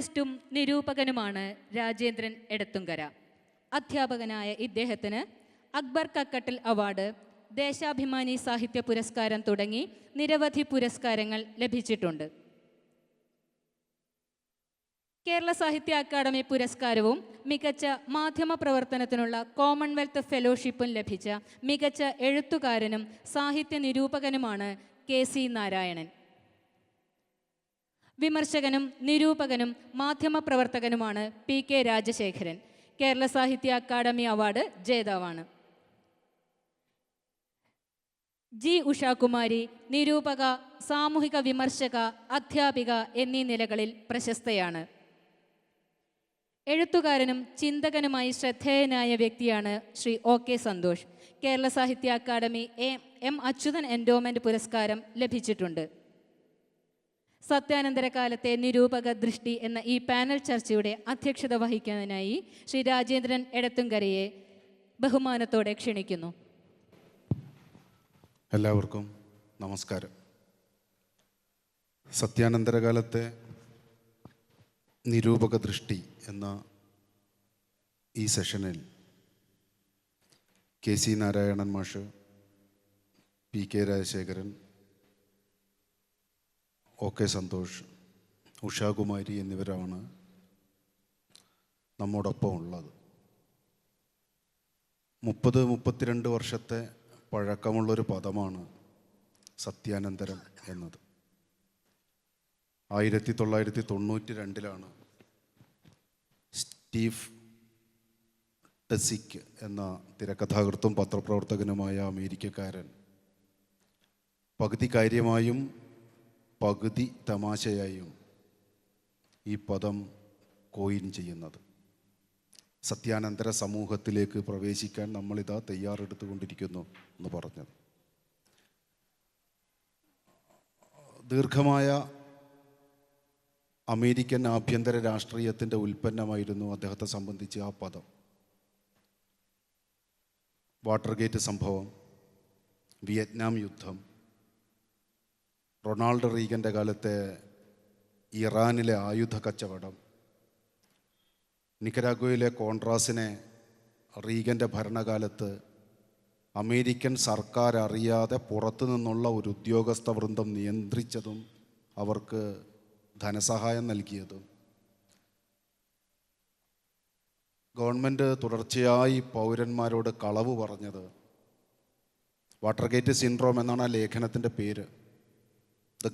നോവലിസ്റ്റും നിരൂപകനുമാണ് രാജേന്ദ്രൻ എടത്തുങ്കര. അധ്യാപകനായ ഇദ്ദേഹത്തിന് അക്ബർ കക്കട്ടിൽ അവാർഡ്, ദേശാഭിമാനി സാഹിത്യ പുരസ്കാരം തുടങ്ങി നിരവധി പുരസ്കാരങ്ങൾ ലഭിച്ചിട്ടുണ്ട്. കേരള സാഹിത്യ അക്കാദമി പുരസ്കാരവും മികച്ച മാധ്യമ പ്രവർത്തനത്തിനുള്ള കോമൺവെൽത്ത് ഫെലോഷിപ്പും ലഭിച്ച മികച്ച എഴുത്തുകാരനും സാഹിത്യ നിരൂപകനുമാണ് KC നാരായണൻ. വിമർശകനും നിരൂപകനും മാധ്യമപ്രവർത്തകനുമാണ് PK രാജശേഖരൻ. കേരള സാഹിത്യ അക്കാദമി അവാർഡ് ജേതാവാണ്. G ഉഷാകുമാരി നിരൂപക, സാമൂഹിക വിമർശക, അധ്യാപിക എന്നീ നിലകളിൽ പ്രശസ്തയാണ്. എഴുത്തുകാരനും ചിന്തകനുമായി ശ്രദ്ധേയനായ വ്യക്തിയാണ് ശ്രീ OK സന്തോഷ്. കേരള സാഹിത്യ അക്കാദമി M അച്യുതൻ എൻഡോമെന്റ് പുരസ്കാരം ലഭിച്ചിട്ടുണ്ട്. സത്യാനന്തര കാലത്തെ നിരൂപക ദൃഷ്ടി എന്ന ഈ പാനൽ ചർച്ചയുടെ അധ്യക്ഷത വഹിക്കാനായി ശ്രീ രാജേന്ദ്രൻ എടത്തുങ്കരയെ ബഹുമാനത്തോടെ ക്ഷണിക്കുന്നു. എല്ലാവർക്കും നമസ്കാരം. സത്യാനന്തര കാലത്തെ നിരൂപക ദൃഷ്ടി എന്ന ഈ സെഷനിൽ KC നാരായണൻ മാഷ്, PK രാജശേഖരൻ, OK സന്തോഷ്, ഉഷാകുമാരി എന്നിവരാണ് നമ്മോടൊപ്പം ഉള്ളത്. 30-32 വർഷത്തെ പഴക്കമുള്ളൊരു പദമാണ് സത്യാനന്തരം എന്നത്. 1992 സ്റ്റീവ് ടെസിക് എന്ന തിരക്കഥാകൃത്തും പത്രപ്രവർത്തകനുമായ അമേരിക്കക്കാരൻ പകുതി കാര്യമായും പകുതി തമാശയായും ഈ പദം കോയിൻ ചെയ്യുന്നത്. സത്യാനന്തര സമൂഹത്തിലേക്ക് പ്രവേശിക്കാൻ നമ്മളിതാ തയ്യാറെടുത്തുകൊണ്ടിരിക്കുന്നു എന്ന് പറഞ്ഞത്. ദീർഘമായ അമേരിക്കൻ ആഭ്യന്തര രാഷ്ട്രീയത്തിൻ്റെ ഉൽപ്പന്നമായിരുന്നു അദ്ദേഹത്തെ സംബന്ധിച്ച് ആ പദം. വാട്ടർഗേറ്റ് സംഭവം, വിയറ്റ്നാം യുദ്ധം, റൊണാൾഡ് റീഗൻ്റെ കാലത്തെ ഇറാനിലെ ആയുധ കച്ചവടം, നിക്കരാഗ്വയിലെ കോൺട്രാസിനെ റീഗൻ്റെ ഭരണകാലത്ത് അമേരിക്കൻ സർക്കാർ അറിയാതെ പുറത്തു നിന്നുള്ള ഒരു ഉദ്യോഗസ്ഥ വൃന്ദം നിയന്ത്രിച്ചതും അവർക്ക് ധനസഹായം നൽകിയതും, ഗവൺമെൻറ് തുടർച്ചയായി പൗരന്മാരോട് കളവ് പറഞ്ഞത്, വാട്ടർഗേറ്റ് സിൻഡ്രോം എന്നാണ് ആ ലേഖനത്തിൻ്റെ പേര്. ദ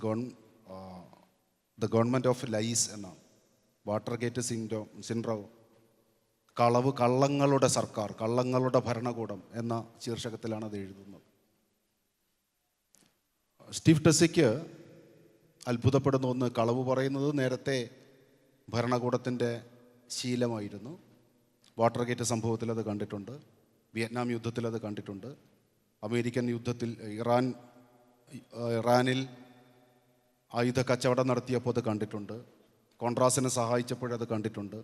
ഗവൺമെൻറ് ഓഫ് ലൈസ് എന്നാണ്. വാട്ടർഗേറ്റ് സിൻഡ്രോം, കളവ്, കള്ളങ്ങളുടെ സർക്കാർ, കള്ളങ്ങളുടെ ഭരണകൂടം എന്ന ശീർഷകത്തിലാണ് അത് എഴുതുന്നത്. സ്റ്റീവ് ടെസിക്ക് അത്ഭുതപ്പെടുന്ന ഒന്ന്, കളവ് പറയുന്നത് നേരത്തെ ഭരണകൂടത്തിൻ്റെ ശീലമായിരുന്നു. വാട്ടർഗേറ്റ് സംഭവത്തിൽ അത് കണ്ടിട്ടുണ്ട്, വിയറ്റ്നാം യുദ്ധത്തിൽ അത് കണ്ടിട്ടുണ്ട്, അമേരിക്കൻ യുദ്ധത്തിൽ ഇറാനിൽ ആയുധ കച്ചവടം നടത്തിയപ്പോൾ അത് കണ്ടിട്ടുണ്ട്, കോൺട്രാസിനെ സഹായിച്ചപ്പോഴത് കണ്ടിട്ടുണ്ട്,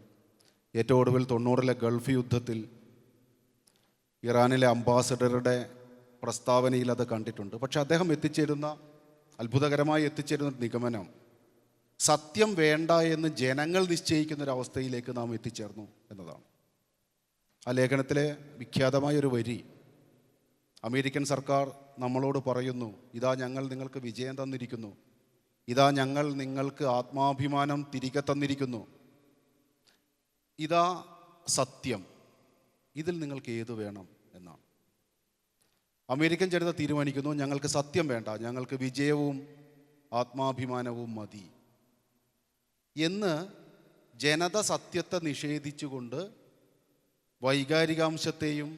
ഏറ്റവും ഒടുവിൽ 90-ലെ ഗൾഫ് യുദ്ധത്തിൽ ഇറാനിലെ അംബാസഡറുടെ പ്രസ്താവനയിൽ അത് കണ്ടിട്ടുണ്ട്. പക്ഷെ അദ്ദേഹം അത്ഭുതകരമായി എത്തിച്ചേരുന്ന നിഗമനം, സത്യം വേണ്ട എന്ന് ജനങ്ങൾ നിശ്ചയിക്കുന്നൊരവസ്ഥയിലേക്ക് നാം എത്തിച്ചേർന്നു എന്നതാണ്. ആ ലേഖനത്തിലെ വിഖ്യാതമായൊരു വരി, അമേരിക്കൻ സർക്കാർ നമ്മളോട് പറയുന്നു, ഇതാ ഞങ്ങൾ നിങ്ങൾക്ക് വിജയം തന്നിരിക്കുന്നു, ഇതാ ഞങ്ങൾ നിങ്ങൾക്ക് ആത്മാഭിമാനം തിരികെ തന്നിരിക്കുന്നു, ഇതാ സത്യം, ഇതിൽ നിങ്ങൾക്ക് ഏത് വേണം എന്നാണ്. അമേരിക്കൻ ജനത തീരുമാനിക്കുന്നു, ഞങ്ങൾക്ക് സത്യം വേണ്ട, ഞങ്ങൾക്ക് വിജയവും ആത്മാഭിമാനവും മതി എന്ന് ജനത സത്യത്തെ നിഷേധിച്ചുകൊണ്ട് വൈകാരികാംശത്തെയും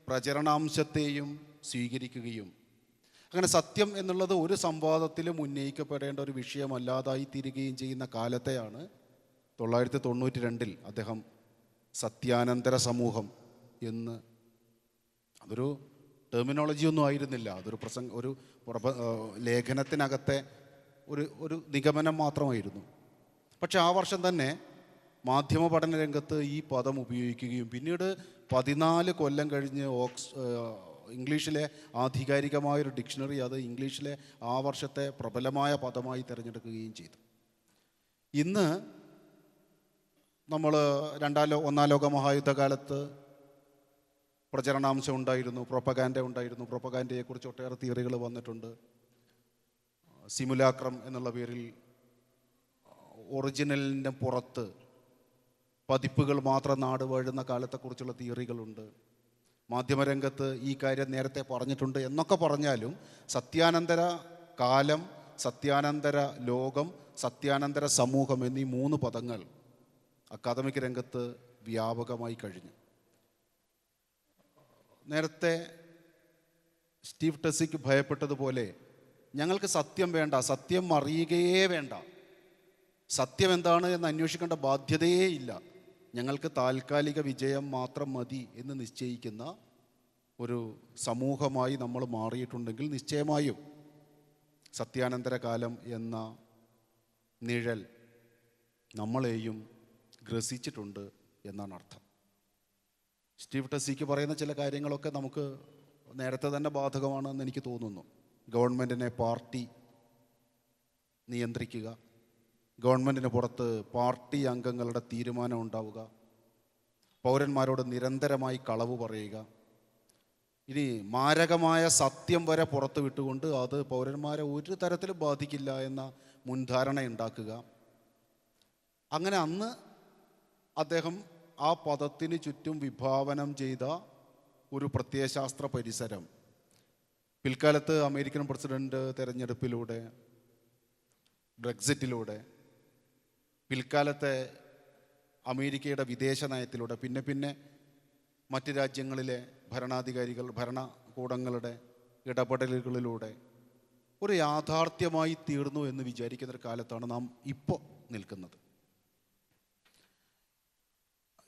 പ്രചരണാംശത്തെയും സ്വീകരിക്കുകയും അങ്ങനെ സത്യം എന്നുള്ളത് ഒരു സംവാദത്തിലും ഉന്നയിക്കപ്പെടേണ്ട ഒരു വിഷയമല്ലാതായി തീരുകയും ചെയ്യുന്ന കാലത്തെയാണ് 1992 അദ്ദേഹം സത്യാനന്തര സമൂഹം എന്ന്, അതൊരു ടെർമിനോളജി ഒന്നും ആയിരുന്നില്ല, അതൊരു ഒരു ലേഖനത്തിനകത്തെ ഒരു നിഗമനം മാത്രമായിരുന്നു. പക്ഷെ ആ വർഷം തന്നെ മാധ്യമ പഠന രംഗത്ത് ഈ പദം ഉപയോഗിക്കുകയും പിന്നീട് 14 കൊല്ലം കഴിഞ്ഞ് ഇംഗ്ലീഷിലെ ആധികാരികമായൊരു ഡിക്ഷണറി അത് ഇംഗ്ലീഷിലെ ആ വർഷത്തെ പ്രബലമായ പദമായി തിരഞ്ഞെടുക്കുകയും ചെയ്തു. ഇന്ന് നമ്മൾ ഒന്നാം ലോക മഹായുദ്ധകാലത്ത് പ്രചരണാംശം ഉണ്ടായിരുന്നു, പ്രൊപ്പഗാൻഡ ഉണ്ടായിരുന്നു. പ്രൊപ്പഗാൻഡയെക്കുറിച്ച് ഒട്ടേറെ തിയറികൾ വന്നിട്ടുണ്ട്. സിമുലാക്രം എന്നുള്ള പേരിൽ ഒറിജിനലിൻ്റെ പുറത്ത് പതിപ്പുകൾ മാത്രം നാട് വാഴുന്ന കാലത്തെക്കുറിച്ചുള്ള തിയറികളുണ്ട്. മാധ്യമരംഗത്ത് ഈ കാര്യം നേരത്തെ പറഞ്ഞിട്ടുണ്ട് എന്നൊക്കെ പറഞ്ഞാലും സത്യാനന്തര കാലം, സത്യാനന്തര ലോകം, സത്യാനന്തര സമൂഹം എന്നീ 3 പദങ്ങൾ അക്കാദമിക് രംഗത്ത് വ്യാപകമായി കഴിഞ്ഞു. നേരത്തെ സ്റ്റീവ് ടെസ്സിക്ക് ഭയപ്പെട്ടതുപോലെ ഞങ്ങൾക്ക് സത്യം വേണ്ട, സത്യം അറിയുകയേ വേണ്ട, സത്യം എന്താണ് എന്ന് അന്വേഷിക്കേണ്ട ബാധ്യതയേ ഇല്ല, ഞങ്ങൾക്ക് താൽക്കാലിക വിജയം മാത്രം മതി എന്ന് നിശ്ചയിക്കുന്ന ഒരു സമൂഹമായി നമ്മൾ മാറിയിട്ടുണ്ടെങ്കിൽ നിശ്ചയമായും സത്യാനന്തര കാലം എന്ന നിഴൽ നമ്മളെയും ഗ്രസിച്ചിട്ടുണ്ട് എന്നാണ് അർത്ഥം. സ്റ്റീവ് ടെസ്സിക്ക് പറയുന്ന ചില കാര്യങ്ങളൊക്കെ നമുക്ക് നേരത്തെ തന്നെ ബാധകമാണെന്ന് എനിക്ക് തോന്നുന്നു. ഗവൺമെൻറ്റിനെ പാർട്ടി നിയന്ത്രിക്കുക, ഗവൺമെൻറ്റിന് പുറത്ത് പാർട്ടി അംഗങ്ങളുടെ തീരുമാനം ഉണ്ടാവുക, പൗരന്മാരോട് നിരന്തരമായി കളവ് പറയുക, ഇനി മാരകമായ സത്യം വരെ പുറത്ത് വിട്ടുകൊണ്ട് അത് പൗരന്മാരെ ഒരു തരത്തിലും ബാധിക്കില്ല എന്ന മുൻധാരണ ഉണ്ടാക്കുക. അങ്ങനെ അന്ന് അദ്ദേഹം ആ പദത്തിന് ചുറ്റും വിഭാവനം ചെയ്ത ഒരു പ്രത്യയശാസ്ത്ര പരിസരം പിൽക്കാലത്ത് അമേരിക്കൻ പ്രസിഡന്റ് തെരഞ്ഞെടുപ്പിലൂടെ, ബ്രെക്സിറ്റിലൂടെ, പിൽക്കാലത്തെ അമേരിക്കയുടെ വിദേശ നയത്തിലൂടെ, പിന്നെ മറ്റ് രാജ്യങ്ങളിലെ ഭരണാധികാരികൾ, ഭരണകൂടങ്ങളുടെ ഇടപെടലുകളിലൂടെ ഒരു യാഥാർത്ഥ്യമായി തീർന്നു എന്ന് വിചാരിക്കുന്നൊരു കാലത്താണ് നാം ഇപ്പോൾ നിൽക്കുന്നത്.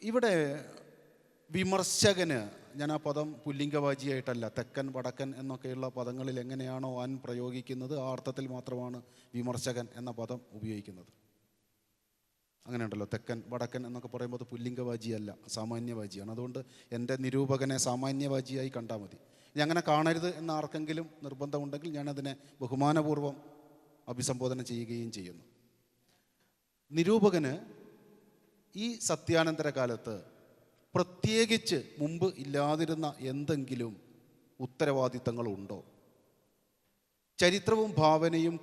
ഇവിടെ വിമർശകന്, ഞാൻ ആ പദം പുല്ലിംഗവാചിയായിട്ടല്ല, തെക്കൻ വടക്കൻ എന്നൊക്കെയുള്ള പദങ്ങളിൽ എങ്ങനെയാണോ ആൻ പ്രയോഗിക്കുന്നത് ആ അർത്ഥത്തിൽ മാത്രമാണ് വിമർശകൻ എന്ന പദം ഉപയോഗിക്കുന്നത്. അങ്ങനെയുണ്ടല്ലോ, തെക്കൻ വടക്കൻ എന്നൊക്കെ പറയുമ്പോൾ അത് പുല്ലിംഗവാചിയല്ല, സാമാന്യവാചിയാണ്. അതുകൊണ്ട് എൻ്റെ നിരൂപകനെ സാമാന്യവാചിയായി കണ്ടാൽ മതി. ഇനി അങ്ങനെ കാണരുത് എന്ന ആർക്കെങ്കിലും നിർബന്ധമുണ്ടെങ്കിൽ ഞാനതിനെ ബഹുമാനപൂർവ്വം അഭിസംബോധന ചെയ്യുകയും ചെയ്യുന്നു. നിരൂപകന് ഈ സത്യാനന്തര കാലത്ത് പ്രത്യേകിച്ച് മുമ്പ് ഇല്ലാതിരുന്ന എന്തെങ്കിലും ഉത്തരവാദിത്തങ്ങളുണ്ടോ? ചരിത്രവും ഭാവനയും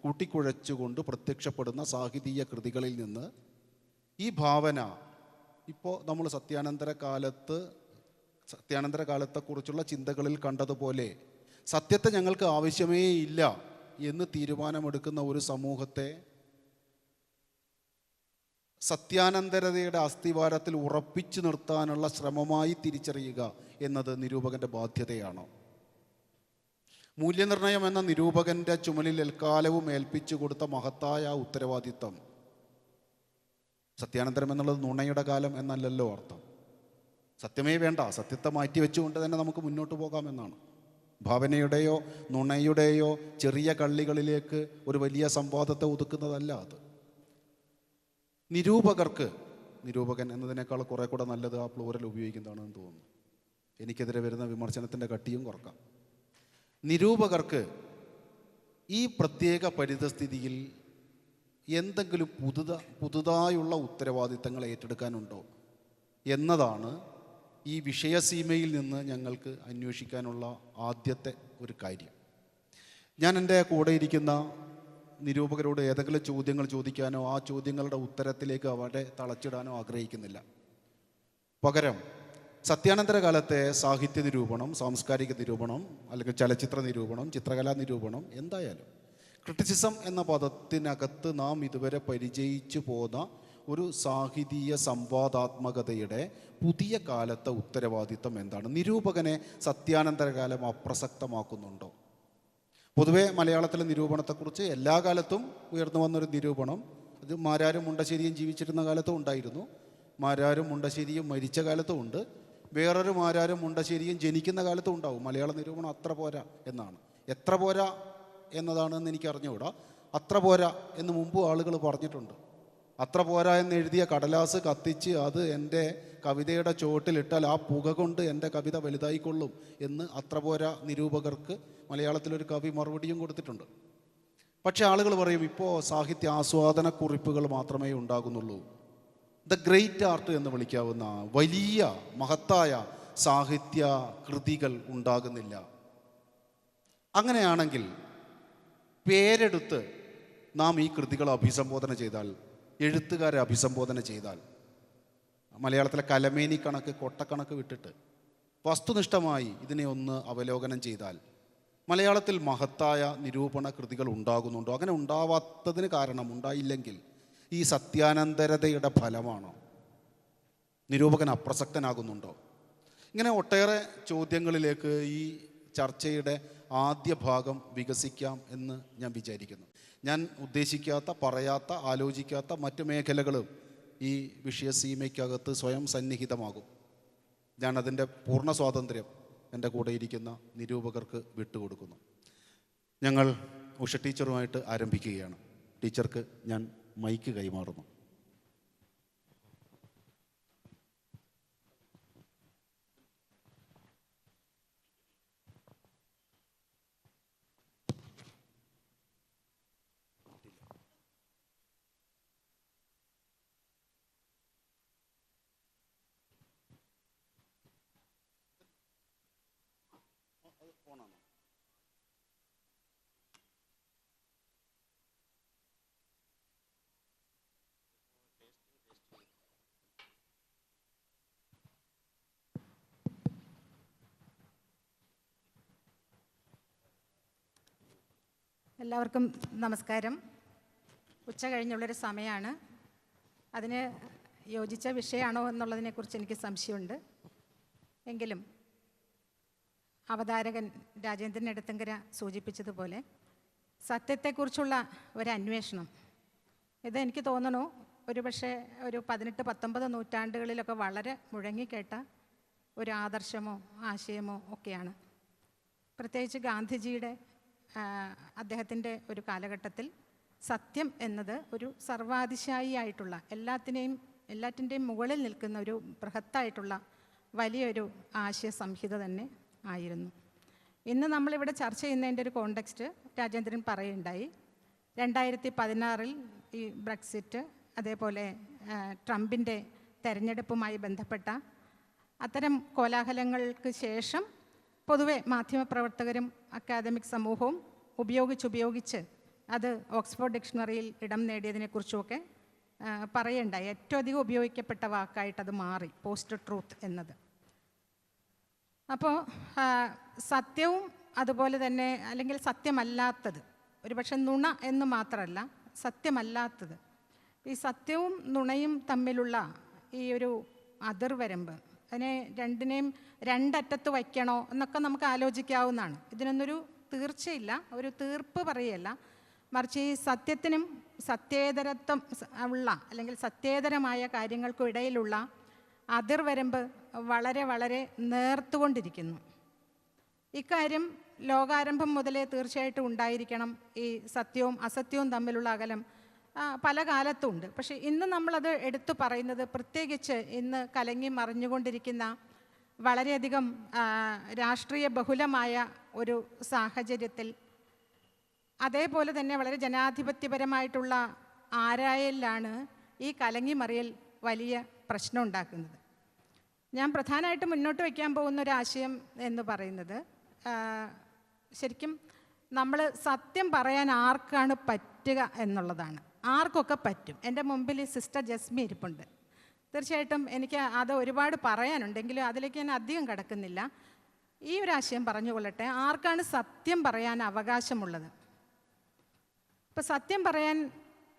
കൂട്ടിക്കുഴച്ചുകൊണ്ട് പ്രത്യക്ഷപ്പെടുന്ന സാഹിതീയ കൃതികളിൽ നിന്ന് ഈ ഭാവന ഇപ്പോൾ നമ്മൾ സത്യാനന്തര കാലത്തെക്കുറിച്ചുള്ള ചിന്തകളിൽ കണ്ടതുപോലെ സത്യത്തെ ഞങ്ങൾക്ക് ആവശ്യമേ ഇല്ല എന്ന് തീരുമാനമെടുക്കുന്ന ഒരു സമൂഹത്തെ സത്യാനന്തരതയുടെ അസ്ഥിവാരത്തിൽ ഉറപ്പിച്ചു നിർത്താനുള്ള ശ്രമമായി തിരിച്ചറിയുക എന്നത് നിരൂപകൻ്റെ ബാധ്യതയാണോ? മൂല്യനിർണയം എന്ന നിരൂപകൻ്റെ ചുമലിൽ എൽക്കാലവും ഏൽപ്പിച്ചു കൊടുത്ത മഹത്തായ ഉത്തരവാദിത്തം, സത്യാനന്തരം എന്നുള്ളത് നുണയുടെ കാലം എന്നല്ലല്ലോ അർത്ഥം. സത്യമേ വേണ്ട, സത്യത്തെ മാറ്റി വെച്ചുകൊണ്ട് തന്നെ നമുക്ക് മുന്നോട്ട് പോകാമെന്നാണ്. ഭാവനയുടെയോ നുണയുടെയോ ചെറിയ കള്ളികളിലേക്ക് ഒരു വലിയ സംവാദത്തെ ഒതുക്കുന്നതല്ല അത്. നിരൂപകൻ എന്നതിനേക്കാൾ കുറെ കൂടെ നല്ലത് ആ പ്ലൂറൽ ഉപയോഗിക്കുന്നതാണെന്ന് തോന്നുന്നു. എനിക്കെതിരെ വരുന്ന വിമർശനത്തിൻ്റെ കട്ടിയും കുറക്കാം. നിരൂപകർക്ക് ഈ പ്രത്യേക പരിതസ്ഥിതിയിൽ എന്തെങ്കിലും പുതുതായുള്ള ഉത്തരവാദിത്തങ്ങൾ ഏറ്റെടുക്കാനുണ്ടോ എന്നതാണ് ഈ വിഷയസീമയിൽ നിന്ന് ഞങ്ങൾക്ക് അന്വേഷിക്കാനുള്ള ആദ്യത്തെ ഒരു കാര്യം. ഞാൻ എൻ്റെ കൂടെ ഇരിക്കുന്ന നിരൂപകരോട് ഏതെങ്കിലും ചോദ്യങ്ങൾ ചോദിക്കാനോ ആ ചോദ്യങ്ങളുടെ ഉത്തരത്തിലേക്ക് അവരെ തളച്ചിടാനോ ആഗ്രഹിക്കുന്നില്ല. പകരം സത്യാനന്തര കാലത്തെ സാഹിത്യ നിരൂപണം, സാംസ്കാരിക നിരൂപണം, അല്ലെങ്കിൽ ചലച്ചിത്ര നിരൂപണം, ചിത്രകലാ നിരൂപണം, എന്തായാലും ക്രിറ്റിസിസം എന്ന പദത്തിനകത്ത് നാം ഇതുവരെ പരിചയിച്ചു പോന്ന ഒരു സാഹിതീയ സംവാദാത്മകതയുടെ പുതിയ കാലത്തെ ഉത്തരവാദിത്തം എന്താണ്? നിരൂപകനെ സത്യാനന്തര കാലം അപ്രസക്തമാക്കുന്നുണ്ടോ? പൊതുവെ മലയാളത്തിലെ നിരൂപണത്തെക്കുറിച്ച് എല്ലാ കാലത്തും ഉയർന്നു വന്നൊരു നിരൂപണം, അത് മാരാരും മുണ്ടശ്ശേരിയും ജീവിച്ചിരുന്ന കാലത്തും ഉണ്ടായിരുന്നു, മാരാരും മുണ്ടശ്ശേരിയും മരിച്ച കാലത്തും ഉണ്ട്, വേറൊരു മാരാരും മുണ്ടശ്ശേരിയും ജനിക്കുന്ന കാലത്തും ഉണ്ടാവും. മലയാള നിരൂപണം അത്ര പോരാ എന്നാണ്. എത്ര പോരാ എന്നതാണെന്ന് എനിക്ക് അറിഞ്ഞുകൂടാ. അത്ര പോരാ എന്ന് മുമ്പ് ആളുകൾ പറഞ്ഞിട്ടുണ്ട്. അത്ര പോരാ എന്ന് എഴുതിയ കടലാസ് കത്തിച്ച് അത് എൻ്റെ കവിതയുടെ ചുവട്ടിലിട്ടാൽ ആ പുക കൊണ്ട് എൻ്റെ കവിത വലുതായിക്കൊള്ളും എന്ന് അത്ര പോരാ നിരൂപകർക്ക് മലയാളത്തിലൊരു കവി മറുപടിയും കൊടുത്തിട്ടുണ്ട്. പക്ഷേ ആളുകൾ പറയും ഇപ്പോൾ സാഹിത്യ ആസ്വാദന കുറിപ്പുകൾ മാത്രമേ ഉണ്ടാകുന്നുള്ളൂ, ദ ഗ്രേറ്റ് ആർട്ട് എന്ന് വിളിക്കാവുന്ന വലിയ മഹത്തായ സാഹിത്യ കൃതികൾ ഉണ്ടാകുന്നില്ല. അങ്ങനെയാണെങ്കിൽ പേരെടുത്ത് നാം ഈ കൃതികളെ അഭിസംബോധന ചെയ്താൽ, എഴുത്തുകാരെ അഭിസംബോധന ചെയ്താൽ, മലയാളത്തിലെ കലമേനി കണക്ക് കൊട്ടക്കണക്ക് വിട്ടിട്ട് വസ്തുനിഷ്ഠമായി ഇതിനെ ഒന്ന് അവലോകനം ചെയ്താൽ മലയാളത്തിൽ മഹത്തായ നിരൂപണ കൃതികൾ ഉണ്ടാകുന്നുണ്ടോ? അങ്ങനെ ഉണ്ടാവാത്തതിന് കാരണം, ഉണ്ടായില്ലെങ്കിൽ ഈ സത്യാനന്തരതയുടെ ഫലമാണോ? നിരൂപകൻ അപ്രസക്തനാകുന്നുണ്ടോ? ഇങ്ങനെ ഒട്ടേറെ ചോദ്യങ്ങളിലേക്ക് ഈ ചർച്ചയുടെ ആദ്യ ഭാഗം വികസിക്കാം എന്ന് ഞാൻ വിചാരിക്കുന്നു. ഞാൻ ഉദ്ദേശിക്കാത്ത, പറയാത്ത, ആലോചിക്കാത്ത മറ്റു മേഖലകളും ഈ വിഷയസീമയ്ക്കകത്ത് സ്വയം സന്നിഹിതമാകും. ഞാൻ അതിൻ്റെ പൂർണ്ണ സ്വാതന്ത്ര്യം എൻ്റെ കൂടെ ഇരിക്കുന്ന നിരൂപകർക്ക് വിട്ടുകൊടുക്കുന്നു. ഞങ്ങൾ ഉഷ ടീച്ചറുമായിട്ട് ആരംഭിക്കുകയാണ്. ടീച്ചർക്ക് ഞാൻ മൈക്ക് കൈമാറുന്നു. എല്ലാവർക്കും നമസ്കാരം. ഉച്ച കഴിഞ്ഞുള്ളൊരു സമയമാണ്. അതിന് യോജിച്ച വിഷയമാണോ എന്നുള്ളതിനെക്കുറിച്ച് എനിക്ക് സംശയമുണ്ട്. എങ്കിലും അവതാരകൻ രാജേന്ദ്രൻ എടത്തങ്കര സൂചിപ്പിച്ചതുപോലെ സത്യത്തെക്കുറിച്ചുള്ള ഒരു അന്വേഷണം, ഇത് എനിക്ക് തോന്നുന്നു ഒരുപക്ഷെ ഒരു 18-19 നൂറ്റാണ്ടുകളിലൊക്കെ വളരെ മുഴങ്ങിക്കേട്ട ഒരു ആദർശമോ ആശയമോ ഒക്കെയാണ്. പ്രത്യേകിച്ച് ഗാന്ധിജിയുടെ അദ്ദേഹത്തിൻ്റെ ഒരു കാലഘട്ടത്തിൽ സത്യം എന്നത് ഒരു സർവാതിശായിയായിട്ടുള്ള, എല്ലാറ്റിൻ്റെയും മുകളിൽ നിൽക്കുന്ന ഒരു ബൃഹത്തായിട്ടുള്ള വലിയൊരു ആശയ സംഹിത തന്നെ ആയിരുന്നു. ഇന്ന് നമ്മളിവിടെ ചർച്ച ചെയ്യുന്നതിൻ്റെ ഒരു കോണ്ടെക്സ്റ്റ് രാജേന്ദ്രൻ പറയുണ്ടായി. 2016 ഈ ബ്രെക്സിറ്റ്, അതേപോലെ ട്രംപിൻ്റെ തെരഞ്ഞെടുപ്പുമായി ബന്ധപ്പെട്ട അത്തരം കോലാഹലങ്ങൾക്ക് ശേഷം പൊതുവെ മാധ്യമപ്രവർത്തകരും അക്കാദമിക് സമൂഹവും ഉപയോഗിച്ച് അത് ഓക്സ്ഫോർഡ് ഡിക്ഷണറിയിൽ ഇടം നേടിയതിനെക്കുറിച്ചുമൊക്കെ പറയുണ്ടായി. ഏറ്റവും അധികം ഉപയോഗിക്കപ്പെട്ട വാക്കായിട്ടത് മാറി, പോസ്റ്റ് ട്രൂത്ത് എന്നത്. അപ്പോൾ സത്യവും അതുപോലെ തന്നെ, അല്ലെങ്കിൽ സത്യമല്ലാത്തത്, ഒരുപക്ഷെ നുണ എന്ന് മാത്രമല്ല സത്യമല്ലാത്തത്, ഈ സത്യവും നുണയും തമ്മിലുള്ള ഈ ഒരു അതിർവരമ്പ്, അതിനെ രണ്ടിനെയും രണ്ടറ്റത്ത് വയ്ക്കണോ എന്നൊക്കെ നമുക്ക് ആലോചിക്കാവുന്നതാണ്. ഇതിനൊന്നൊരു തീർച്ചയില്ല, ഒരു തീർപ്പ് പറയല്ല. മറിച്ച് ഈ സത്യത്തിനും സത്യേതരത്വം ഉള്ള, അല്ലെങ്കിൽ സത്യേതരമായ കാര്യങ്ങൾക്കും ഇടയിലുള്ള അതിർവരമ്പ് വളരെ വളരെ നേർത്തുകൊണ്ടിരിക്കുന്നു. ഇക്കാര്യം ലോകാരംഭം മുതലേ തീർച്ചയായിട്ടും ഉണ്ടായിരിക്കണം. ഈ സത്യവും അസത്യവും തമ്മിലുള്ള അകലം പല കാലത്തും ഉണ്ട്. പക്ഷേ ഇന്ന് നമ്മളത് എടുത്തു പറയുന്നത്, പ്രത്യേകിച്ച് ഇന്ന് കലങ്ങി മറിഞ്ഞുകൊണ്ടിരിക്കുന്ന വളരെയധികം രാഷ്ട്രീയ ബഹുലമായ ഒരു സാഹചര്യത്തിൽ, അതേപോലെ തന്നെ വളരെ ജനാധിപത്യപരമായിട്ടുള്ള ആരായലിലാണ് ഈ കലങ്ങി മറിയൽ വലിയ പ്രശ്നം ഉണ്ടാക്കുന്നത്. ഞാൻ പ്രധാനമായിട്ട് മുന്നോട്ട് വയ്ക്കാൻ പോകുന്ന ഒരു ആശയം എന്ന് പറയുന്നത്, ശരിക്കും നമ്മൾ സത്യം പറയാൻ ആർക്കാണ് പറ്റുക എന്നുള്ളതാണ്. ആർക്കൊക്കെ പറ്റും. എൻ്റെ മുമ്പിൽ ഈ സിസ്റ്റർ ജസ്മി ഇരിപ്പുണ്ട്. തീർച്ചയായിട്ടും എനിക്ക് അത് ഒരുപാട് പറയാനുണ്ടെങ്കിലും അതിലേക്ക് ഞാൻ അധികം കടക്കുന്നില്ല. ഈ ഒരു ആശയം പറഞ്ഞുകൊള്ളട്ടെ. ആർക്കാണ് സത്യം പറയാൻ അവകാശമുള്ളത്? ഇപ്പം സത്യം പറയാൻ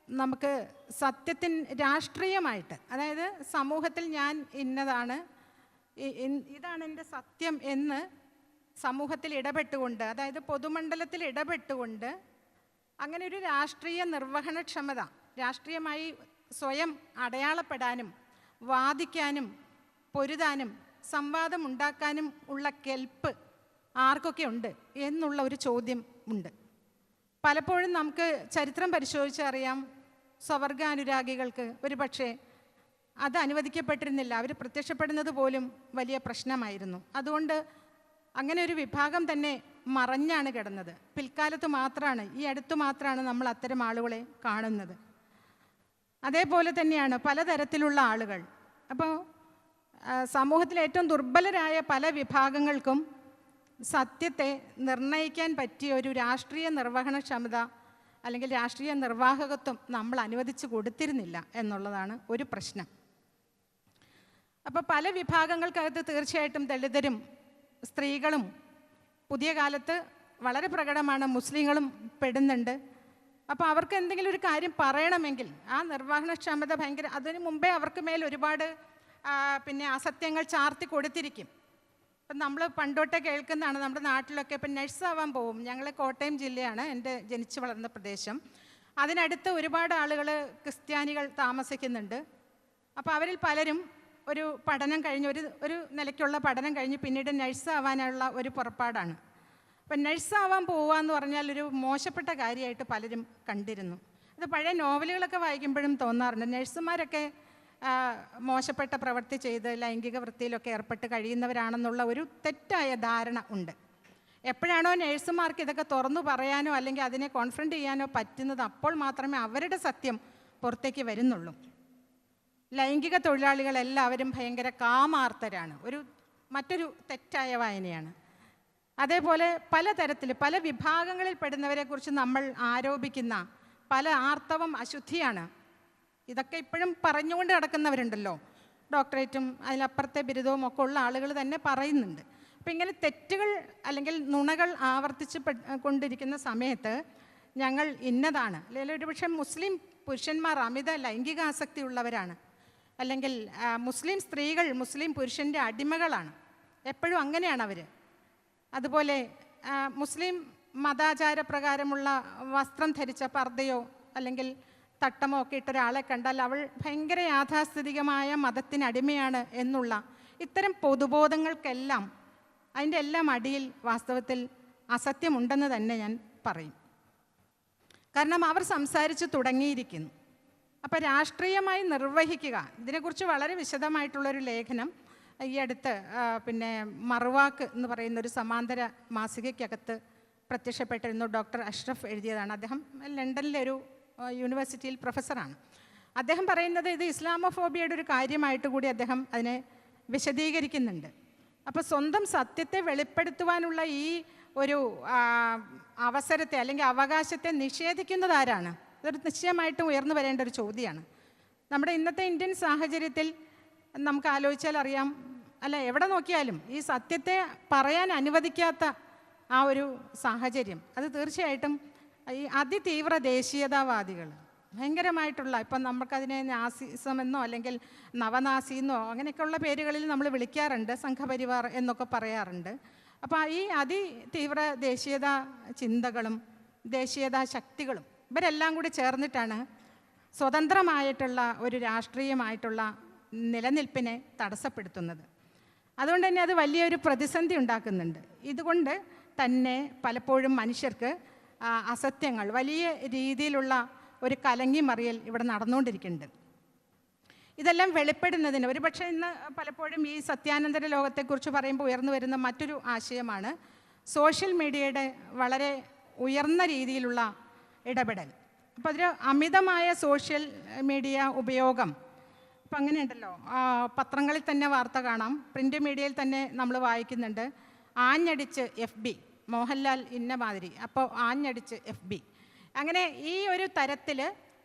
നമുക്ക് സത്യത്തിന് രാഷ്ട്രീയമായിട്ട്, അതായത് സമൂഹത്തിൽ ഞാൻ ഇന്നതാണ്, ഇതാണ് എൻ്റെ സത്യം എന്ന് സമൂഹത്തിൽ ഇടപെട്ടുകൊണ്ട്, അതായത് പൊതുമണ്ഡലത്തിൽ ഇടപെട്ടുകൊണ്ട് അങ്ങനെ ഒരു രാഷ്ട്രീയ നിർവഹണക്ഷമത, രാഷ്ട്രീയമായി സ്വയം അടയാളപ്പെടാനും വാദിക്കാനും പൊരുതാനും സംവാദം ഉണ്ടാക്കാനും ഉള്ള കെൽപ്പ് ആർക്കൊക്കെ ഉണ്ട് എന്നുള്ള ഒരു ചോദ്യം ഉണ്ട്. പലപ്പോഴും നമുക്ക് ചരിത്രം പരിശോധിച്ചറിയാം, സ്വവർഗാനുരാഗികൾക്ക് ഒരു പക്ഷേ അത് അനുവദിക്കപ്പെട്ടിരുന്നില്ല. അവർ പ്രത്യക്ഷപ്പെടുന്നത് പോലും വലിയ പ്രശ്നമായിരുന്നു. അതുകൊണ്ട് അങ്ങനെ ഒരു വിഭാഗം തന്നെ മറഞ്ഞാണ് കിടന്നത്. പിൽക്കാലത്ത് മാത്രമാണ്, ഈ അടുത്ത് മാത്രമാണ് നമ്മൾ അത്തരം ആളുകളെ കാണുന്നത്. അതേപോലെ തന്നെയാണ് പലതരത്തിലുള്ള ആളുകൾ. അപ്പോൾ സമൂഹത്തിലെ ഏറ്റവും ദുർബലരായ പല വിഭാഗങ്ങൾക്കും സത്യത്തെ നിർണ്ണയിക്കാൻ പറ്റിയ ഒരു രാഷ്ട്രീയ നിർവഹണക്ഷമത അല്ലെങ്കിൽ രാഷ്ട്രീയ നിർവാഹകത്വം നമ്മൾ അനുവദിച്ചു കൊടുത്തിരുന്നില്ല എന്നുള്ളതാണ് ഒരു പ്രശ്നം. അപ്പോൾ പല വിഭാഗങ്ങൾക്കകത്ത് തീർച്ചയായിട്ടും ദളിതരും സ്ത്രീകളും പുതിയ കാലത്ത് വളരെ പ്രകടമാണ്, മുസ്ലിങ്ങളും പെടുന്നുണ്ട്. അപ്പോൾ അവർക്ക് എന്തെങ്കിലും ഒരു കാര്യം പറയണമെങ്കിൽ ആ നിർവഹണക്ഷമത ഭയങ്കര, അതിനു മുമ്പേ അവർക്ക് മേൽ ഒരുപാട് അസത്യങ്ങൾ ചാർത്തി കൊടുത്തിരിക്കും. ഇപ്പം നമ്മൾ പണ്ടോട്ടേ കേൾക്കുന്നതാണ്, നമ്മുടെ നാട്ടിലൊക്കെ ഇപ്പം നഴ്സാവാൻ പോവും. ഞങ്ങൾ കോട്ടയം ജില്ലയാണ് എൻ്റെ ജനിച്ചു വളർന്ന പ്രദേശം. അതിനടുത്ത് ഒരുപാട് ആളുകൾ ക്രിസ്ത്യാനികൾ താമസിക്കുന്നുണ്ട്. അപ്പോൾ അവരിൽ പലരും ഒരു പഠനം കഴിഞ്ഞ് ഒരു നിലയ്ക്കുള്ള പഠനം കഴിഞ്ഞ് പിന്നീട് നഴ്സാവാനുള്ള ഒരു പുറപ്പാടാണ്. അപ്പം നഴ്സാവാൻ പോവുക എന്ന് പറഞ്ഞാൽ ഒരു മോശപ്പെട്ട കാര്യമായിട്ട് പലരും കണ്ടിരുന്നു. അത് പഴയ നോവലുകളൊക്കെ വായിക്കുമ്പോഴും തോന്നാറുണ്ട്. നഴ്സുമാരൊക്കെ മോശപ്പെട്ട പ്രവൃത്തി ചെയ്ത് ലൈംഗിക വൃത്തിയിലൊക്കെ ഏർപ്പെട്ട് കഴിയുന്നവരാണെന്നുള്ള ഒരു തെറ്റായ ധാരണ ഉണ്ട്. എപ്പോഴാണോ നഴ്സുമാർക്ക് ഇതൊക്കെ തുറന്നു പറയാനോ അല്ലെങ്കിൽ അതിനെ കോൺഫ്രണ്ട് ചെയ്യാനോ പറ്റുന്നത്, അപ്പോൾ മാത്രമേ അവരുടെ സത്യം പുറത്തേക്ക് വരുന്നുള്ളൂ. ലൈംഗിക തൊഴിലാളികളെല്ലാവരും ഭയങ്കര കാമാർത്തരാണ്, മറ്റൊരു തെറ്റായ വായനയാണ്. അതേപോലെ പലതരത്തിൽ പല വിഭാഗങ്ങളിൽ പെടുന്നവരെക്കുറിച്ച് നമ്മൾ ആരോപിക്കുന്ന പല ആർത്തവം അശുദ്ധിയാണ്. ഇതൊക്കെ ഇപ്പോഴും പറഞ്ഞുകൊണ്ട് നടക്കുന്നവരുണ്ടല്ലോ, ഡോക്ടറേറ്റും അതിലപ്പുറത്തെ ബിരുദവും ഒക്കെ ഉള്ള ആളുകൾ തന്നെ പറയുന്നുണ്ട്. അപ്പം ഇങ്ങനെ തെറ്റുകൾ അല്ലെങ്കിൽ നുണകൾ ആവർത്തിച്ച് കൊണ്ടിരിക്കുന്ന സമയത്ത് ഞങ്ങൾ ഇന്നതാണ്, അല്ലെങ്കിൽ ഒരുപക്ഷെ മുസ്ലിം പുരുഷന്മാർ അമിത ലൈംഗികാസക്തി ഉള്ളവരാണ്, അല്ലെങ്കിൽ മുസ്ലിം സ്ത്രീകൾ മുസ്ലിം പുരുഷൻ്റെ അടിമകളാണ്, എപ്പോഴും അങ്ങനെയാണ് അവർ. അതുപോലെ മുസ്ലിം മതാചാരപ്രകാരമുള്ള വസ്ത്രം ധരിച്ച പർദ്ദയോ അല്ലെങ്കിൽ തട്ടമോ ഒക്കെ ഇട്ട ഒരാളെ കണ്ടാൽ അവൾ ഭയങ്കര യാഥാസ്ഥിതികമായ മതത്തിനടിമയാണ് എന്നുള്ള ഇത്തരം പൊതുബോധങ്ങൾക്കെല്ലാം അതിൻ്റെ എല്ലാം അടിയിൽ വാസ്തവത്തിൽ അസത്യമുണ്ടെന്ന് തന്നെ ഞാൻ പറയും. കാരണം അവർ സംസാരിച്ച് തുടങ്ങിയിരിക്കുന്നു. അപ്പോൾ രാഷ്ട്രീയമായി നിർവഹിക്കുക, ഇതിനെക്കുറിച്ച് വളരെ വിശദമായിട്ടുള്ളൊരു ലേഖനം ഈ അടുത്ത് മറുവാക്ക് എന്ന് പറയുന്നൊരു സമാന്തര മാസികയ്ക്കകത്ത് പ്രത്യക്ഷപ്പെട്ടിരുന്നു. ഡോക്ടർ അഷ്റഫ് എഴുതിയതാണ്. അദ്ദേഹം ലണ്ടനിലെ ഒരു യൂണിവേഴ്സിറ്റിയിൽ പ്രൊഫസറാണ്. അദ്ദേഹം പറയുന്നത് ഇത് ഇസ്ലാമോഫോബിയയുടെ ഒരു കാര്യമായിട്ട് കൂടി അദ്ദേഹം അതിനെ വിശദീകരിക്കുന്നുണ്ട്. അപ്പോൾ സ്വന്തം സത്യത്തെ വെളിപ്പെടുത്തുവാനുള്ള ഈ ഒരു അവസരത്തെ അല്ലെങ്കിൽ അവകാശത്തെ നിഷേധിക്കുന്നത് ആരാണ്? ഇതൊരു നിശ്ചയമായിട്ടും ഉയർന്നു വരേണ്ട ഒരു ചോദ്യമാണ്. നമ്മുടെ ഇന്നത്തെ ഇന്ത്യൻ സാഹചര്യത്തിൽ നമുക്ക് ആലോചിച്ചാൽ അറിയാം, അല്ല എവിടെ നോക്കിയാലും ഈ സത്യത്തെ പറയാൻ അനുവദിക്കാത്ത ആ ഒരു സാഹചര്യം, അത് തീർച്ചയായിട്ടും ഈ അതിതീവ്ര ദേശീയതാവാദികൾ ഭയങ്കരമായിട്ടുള്ള, ഇപ്പം നമുക്കതിനെ നാസിസം എന്നോ അല്ലെങ്കിൽ നവനാസി എന്നോ അങ്ങനെയൊക്കെയുള്ള പേരുകളിൽ നമ്മൾ വിളിക്കാറുണ്ട്, സംഘപരിവാർ എന്നൊക്കെ പറയാറുണ്ട്. അപ്പോൾ ഈ അതിതീവ്ര ദേശീയതാ ചിന്തകളും ദേശീയതാ ശക്തികളും ഇവരെല്ലാം കൂടി ചേർന്നിട്ടാണ് സ്വതന്ത്രമായിട്ടുള്ള ഒരു രാഷ്ട്രീയമായിട്ടുള്ള നിലനിൽപ്പിനെ തടസ്സപ്പെടുത്തുന്നത്. അതുകൊണ്ട് തന്നെ അത് വലിയൊരു പ്രതിസന്ധി ഉണ്ടാക്കുന്നുണ്ട്. ഇതുകൊണ്ട് തന്നെ പലപ്പോഴും മനുഷ്യർക്ക് അസത്യങ്ങൾ വലിയ രീതിയിലുള്ള ഒരു കലങ്ങിമറിയൽ ഇവിടെ നടന്നുകൊണ്ടിരിക്കുന്നുണ്ട്. ഇതെല്ലാം വെളിപ്പെടുന്നതിന് ഒരുപക്ഷെ ഇന്ന് പലപ്പോഴും ഈ സത്യാനന്തര ലോകത്തെക്കുറിച്ച് പറയുമ്പോൾ ഉയർന്നു വരുന്ന മറ്റൊരു ആശയമാണ് സോഷ്യൽ മീഡിയയുടെ വളരെ ഉയർന്ന രീതിയിലുള്ള ഇടപെടൽ. അപ്പോൾ അതിൽ അമിതമായ സോഷ്യൽ മീഡിയ ഉപയോഗം, ഇപ്പം അങ്ങനെയുണ്ടല്ലോ, പത്രങ്ങളിൽ തന്നെ വാർത്ത കാണാം, പ്രിൻ്റ് മീഡിയയിൽ തന്നെ നമ്മൾ വായിക്കുന്നുണ്ട്, ആഞ്ഞടിച്ച് FB, മോഹൻലാൽ ഇന്ന മാതിരി, അപ്പോൾ ആഞ്ഞടിച്ച് FB. അങ്ങനെ ഈ ഒരു തരത്തിൽ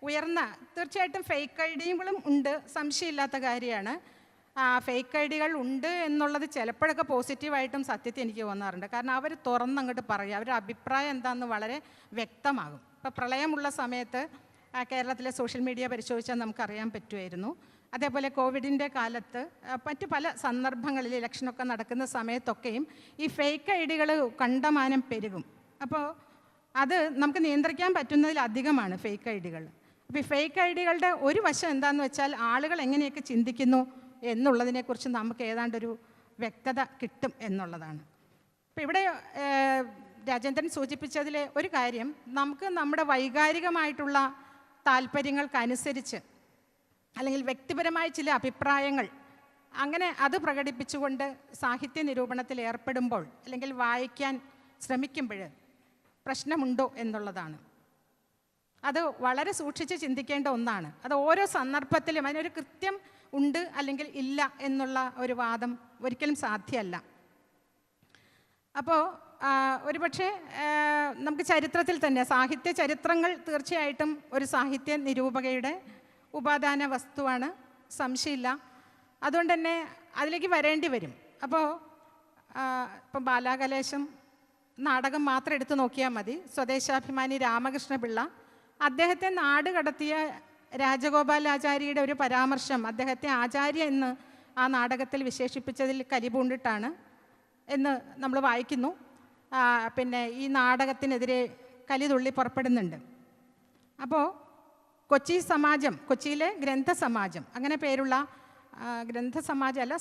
ഉയർന്ന, തീർച്ചയായിട്ടും ഫേക്ക് ഐഡിയകളും ഉണ്ട്, സംശയമില്ലാത്ത കാര്യമാണ്. ഫേക്ക് ഐഡികൾ ഉണ്ട് എന്നുള്ളത് ചിലപ്പോഴൊക്കെ പോസിറ്റീവായിട്ടും സത്യത്തിൽ എനിക്ക് തോന്നാറുണ്ട്. കാരണം അവർ തുറന്നങ്ങോട്ട് പറയും, അവരുടെ അഭിപ്രായം എന്താണെന്ന് വളരെ വ്യക്തമാകും. ഇപ്പോൾ പ്രളയമുള്ള സമയത്ത് കേരളത്തിലെ സോഷ്യൽ മീഡിയ പരിശോധിച്ചാൽ നമുക്കറിയാൻ പറ്റുമായിരുന്നു. അതേപോലെ കോവിഡിൻ്റെ കാലത്ത് മറ്റു പല സന്ദർഭങ്ങളിൽ ഇലക്ഷനൊക്കെ നടക്കുന്ന സമയത്തൊക്കെയും ഈ ഫേക്ക് ഐഡികൾ കണ്ടമാനം പെരുകും. അപ്പോൾ അത് നമുക്ക് നിയന്ത്രിക്കാൻ പറ്റുന്നതിലധികമാണ് ഫേക്ക് ഐഡികൾ. അപ്പോൾ ഈ ഫേക്ക് ഐഡികളുടെ ഒരു വശം എന്താണെന്ന് വെച്ചാൽ ആളുകൾ എങ്ങനെയൊക്കെ ചിന്തിക്കുന്നു എന്നുള്ളതിനെക്കുറിച്ച് നമുക്ക് ഏതാണ്ടൊരു വ്യക്തത കിട്ടും എന്നുള്ളതാണ്. അപ്പോൾ ഇവിടെ രാജേന്ദ്രൻ സൂചിപ്പിച്ചതിലെ ഒരു കാര്യം, നമുക്ക് നമ്മുടെ വൈകാരികമായിട്ടുള്ള താല്പര്യങ്ങൾക്കനുസരിച്ച് അല്ലെങ്കിൽ വ്യക്തിപരമായ ചില അഭിപ്രായങ്ങൾ അങ്ങനെ അത് പ്രകടിപ്പിച്ചുകൊണ്ട് സാഹിത്യ നിരൂപണത്തിൽ ഏർപ്പെടുമ്പോൾ അല്ലെങ്കിൽ വായിക്കാൻ ശ്രമിക്കുമ്പോൾ പ്രശ്നമുണ്ടോ എന്നുള്ളതാണ്. അത് വളരെ സൂക്ഷിച്ച് ചിന്തിക്കേണ്ട ഒന്നാണ്. അത് ഓരോ സന്ദർഭത്തിലും അതിനൊരു കൃത്യം ഉണ്ട് അല്ലെങ്കിൽ ഇല്ല എന്നുള്ള ഒരു വാദം ഒരിക്കലും സാധ്യമല്ല. അപ്പോൾ ഒരുപക്ഷെ നമുക്ക് ചരിത്രത്തിൽ തന്നെ സാഹിത്യ ചരിത്രങ്ങൾ തീർച്ചയായിട്ടും ഒരു സാഹിത്യ നിരൂപകയുടെ ഉപാദാന വസ്തുവാണ്, സംശയമില്ല. അതുകൊണ്ട് തന്നെ അതിലേക്ക് വരേണ്ടി വരും. അപ്പോൾ ഇപ്പം ബാലാകലേശം നാടകം മാത്രം എടുത്തു നോക്കിയാൽ മതി. സ്വദേശാഭിമാനി രാമകൃഷ്ണപിള്ള അദ്ദേഹത്തെ നാട് കടത്തിയ രാജഗോപാലാചാര്യയുടെ ഒരു പരാമർശം അദ്ദേഹത്തെ ആചാര്യ എന്ന് ആ നാടകത്തിൽ വിശേഷിപ്പിച്ചതിൽ കലിപൂണ്ടിട്ടാണ് എന്ന് നമ്മൾ വായിക്കുന്നു. പിന്നെ ഈ നാടകത്തിനെതിരെ കലിതുള്ളി പുറപ്പെടുന്നുണ്ട്. അപ്പോൾ കൊച്ചി സമാജം, കൊച്ചിയിലെ ഗ്രന്ഥസമാജം, അങ്ങനെ പേരുള്ള ഗ്രന്ഥസമാജം അല്ല,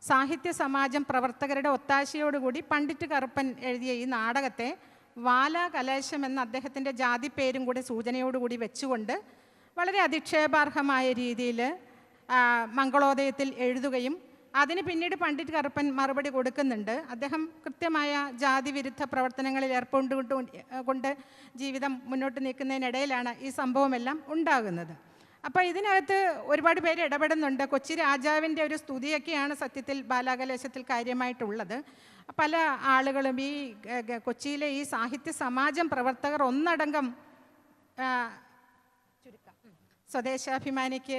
സാഹിത്യ സമാജം പ്രവർത്തകരുടെ ഒത്താശയോടുകൂടി പണ്ഡിറ്റ് കറുപ്പൻ എഴുതിയ ഈ നാടകത്തെ വാലാകലേശം എന്ന അദ്ദേഹത്തിൻ്റെ ജാതി പേരും കൂടി സൂചനയോടുകൂടി വെച്ചുകൊണ്ട് വളരെ അധിക്ഷേപാർഹമായ രീതിയിൽ മംഗളോദയത്തിൽ എഴുതുകയും അതിന് പിന്നീട് പണ്ഡിറ്റ് കറുപ്പൻ മറുപടി കൊടുക്കുന്നുണ്ട്. അദ്ദേഹം കൃത്യമായ ജാതി വിരുദ്ധ പ്രവർത്തനങ്ങളിൽ കൊണ്ട് ജീവിതം മുന്നോട്ട് നീക്കുന്നതിനിടയിലാണ് ഈ സംഭവമെല്ലാം ഉണ്ടാകുന്നത്. അപ്പോൾ ഇതിനകത്ത് ഒരുപാട് പേര് ഇടപെടുന്നുണ്ട്. കൊച്ചി രാജാവിൻ്റെ ഒരു സ്തുതിയൊക്കെയാണ് സത്യത്തിൽ ബാലാകലേശത്തിൽ കാര്യമായിട്ടുള്ളത്. പല ആളുകളും ഈ കൊച്ചിയിലെ ഈ സാഹിത്യ സമാജം പ്രവർത്തകർ ഒന്നടങ്കം സ്വദേശാഭിമാനിക്ക്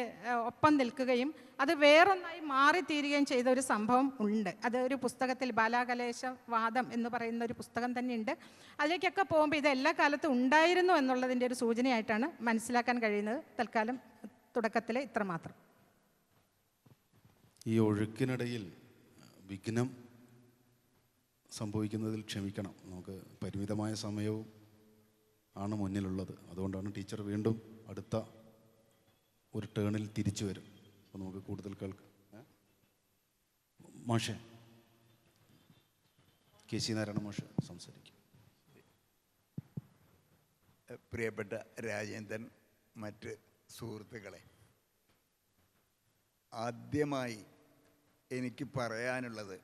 ഒപ്പം നിൽക്കുകയും അത് വേറൊന്നായി മാറിത്തീരുകയും ചെയ്ത ഒരു സംഭവം ഉണ്ട്. അത് ഒരു പുസ്തകത്തിൽ ബാലാകലേശവാദം എന്ന് പറയുന്ന ഒരു പുസ്തകം തന്നെയുണ്ട്. അതിലേക്കൊക്കെ പോകുമ്പോൾ ഇത് എല്ലാ കാലത്തും ഉണ്ടായിരുന്നു എന്നുള്ളതിൻ്റെ ഒരു സൂചനയായിട്ടാണ് മനസ്സിലാക്കാൻ കഴിയുന്നത്. തൽക്കാലം തുടക്കത്തിൽ ഇത്രമാത്രം. ഈ ഒഴുക്കിനിടയിൽ വിഘ്നം സംഭവിക്കുന്നതിൽ ക്ഷമിക്കണം. നമുക്ക് പരിമിതമായ സമയവും ആണ് മുന്നിലുള്ളത്. അതുകൊണ്ടാണ് ടീച്ചർ വീണ്ടും അടുത്ത ഒരു ടേണിൽ തിരിച്ചു വരും. അപ്പോൾ നമുക്ക് കൂടുതൽ കേൾക്കാം. മാഷെ, KC നാരായണ മാഷ് സംസാരിക്കും. പ്രിയപ്പെട്ട രാജേന്ദ്രൻ, മറ്റ് സുഹൃത്തുക്കളെ, ആദ്യമായി എനിക്ക് പറയാനുള്ളത്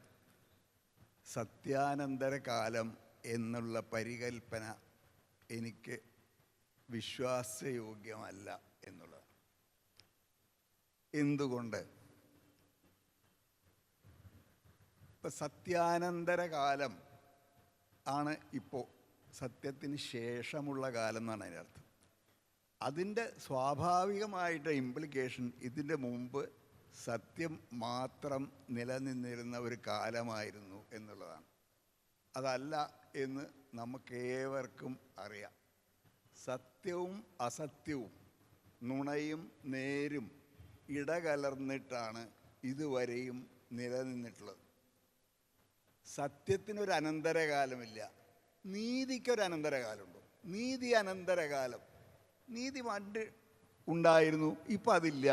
സത്യാനന്തര കാലം എന്നുള്ള പരികൽപ്പന എനിക്ക് വിശ്വാസയോഗ്യമല്ല എന്നുള്ളത്. എന്തുകൊണ്ട്? ഇപ്പം സത്യാനന്തര കാലം ആണ് ഇപ്പോൾ സത്യത്തിന് ശേഷമുള്ള കാലം എന്നാണ് അതിൻ്റെ അർത്ഥം. അതിൻ്റെ സ്വാഭാവികമായിട്ട് ഇംപ്ലിക്കേഷൻ ഇതിൻ്റെ മുമ്പ് സത്യം മാത്രം നിലനിന്നിരുന്ന ഒരു കാലമായിരുന്നു എന്നുള്ളതാണ്. അതല്ല എന്ന് നമുക്കേവർക്കും അറിയാം. സത്യവും അസത്യവും നുണയും നേരും ഇടകലർന്നിട്ടാണ് ഇതുവരെയും നിലനിന്നിട്ടുള്ളത്. സത്യത്തിനൊരു അനന്തരകാലമില്ല, നീതിക്കൊരു അനന്തരകാലമുണ്ടോ? നീതി അനന്തരകാലം, നീതി പണ്ട് ഉണ്ടായിരുന്നു, ഇപ്പം അതില്ല.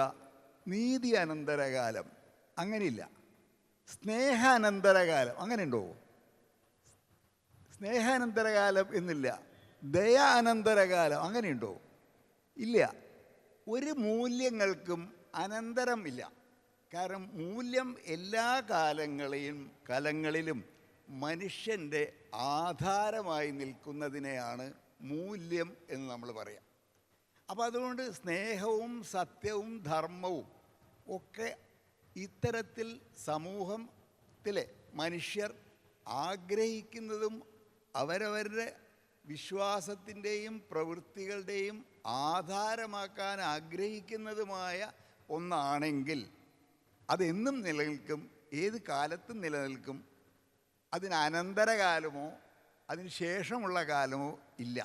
നീതി അനന്തരകാലം അങ്ങനെയില്ല. സ്നേഹാനന്തരകാലം അങ്ങനെയുണ്ടോ? സ്നേഹാനന്തരകാലം എന്നില്ല. ദയാനന്തരകാലം അങ്ങനെയുണ്ടോ? ഇല്ല. ഒരു മൂല്യങ്ങൾക്കും അനന്തരം ഇല്ല. കാരണം മൂല്യം എല്ലാ കാലങ്ങളിലും മനുഷ്യൻ്റെ ആധാരമായി നിൽക്കുന്നതിനെയാണ് മൂല്യം എന്ന് നമ്മൾ പറയാം. അപ്പോൾ അതുകൊണ്ട് സ്നേഹവും സത്യവും ധർമ്മവും ഒക്കെ ഇത്തരത്തിൽ സമൂഹത്തിലെ മനുഷ്യർ ആഗ്രഹിക്കുന്നതും അവരവരുടെ വിശ്വാസത്തിൻ്റെയും പ്രവൃത്തികളുടെയും ആധാരമാക്കാൻ ആഗ്രഹിക്കുന്നതുമായ ഒന്നാണെങ്കിൽ അതെന്നും നിലനിൽക്കും, ഏത് കാലത്തും നിലനിൽക്കും. അതിന് അനന്തരകാലമോ അതിന് ശേഷമുള്ള കാലമോ ഇല്ല.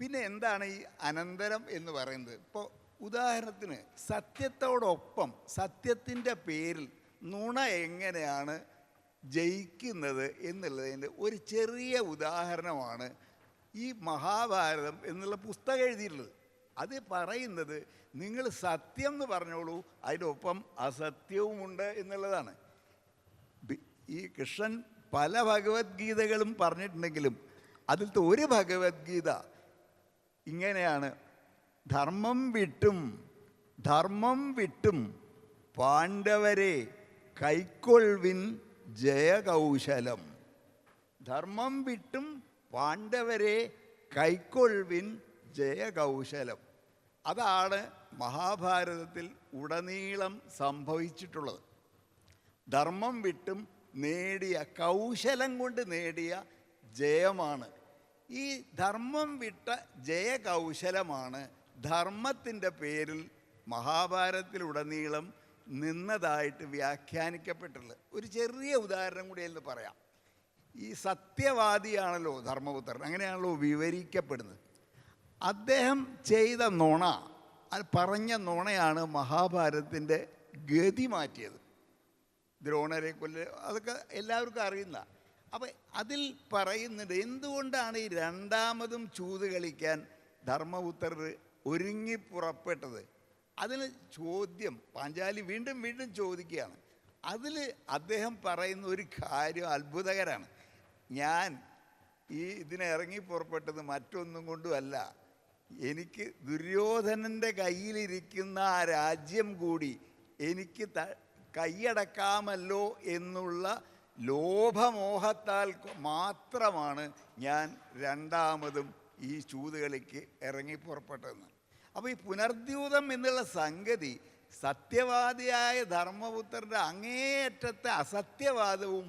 പിന്നെ എന്താണ് ഈ അനന്തരം എന്ന് പറയുന്നത്? ഇപ്പോൾ ഉദാഹരണത്തിന് സത്യത്തോടൊപ്പം സത്യത്തിൻ്റെ പേരിൽ നുണ എങ്ങനെയാണ് ജയിക്കുന്നത് എന്നുള്ളതിൻ്റെ ഒരു ചെറിയ ഉദാഹരണമാണ് ഈ മഹാഭാരതം എന്നുള്ള പുസ്തകം എഴുതിയിട്ടുള്ളത്. അത് പറയുന്നത് നിങ്ങൾ സത്യം എന്ന് പറഞ്ഞോളൂ, അതിനൊപ്പം അസത്യവുമുണ്ട് എന്നുള്ളതാണ്. ഈ കൃഷ്ണൻ പല ഭഗവത്ഗീതകളും പറഞ്ഞിട്ടുണ്ടെങ്കിലും അതിലത്തെ ഒരു ഭഗവത്ഗീത ഇങ്ങനെയാണ്: ധർമ്മം വിട്ടും പാണ്ഡവരെ കൈക്കൊൾവിൻ ജയകൗശലം. ധർമ്മം വിട്ടും പാണ്ഡവരെ കൈക്കൊൾവിൻ ജയകൗശലം. അതാണ് മഹാഭാരതത്തിൽ ഉടനീളം സംഭവിച്ചിട്ടുള്ളത്. ധർമ്മം വിട്ടും നേടിയ, കൗശലം കൊണ്ട് നേടിയ ജയമാണ്. ഈ ധർമ്മം വിട്ട ജയകൗശലമാണ് ധർമ്മത്തിൻ്റെ പേരിൽ മഹാഭാരതത്തിലുടനീളം നിന്നതായിട്ട് വ്യാഖ്യാനിക്കപ്പെട്ടുള്ളത്. ഒരു ചെറിയ ഉദാഹരണം കൂടി എന്ന് പറയാം. ഈ സത്യവാദിയാണല്ലോ ധർമ്മപുത്രൻ, അങ്ങനെയാണല്ലോ വിവരിക്കപ്പെടുന്നത്. അദ്ദേഹം ചെയ്ത നുണ, അത് പറഞ്ഞ നുണയാണ് മഹാഭാരതത്തിൻ്റെ ഗതി മാറ്റിയത്. ദ്രോണരെ അതൊക്കെ എല്ലാവർക്കും അറിയുന്ന. അപ്പം അതിൽ പറയുന്നുണ്ട് എന്തുകൊണ്ടാണ് ഈ രണ്ടാമതും ചൂത് കളിക്കാൻ ധർമ്മപുത്രർ ഒരുങ്ങി പുറപ്പെട്ടത്. അതിന് ചോദ്യം പാഞ്ചാലി വീണ്ടും വീണ്ടും ചോദിക്കുകയാണ്. അതിൽ അദ്ദേഹം പറയുന്ന ഒരു കാര്യം അത്ഭുതകരമാണ്. ഞാൻ ഇതിനെ ഇറങ്ങി പുറപ്പെട്ടത് മറ്റൊന്നും കൊണ്ടുമല്ല, എനിക്ക് ദുര്യോധനൻ്റെ കയ്യിലിരിക്കുന്ന ആ രാജ്യം കൂടി എനിക്ക് കൈയടക്കാമല്ലോ എന്നുള്ള ലോഭമോഹത്താൽ മാത്രമാണ് ഞാൻ രണ്ടാമതും ഈ ചൂതുകളിക്ക് ഇറങ്ങി പുറപ്പെട്ടതെന്ന്. അപ്പോൾ ഈ പുനർദ്യൂതം എന്നുള്ള സംഗതി സത്യവാദിയായ ധർമ്മപുത്രൻ്റെ അങ്ങേയറ്റത്തെ അസത്യവാദവും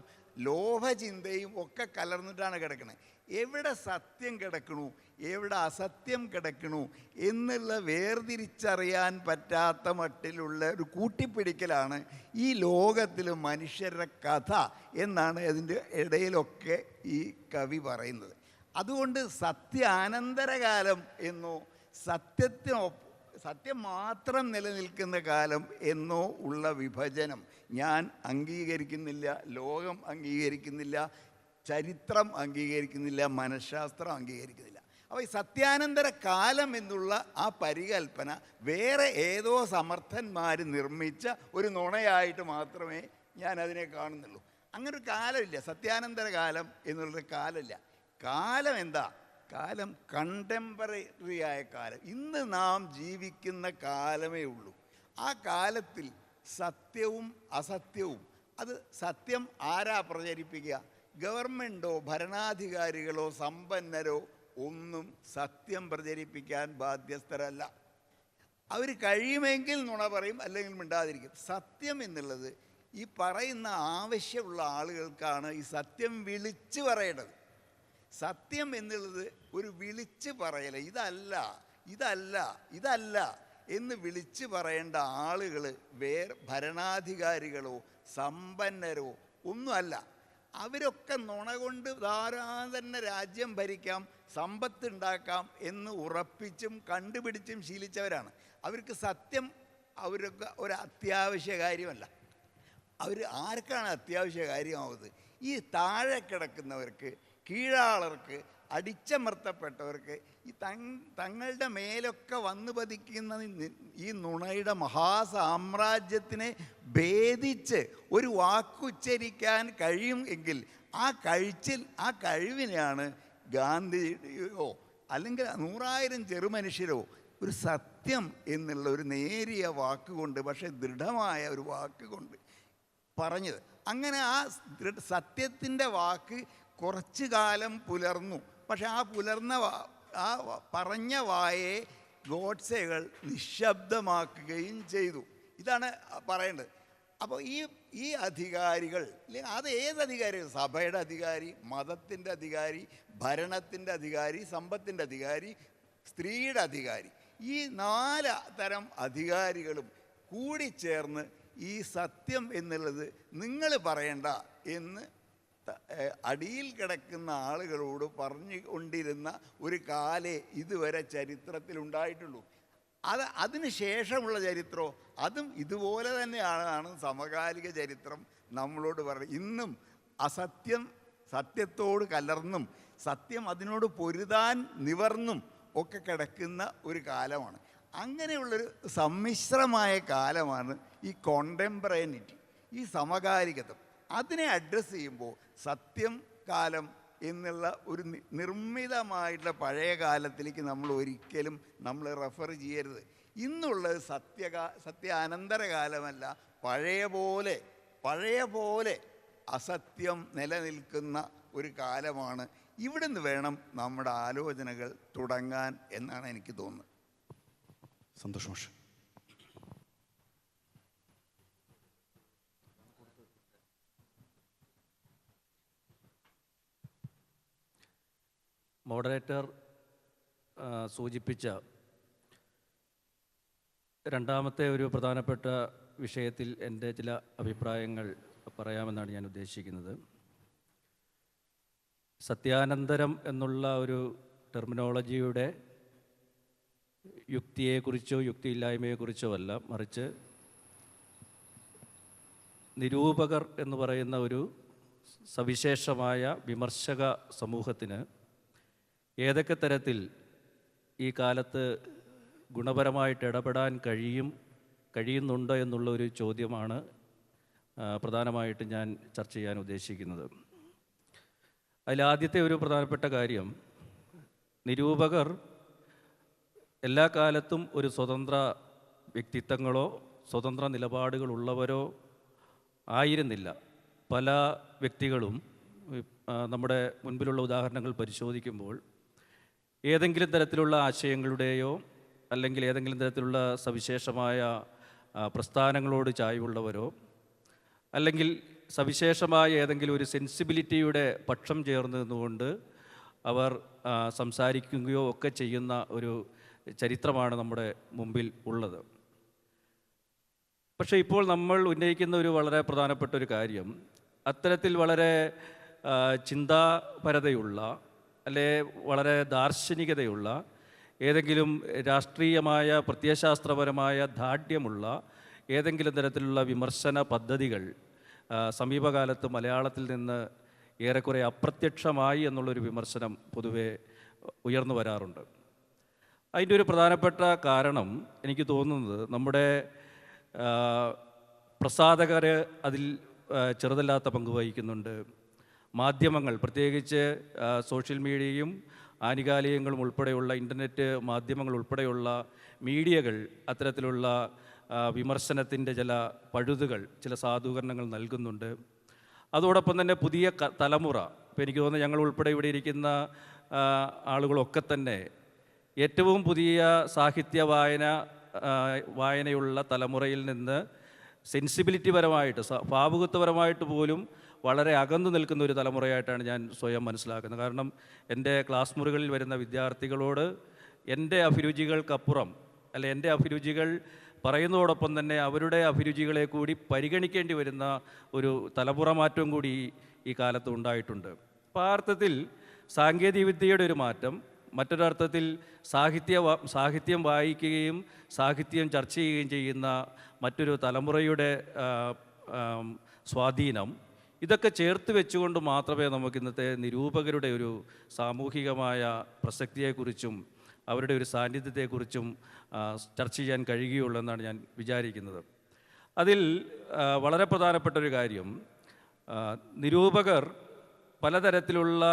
ലോഭചിന്തയും ഒക്കെ കലർന്നിട്ടാണ് കിടക്കുന്നത്. എവിടെ സത്യം കിടക്കണു, എവിടെ അസത്യം കിടക്കണു എന്നുള്ള വേർതിരിച്ചറിയാൻ പറ്റാത്ത മട്ടിലുള്ള ഒരു കൂട്ടിപ്പിടിക്കലാണ് ഈ ലോകത്തിൽ മനുഷ്യരുടെ കഥ എന്നാണ് അതിൻ്റെ ഇടയിലൊക്കെ ഈ കവി പറയുന്നത്. അതുകൊണ്ട് സത്യാനന്തരകാലം എന്നോ സത്യം മാത്രം നിലനിൽക്കുന്ന കാലം എന്നോ ഉള്ള വിഭജനം ഞാൻ അംഗീകരിക്കുന്നില്ല, ലോകം അംഗീകരിക്കുന്നില്ല, ചരിത്രം അംഗീകരിക്കുന്നില്ല, മനഃശാസ്ത്രം അംഗീകരിക്കുന്നില്ല. അപ്പോൾ ഈ സത്യാനന്തര കാലം എന്നുള്ള ആ പരികൽപ്പന വേറെ ഏതോ സമർത്ഥന്മാർ നിർമ്മിച്ച ഒരു നുണയായിട്ട് മാത്രമേ ഞാൻ അതിനെ കാണുന്നുള്ളൂ. അങ്ങനൊരു കാലമില്ല, സത്യാനന്തര കാലം എന്നുള്ളൊരു കാലമില്ല. കാലം എന്താ? കാലം കണ്ടംപററി ആയ കാലം, ഇന്ന് നാം ജീവിക്കുന്ന കാലമേ ഉള്ളൂ. ആ കാലത്തിൽ സത്യവും അസത്യവും, അത് സത്യം ആരാ പ്രചരിപ്പിക്കുക? ഗവൺമെൻറ്റോ ഭരണാധികാരികളോ സമ്പന്നരോ ഒന്നും സത്യം പ്രചരിപ്പിക്കാൻ ബാധ്യസ്ഥരല്ല. അവർ കഴിയുമെങ്കിൽ നുണ പറയും, അല്ലെങ്കിൽ മിണ്ടാതിരിക്കും. സത്യം എന്നുള്ളത് ഈ പറയുന്ന ആവശ്യമുള്ള ആളുകൾക്കാണ് ഈ സത്യം വിളിച്ചു പറയേണ്ടത്. സത്യം എന്നുള്ളത് ഒരു വിളിച്ച് പറയല, ഇതല്ല ഇതല്ല ഇതല്ല എന്ന് വിളിച്ചു പറയേണ്ട ആളുകൾ ഭരണാധികാരികളോ സമ്പന്നരോ ഒന്നുമല്ല. അവരൊക്കെ നുണ കൊണ്ട് ധാരാളം തന്നെ രാജ്യം ഭരിക്കാം, സമ്പത്തുണ്ടാക്കാം എന്ന് ഉറപ്പിച്ചും കണ്ടുപിടിച്ചും ശീലിച്ചവരാണ്. അവർക്ക് സത്യം അവരൊക്കെ ഒരു അത്യാവശ്യ കാര്യമല്ല. ആർക്കാണ് അത്യാവശ്യ കാര്യമാവുന്നത്? ഈ താഴെ കിടക്കുന്നവർക്ക്, കീഴാളർക്ക്, അടിച്ചമർത്തപ്പെട്ടവർക്ക്, ഈ തങ്ങളുടെ മേലൊക്കെ വന്നു പതിക്കുന്ന ഈ നുണയുടെ മഹാസാമ്രാജ്യത്തിനെ ഭേദിച്ച് ഒരു വാക്കുച്ചരിക്കാൻ കഴിയും എങ്കിൽ ആ കഴിവിനെയാണ് ഗാന്ധിയോ അല്ലെങ്കിൽ 100,000 ചെറുമനുഷ്യരോ ഒരു സത്യം എന്നുള്ള ഒരു നേരിയ വാക്കുകൊണ്ട്, പക്ഷേ ദൃഢമായ ഒരു വാക്കുകൊണ്ട് പറഞ്ഞത്. അങ്ങനെ ആ സത്യത്തിൻ്റെ വാക്ക് കുറച്ചു കാലം പുലർന്നു. പക്ഷെ ആ പറഞ്ഞ വായെ ഗോഡ്സെകൾ നിശബ്ദമാക്കുകയും ചെയ്തു. ഇതാണ് പറയേണ്ടത്. അപ്പോൾ ഈ അധികാരികൾ, അത് ഏതധികാരികൾ? സഭയുടെ അധികാരി, മതത്തിൻ്റെ അധികാരി, ഭരണത്തിൻ്റെ അധികാരി, സമ്പത്തിൻ്റെ അധികാരി, സ്ത്രീയുടെ അധികാരി, ഈ 4 തരം അധികാരികളും കൂടിച്ചേർന്ന് ഈ സത്യം എന്നുള്ളത് നിങ്ങൾ പറയണ്ട എന്ന് അടിയിൽ കിടക്കുന്ന ആളുകളോട് പറഞ്ഞുകൊണ്ടിരുന്ന ഒരു കാലേ ഇതുവരെ ചരിത്രത്തിലുണ്ടായിട്ടുള്ളൂ. അതിന് ശേഷമുള്ള ചരിത്രമോ അതും ഇതുപോലെ തന്നെയാണ് സമകാലിക ചരിത്രം നമ്മളോട് പറയുന്നത്. ഇന്നും അസത്യം സത്യത്തോട് കലർന്നും സത്യം അതിനോട് പൊരുതാൻ നിവർന്നും ഒക്കെ കിടക്കുന്ന ഒരു കാലമാണ്. അങ്ങനെയുള്ളൊരു സമ്മിശ്രമായ കാലമാണ് ഈ കോണ്ടംപറേനിറ്റി, ഈ സമകാലികത്വം. അതിനെ അഡ്രസ്സ് ചെയ്യുമ്പോൾ സത്യം കാലം എന്നുള്ള ഒരു നിർമ്മിതമായിട്ടുള്ള പഴയ കാലത്തിലേക്ക് നമ്മൾ ഒരിക്കലും റെഫർ ചെയ്യരുത്. ഇന്നുള്ളത് സത്യാനന്തര കാലമല്ല, പഴയ പോലെ അസത്യം നിലനിൽക്കുന്ന ഒരു കാലമാണ്. ഇവിടുന്ന് വേണം നമ്മുടെ ആലോചനകൾ തുടങ്ങാൻ എന്നാണ് എനിക്ക് തോന്നുന്നത്. സന്തോഷ് മാഷ്. മോഡറേറ്റർ സൂചിപ്പിച്ച രണ്ടാമത്തെ ഒരു പ്രധാനപ്പെട്ട വിഷയത്തിൽ എൻ്റെ ചില അഭിപ്രായങ്ങൾ പറയാമെന്നാണ് ഞാൻ ഉദ്ദേശിക്കുന്നത്. സത്യാനന്തരം എന്നുള്ള ഒരു ടെർമിനോളജിയുടെ യുക്തിയെക്കുറിച്ചോ യുക്തിയില്ലായ്മയെക്കുറിച്ചോ അല്ല, മറിച്ച് നിരൂപകർ എന്ന് പറയുന്ന ഒരു സവിശേഷമായ വിമർശക സമൂഹത്തിന് ഏതൊക്കെ തരത്തിൽ ഈ കാലത്ത് ഗുണപരമായിട്ട് ഇടപെടാൻ കഴിയുന്നുണ്ടോ എന്നുള്ള ഒരു ചോദ്യമാണ് പ്രധാനമായിട്ട് ഞാൻ ചർച്ച ചെയ്യാൻ ഉദ്ദേശിക്കുന്നത്. അതിലാദ്യത്തെ ഒരു പ്രധാനപ്പെട്ട കാര്യം, നിരൂപകർ എല്ലാ കാലത്തും ഒരു സ്വതന്ത്ര വ്യക്തിത്വങ്ങളോ സ്വതന്ത്ര നിലപാടുകളുള്ളവരോ ആയിരുന്നില്ല. പല വ്യക്തികളും നമ്മുടെ മുൻപിലുള്ള ഉദാഹരണങ്ങൾ പരിശോധിക്കുമ്പോൾ ഏതെങ്കിലും തരത്തിലുള്ള ആശയങ്ങളുടെയോ അല്ലെങ്കിൽ ഏതെങ്കിലും തരത്തിലുള്ള സവിശേഷമായ പ്രസ്ഥാനങ്ങളോട് ചായ്വുള്ളവരോ അല്ലെങ്കിൽ സവിശേഷമായ ഏതെങ്കിലും ഒരു സെൻസിബിലിറ്റിയുടെ പക്ഷം ചേർന്ന് നിന്നുകൊണ്ട് അവർ സംസാരിക്കുകയോ ഒക്കെ ചെയ്യുന്ന ഒരു ചരിത്രമാണ് നമ്മുടെ മുമ്പിൽ ഉള്ളത്. പക്ഷേ ഇപ്പോൾ നമ്മൾ ഉന്നയിക്കുന്ന ഒരു വളരെ പ്രധാനപ്പെട്ട ഒരു കാര്യം, അത്തരത്തിൽ വളരെ ചിന്താപരതയുള്ള അല്ലെ വളരെ ദാർശനികതയുള്ള ഏതെങ്കിലും രാഷ്ട്രീയമായ പ്രത്യയശാസ്ത്രപരമായ ദാർഢ്യമുള്ള ഏതെങ്കിലും തരത്തിലുള്ള വിമർശന പദ്ധതികൾ സമീപകാലത്ത് മലയാളത്തിൽ നിന്ന് ഏറെക്കുറെ അപ്രത്യക്ഷമായി എന്നുള്ളൊരു വിമർശനം പൊതുവെ ഉയർന്നു വരാറുണ്ട്. അതിൻ്റെ ഒരു പ്രധാനപ്പെട്ട കാരണം എനിക്ക് തോന്നുന്നത് നമ്മുടെ പ്രസാധകർ അതിൽ ചെറുതല്ലാത്ത പങ്ക് വഹിക്കുന്നുണ്ട്. മാധ്യമങ്ങൾ, പ്രത്യേകിച്ച് സോഷ്യൽ മീഡിയയും ആനുകാലികങ്ങളും ഉൾപ്പെടെയുള്ള ഇൻ്റർനെറ്റ് മാധ്യമങ്ങൾ ഉൾപ്പെടെയുള്ള മീഡിയകൾ അത്തരത്തിലുള്ള വിമർശനത്തിൻ്റെ ചില പഴുതുകൾ, ചില സാധൂകരണങ്ങൾ നൽകുന്നുണ്ട്. അതോടൊപ്പം തന്നെ പുതിയ തലമുറ, ഇപ്പോൾ എനിക്ക് തോന്നുന്നു ഞങ്ങൾ ഉൾപ്പെടെ ഇവിടെ ഇരിക്കുന്ന ആളുകളൊക്കെ തന്നെ ഏറ്റവും പുതിയ സാഹിത്യ വായനയുള്ള തലമുറയിൽ നിന്ന് സെൻസിബിലിറ്റി പരമായിട്ട് ഭാവുകത്വപരമായിട്ട് പോലും വളരെ അകന്നു നിൽക്കുന്ന ഒരു തലമുറയായിട്ടാണ് ഞാൻ സ്വയം മനസ്സിലാക്കുന്നത്. കാരണം എൻ്റെ ക്ലാസ് മുറികളിൽ വരുന്ന വിദ്യാർത്ഥികളോട് എൻ്റെ അഭിരുചികൾക്കപ്പുറം അല്ലെ എൻ്റെ അഭിരുചികൾ പറയുന്നതോടൊപ്പം തന്നെ അവരുടെ അഭിരുചികളെ കൂടി പരിഗണിക്കേണ്ടി വരുന്ന ഒരു തലമുറ മാറ്റവും കൂടി ഈ കാലത്ത് ഉണ്ടായിട്ടുണ്ട്. അപ്പോൾ ആ അർത്ഥത്തിൽ സാങ്കേതികവിദ്യയുടെ ഒരു മാറ്റം, മറ്റൊരർത്ഥത്തിൽ സാഹിത്യം വായിക്കുകയും സാഹിത്യം ചർച്ച ചെയ്യുകയും ചെയ്യുന്ന മറ്റൊരു തലമുറയുടെ സ്വാധീനം, ഇതൊക്കെ ചേർത്ത് വെച്ചുകൊണ്ട് മാത്രമേ നമുക്ക് ഇന്നത്തെ നിരൂപകരുടെ ഒരു സാമൂഹികമായ പ്രസക്തിയെക്കുറിച്ചും അവരുടെ ഒരു സാന്നിധ്യത്തെക്കുറിച്ചും ചർച്ച ചെയ്യാൻ കഴിയുകയുള്ളൂ എന്നാണ് ഞാൻ വിചാരിക്കുന്നത്. അതിൽ വളരെ പ്രധാനപ്പെട്ടൊരു കാര്യം, നിരൂപകർ പലതരത്തിലുള്ള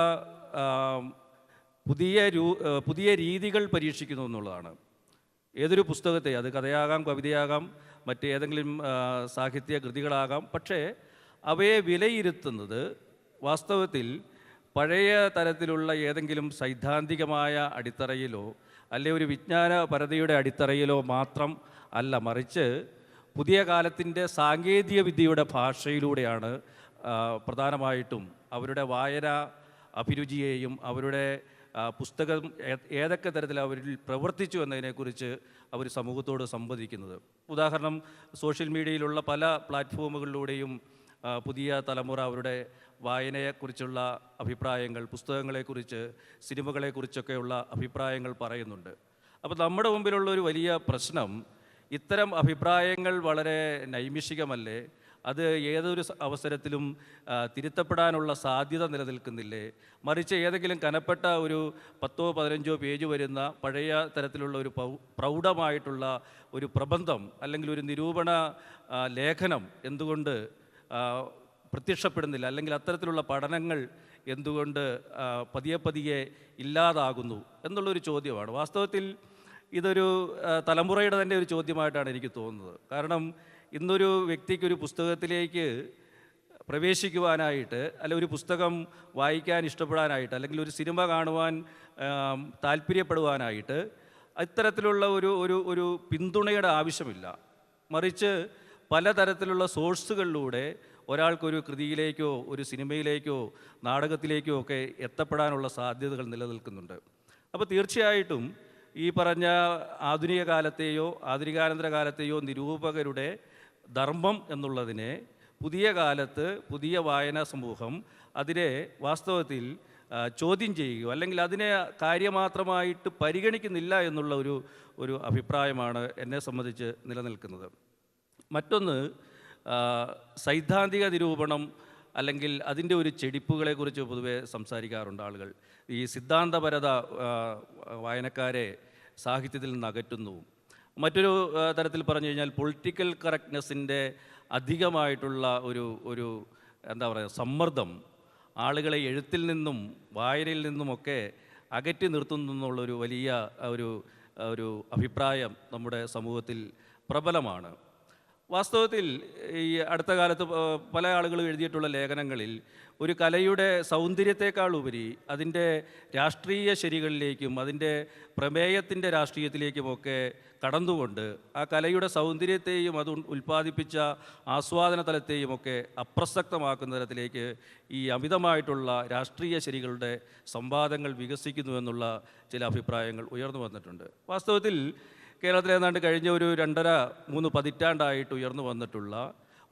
പുതിയ രീതികൾ പരീക്ഷിക്കുന്നു എന്നുള്ളതാണ്. ഏതൊരു പുസ്തകത്തെ, അത് കഥയാകാം, കവിതയാകാം, മറ്റേതെങ്കിലും സാഹിത്യ കൃതികളാകാം, പക്ഷേ അവയെ വിലയിരുത്തുന്നത് വാസ്തവത്തിൽ പഴയ തരത്തിലുള്ള ഏതെങ്കിലും സൈദ്ധാന്തികമായ അടിത്തറയിലോ അല്ലെ ഒരു വിജ്ഞാനപരതയുടെ അടിത്തറയിലോ മാത്രം അല്ല, മറിച്ച് പുതിയ കാലത്തിൻ്റെ സാങ്കേതിക വിദ്യയുടെ ഭാഷയിലൂടെയാണ് പ്രധാനമായിട്ടും അവരുടെ വായന അഭിരുചിയെയും അവരുടെ പുസ്തകം ഏതൊക്കെ തരത്തിൽ അവരിൽ പ്രവർത്തിച്ചു എന്നതിനെക്കുറിച്ച് അവർ സമൂഹത്തോട് സംവദിക്കുന്നത്. ഉദാഹരണം, സോഷ്യൽ മീഡിയയിലുള്ള പല പ്ലാറ്റ്ഫോമുകളിലൂടെയും പുതിയ തലമുറ അവരുടെ വായനയെക്കുറിച്ചുള്ള അഭിപ്രായങ്ങൾ, പുസ്തകങ്ങളെക്കുറിച്ച്, സിനിമകളെക്കുറിച്ചൊക്കെയുള്ള അഭിപ്രായങ്ങൾ പറയുന്നുണ്ട്. അപ്പോൾ നമ്മുടെ മുമ്പിലുള്ള ഒരു വലിയ പ്രശ്നം, ഇത്തരം അഭിപ്രായങ്ങൾ വളരെ നൈമിഷികമല്ലേ, അത് ഏതൊരു അവസരത്തിലും തിരുത്തപ്പെടാനുള്ള സാധ്യത നിലനിൽക്കുന്നില്ലേ, മറിച്ച് ഏതെങ്കിലും കനപ്പെട്ട ഒരു 10-15 പേജ് വരുന്ന പഴയ തരത്തിലുള്ള ഒരു പ്രൗഢമായിട്ടുള്ള ഒരു പ്രബന്ധം അല്ലെങ്കിൽ ഒരു നിരൂപണ ലേഖനം എന്തുകൊണ്ട് പ്രത്യക്ഷപ്പെടുന്നില്ല, അല്ലെങ്കിൽ അത്തരത്തിലുള്ള പഠനങ്ങൾ എന്തുകൊണ്ട് പതിയെ ഇല്ലാതാകുന്നു എന്നുള്ളൊരു ചോദ്യമാണ്. വാസ്തവത്തിൽ ഇതൊരു തലമുറയുടെ തന്നെ ഒരു ചോദ്യമായിട്ടാണ് എനിക്ക് തോന്നുന്നത്. കാരണം ഇന്നൊരു വ്യക്തിക്കൊരു പുസ്തകത്തിലേക്ക് പ്രവേശിക്കുവാനായിട്ട്, അല്ലെ ഒരു പുസ്തകം വായിക്കാൻ ഇഷ്ടപ്പെടാനായിട്ട്, അല്ലെങ്കിൽ ഒരു സിനിമ കാണുവാൻ താല്പര്യപ്പെടുവാനായിട്ട് ഇത്തരത്തിലുള്ള ഒരു ഒരു ഒരു പിന്തുണയുടെ ആവശ്യമില്ല. മറിച്ച് പലതരത്തിലുള്ള സോഴ്സുകളിലൂടെ ഒരാൾക്കൊരു കൃതിയിലേക്കോ ഒരു സിനിമയിലേക്കോ നാടകത്തിലേക്കോ ഒക്കെ എത്തപ്പെടാനുള്ള സാധ്യതകൾ നിലനിൽക്കുന്നുണ്ട്. അപ്പോൾ തീർച്ചയായിട്ടും ഈ പറഞ്ഞ ആധുനിക കാലത്തെയോ ആധുനികാനന്തര കാലത്തെയോ നിരൂപകരുടെ ധർമ്മം എന്നുള്ളതിനെ പുതിയ കാലത്ത് പുതിയ വായനാ സമൂഹം അതിനെ വാസ്തവത്തിൽ ചോദ്യം ചെയ്യുകയോ അല്ലെങ്കിൽ അതിനെ കാര്യമാത്രമായിട്ട് പരിഗണിക്കുന്നില്ല എന്നുള്ള ഒരു അഭിപ്രായമാണ് എന്നെ സംബന്ധിച്ച് നിലനിൽക്കുന്നത്. മറ്റൊന്ന്, സൈദ്ധാന്തിക നിരൂപണം അല്ലെങ്കിൽ അതിൻ്റെ ഒരു ചെടിപ്പുകളെക്കുറിച്ച് പൊതുവെ സംസാരിക്കാറുണ്ട് ആളുകൾ. ഈ സിദ്ധാന്തപരത വായനക്കാരെ സാഹിത്യത്തിൽ നിന്ന് അകറ്റുന്നു. മറ്റൊരു തരത്തിൽ പറഞ്ഞു കഴിഞ്ഞാൽ പൊളിറ്റിക്കൽ കറക്റ്റ്നെസ്സിൻ്റെ അധികമായിട്ടുള്ള ഒരു എന്താ പറയുക സമ്മർദ്ദം ആളുകളെ എഴുത്തിൽ നിന്നും വായനയിൽ നിന്നുമൊക്കെ അകറ്റി നിർത്തുന്നു എന്നുള്ളൊരു വലിയ ഒരു അഭിപ്രായം നമ്മുടെ സമൂഹത്തിൽ പ്രബലമാണ്. വാസ്തവത്തിൽ ഈ അടുത്ത കാലത്ത് പല ആളുകളും എഴുതിയിട്ടുള്ള ലേഖനങ്ങളിൽ ഒരു കലയുടെ സൗന്ദര്യത്തെക്കാൾ ഉപരി അതിൻ്റെ രാഷ്ട്രീയ ശരികളിലേക്കും അതിൻ്റെ പ്രമേയത്തിൻ്റെ രാഷ്ട്രീയത്തിലേക്കുമൊക്കെ കടന്നുകൊണ്ട് ആ കലയുടെ സൗന്ദര്യത്തെയും അത് ഉൽപ്പാദിപ്പിച്ച ആസ്വാദന തലത്തെയുമൊക്കെ അപ്രസക്തമാക്കുന്ന തരത്തിലേക്ക് ഈ അമിതമായിട്ടുള്ള രാഷ്ട്രീയ ശരികളുടെ സംവാദങ്ങൾ വികസിക്കുന്നു എന്നുള്ള ചില അഭിപ്രായങ്ങൾ ഉയർന്നു വന്നിട്ടുണ്ട്. വാസ്തവത്തിൽ കേരളത്തിൽ ഏതാണ്ട് കഴിഞ്ഞ ഒരു 2.5-3 പതിറ്റാണ്ടായിട്ട് ഉയർന്നു വന്നിട്ടുള്ള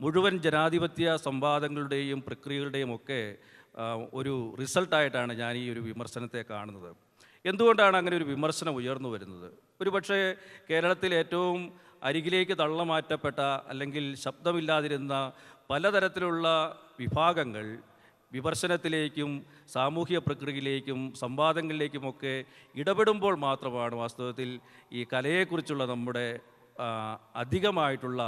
മുഴുവൻ ജനാധിപത്യ സംവാദങ്ങളുടെയും പ്രക്രിയകളുടെയും ഒക്കെ ഒരു റിസൾട്ടായിട്ടാണ് ഞാൻ ഈ ഒരു വിമർശനത്തെ കാണുന്നത്. എന്തുകൊണ്ടാണ് അങ്ങനെ ഒരു വിമർശനം ഉയർന്നു വരുന്നത്? ഒരു പക്ഷേ കേരളത്തിൽ ഏറ്റവും അരികിലേക്ക് തള്ളമാറ്റപ്പെട്ട അല്ലെങ്കിൽ ശബ്ദമില്ലാതിരുന്ന പലതരത്തിലുള്ള വിഭാഗങ്ങൾ വിമർശനത്തിലേക്കും സാമൂഹ്യ പ്രക്രിയയിലേക്കും സംവാദങ്ങളിലേക്കുമൊക്കെ ഇടപെടുമ്പോൾ മാത്രമാണ് വാസ്തവത്തിൽ ഈ കലയെക്കുറിച്ചുള്ള നമ്മുടെ അധികമായിട്ടുള്ള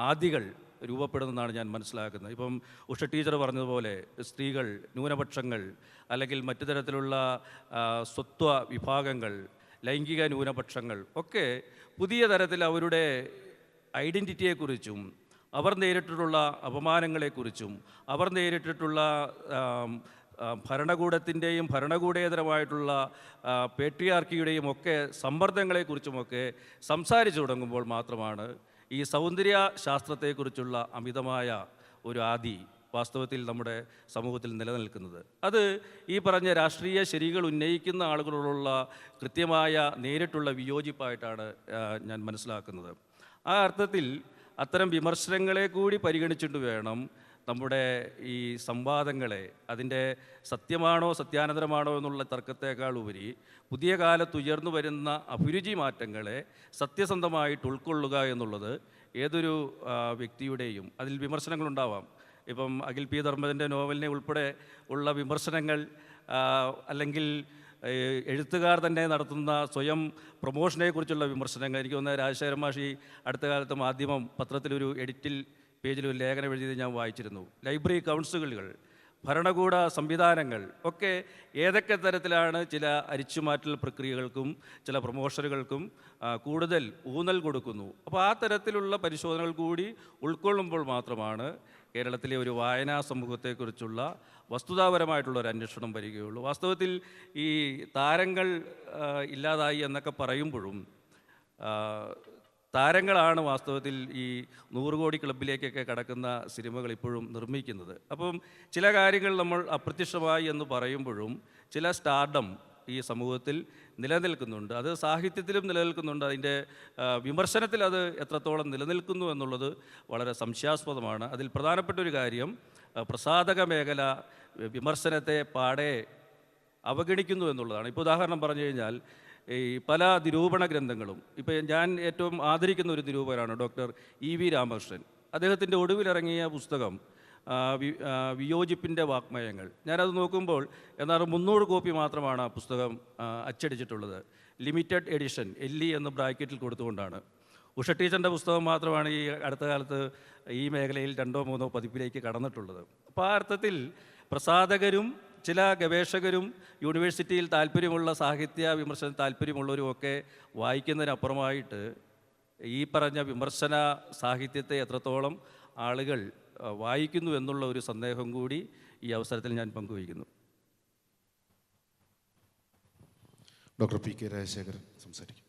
ആദികൾ രൂപപ്പെടുന്നതെന്നാണ് ഞാൻ മനസ്സിലാക്കുന്നത്. ഇപ്പം ഉഷ ടീച്ചർ പറഞ്ഞതുപോലെ സ്ത്രീകൾ, ന്യൂനപക്ഷങ്ങൾ, അല്ലെങ്കിൽ മറ്റു തരത്തിലുള്ള സ്വത്വ വിഭാഗങ്ങൾ, ലൈംഗിക ന്യൂനപക്ഷങ്ങൾ ഒക്കെ പുതിയ തരത്തിൽ അവരുടെ ഐഡൻറ്റിറ്റിയെക്കുറിച്ചും അവർ നേരിട്ടിട്ടുള്ള അപമാനങ്ങളെക്കുറിച്ചും അവർ നേരിട്ടിട്ടുള്ള ഭരണകൂടത്തിൻ്റെയും ഭരണകൂടേതരമായിട്ടുള്ള പേട്രിയാർക്കിയുടെയും ഒക്കെ സമ്മർദ്ദങ്ങളെക്കുറിച്ചുമൊക്കെ സംസാരിച്ചു തുടങ്ങുമ്പോൾ മാത്രമാണ് ഈ സൗന്ദര്യ ശാസ്ത്രത്തെക്കുറിച്ചുള്ള അമിതമായ ഒരു ആദി വാസ്തവത്തിൽ നമ്മുടെ സമൂഹത്തിൽ നിലനിൽക്കുന്നത്. അത് ഈ പറഞ്ഞ രാഷ്ട്രീയ ശരികൾ ഉന്നയിക്കുന്ന ആളുകളോടുള്ള കൃത്യമായ നേരിട്ടുള്ള വിയോജിപ്പായിട്ടാണ് ഞാൻ മനസ്സിലാക്കുന്നത്. ആ അർത്ഥത്തിൽ അത്തരം വിമർശനങ്ങളെ കൂടി പരിഗണിച്ചിട്ട് വേണം നമ്മുടെ ഈ സംവാദങ്ങളെ അതിൻ്റെ സത്യമാണോ സത്യാനന്തരമാണോ എന്നുള്ള തർക്കത്തേക്കാൾ ഉപരി പുതിയ കാലത്ത് ഉയർന്നു വരുന്ന അഭിരുചി മാറ്റങ്ങളെ സത്യസന്ധമായിട്ട് ഉൾക്കൊള്ളുക എന്നുള്ളത് ഏതൊരു വ്യക്തിയുടെയും, അതിൽ വിമർശനങ്ങളുണ്ടാവാം. ഇപ്പം അഖിൽ പി ധർമ്മജൻ്റെ നോവലിനെ ഉൾപ്പെടെ ഉള്ള വിമർശനങ്ങൾ, അല്ലെങ്കിൽ എഴുത്തുകാർ തന്നെ നടത്തുന്ന സ്വയം പ്രൊമോഷനെക്കുറിച്ചുള്ള വിമർശനങ്ങൾ. എനിക്ക് തോന്നുന്നത് രാജശേഖരൻ മാഷി അടുത്ത കാലത്ത് മാധ്യമം പത്രത്തിലൊരു എഡിറ്റിൽ പേജിലൊരു ലേഖനം എഴുതിയത് ഞാൻ വായിച്ചിരുന്നു. ലൈബ്രറി കൗൺസിലുകൾ, ഭരണകൂട സംവിധാനങ്ങൾ ഒക്കെ ഏതൊക്കെ തരത്തിലാണ് ചില അരിച്ചുമാറ്റൽ പ്രക്രിയകൾക്കും ചില പ്രൊമോഷനുകൾക്കും കൂടുതൽ ഊന്നൽ കൊടുക്കുന്നു. അപ്പോൾ ആ തരത്തിലുള്ള പരിശോധനകൾ കൂടി ഉൾക്കൊള്ളുമ്പോൾ മാത്രമാണ് കേരളത്തിലെ ഒരു വായനാ സമൂഹത്തെക്കുറിച്ചുള്ള വസ്തുതാപരമായിട്ടുള്ള ഒരു അന്വേഷണം വരികയുള്ളൂ. വാസ്തവത്തിൽ ഈ താരങ്ങൾ ഇല്ലാതായി എന്നൊക്കെ പറയുമ്പോഴും താരങ്ങളാണ് വാസ്തവത്തിൽ ഈ 100 കോടി ക്ലബിലേക്കൊക്കെ കടക്കുന്ന സിനിമകൾ ഇപ്പോഴും നിർമ്മിക്കുന്നത്. അപ്പം ചില കാര്യങ്ങൾ നമ്മൾ അപ്രത്യക്ഷമായി എന്ന് പറയുമ്പോഴും ചില സ്റ്റാർഡം ഈ സമൂഹത്തിൽ നിലനിൽക്കുന്നുണ്ട്. അത് സാഹിത്യത്തിലും നിലനിൽക്കുന്നുണ്ട്. അതിൻ്റെ വിമർശനത്തിൽ അത് എത്രത്തോളം നിലനിൽക്കുന്നു എന്നുള്ളത് വളരെ സംശയാസ്പദമാണ്. അതിൽ പ്രധാനപ്പെട്ട ഒരു കാര്യം, പ്രസാധക മേഖല വിമർശനത്തെ പാടെ അവഗണിക്കുന്നു എന്നുള്ളതാണ്. ഇപ്പോൾ ഉദാഹരണം പറഞ്ഞു കഴിഞ്ഞാൽ ഈ പല നിരൂപണ ഗ്രന്ഥങ്ങളും, ഇപ്പോൾ ഞാൻ ഏറ്റവും ആദരിക്കുന്ന ഒരു നിരൂപകനാണ് ഡോക്ടർ EV രാമകൃഷ്ണൻ. അദ്ദേഹത്തിൻ്റെ ഒടുവിലിറങ്ങിയ പുസ്തകം വിയോജിപ്പിൻ്റെ വാഗ്മയങ്ങൾ. ഞാനത് നോക്കുമ്പോൾ എന്നാൽ 300 കോപ്പി മാത്രമാണ് ആ പുസ്തകം അച്ചടിച്ചിട്ടുള്ളത്. ലിമിറ്റഡ് എഡിഷൻ LE എന്ന് ബ്രാക്കറ്റിൽ കൊടുത്തുകൊണ്ടാണ്. ഉഷ ടീച്ചറിൻ്റെ പുസ്തകം മാത്രമാണ് ഈ അടുത്ത കാലത്ത് ഈ മേഖലയിൽ 2-3 പതിപ്പിലേക്ക് കടന്നിട്ടുള്ളത്. അപ്പോൾ ആ അർത്ഥത്തിൽ പ്രസാധകരും ചില ഗവേഷകരും യൂണിവേഴ്സിറ്റിയിൽ താല്പര്യമുള്ള സാഹിത്യ വിമർശന താല്പര്യമുള്ളവരുമൊക്കെ വായിക്കുന്നതിനപ്പുറമായിട്ട് ഈ പറഞ്ഞ വിമർശന സാഹിത്യത്തെ എത്രത്തോളം ആളുകൾ വായിക്കുന്നു എന്നുള്ള ഒരു സന്ദേഹം കൂടി ഈ അവസരത്തിൽ ഞാൻ പങ്കുവയ്ക്കുന്നു. ഡോക്ടർ പി കെ രാജശേഖരൻ സംസാരിക്കും.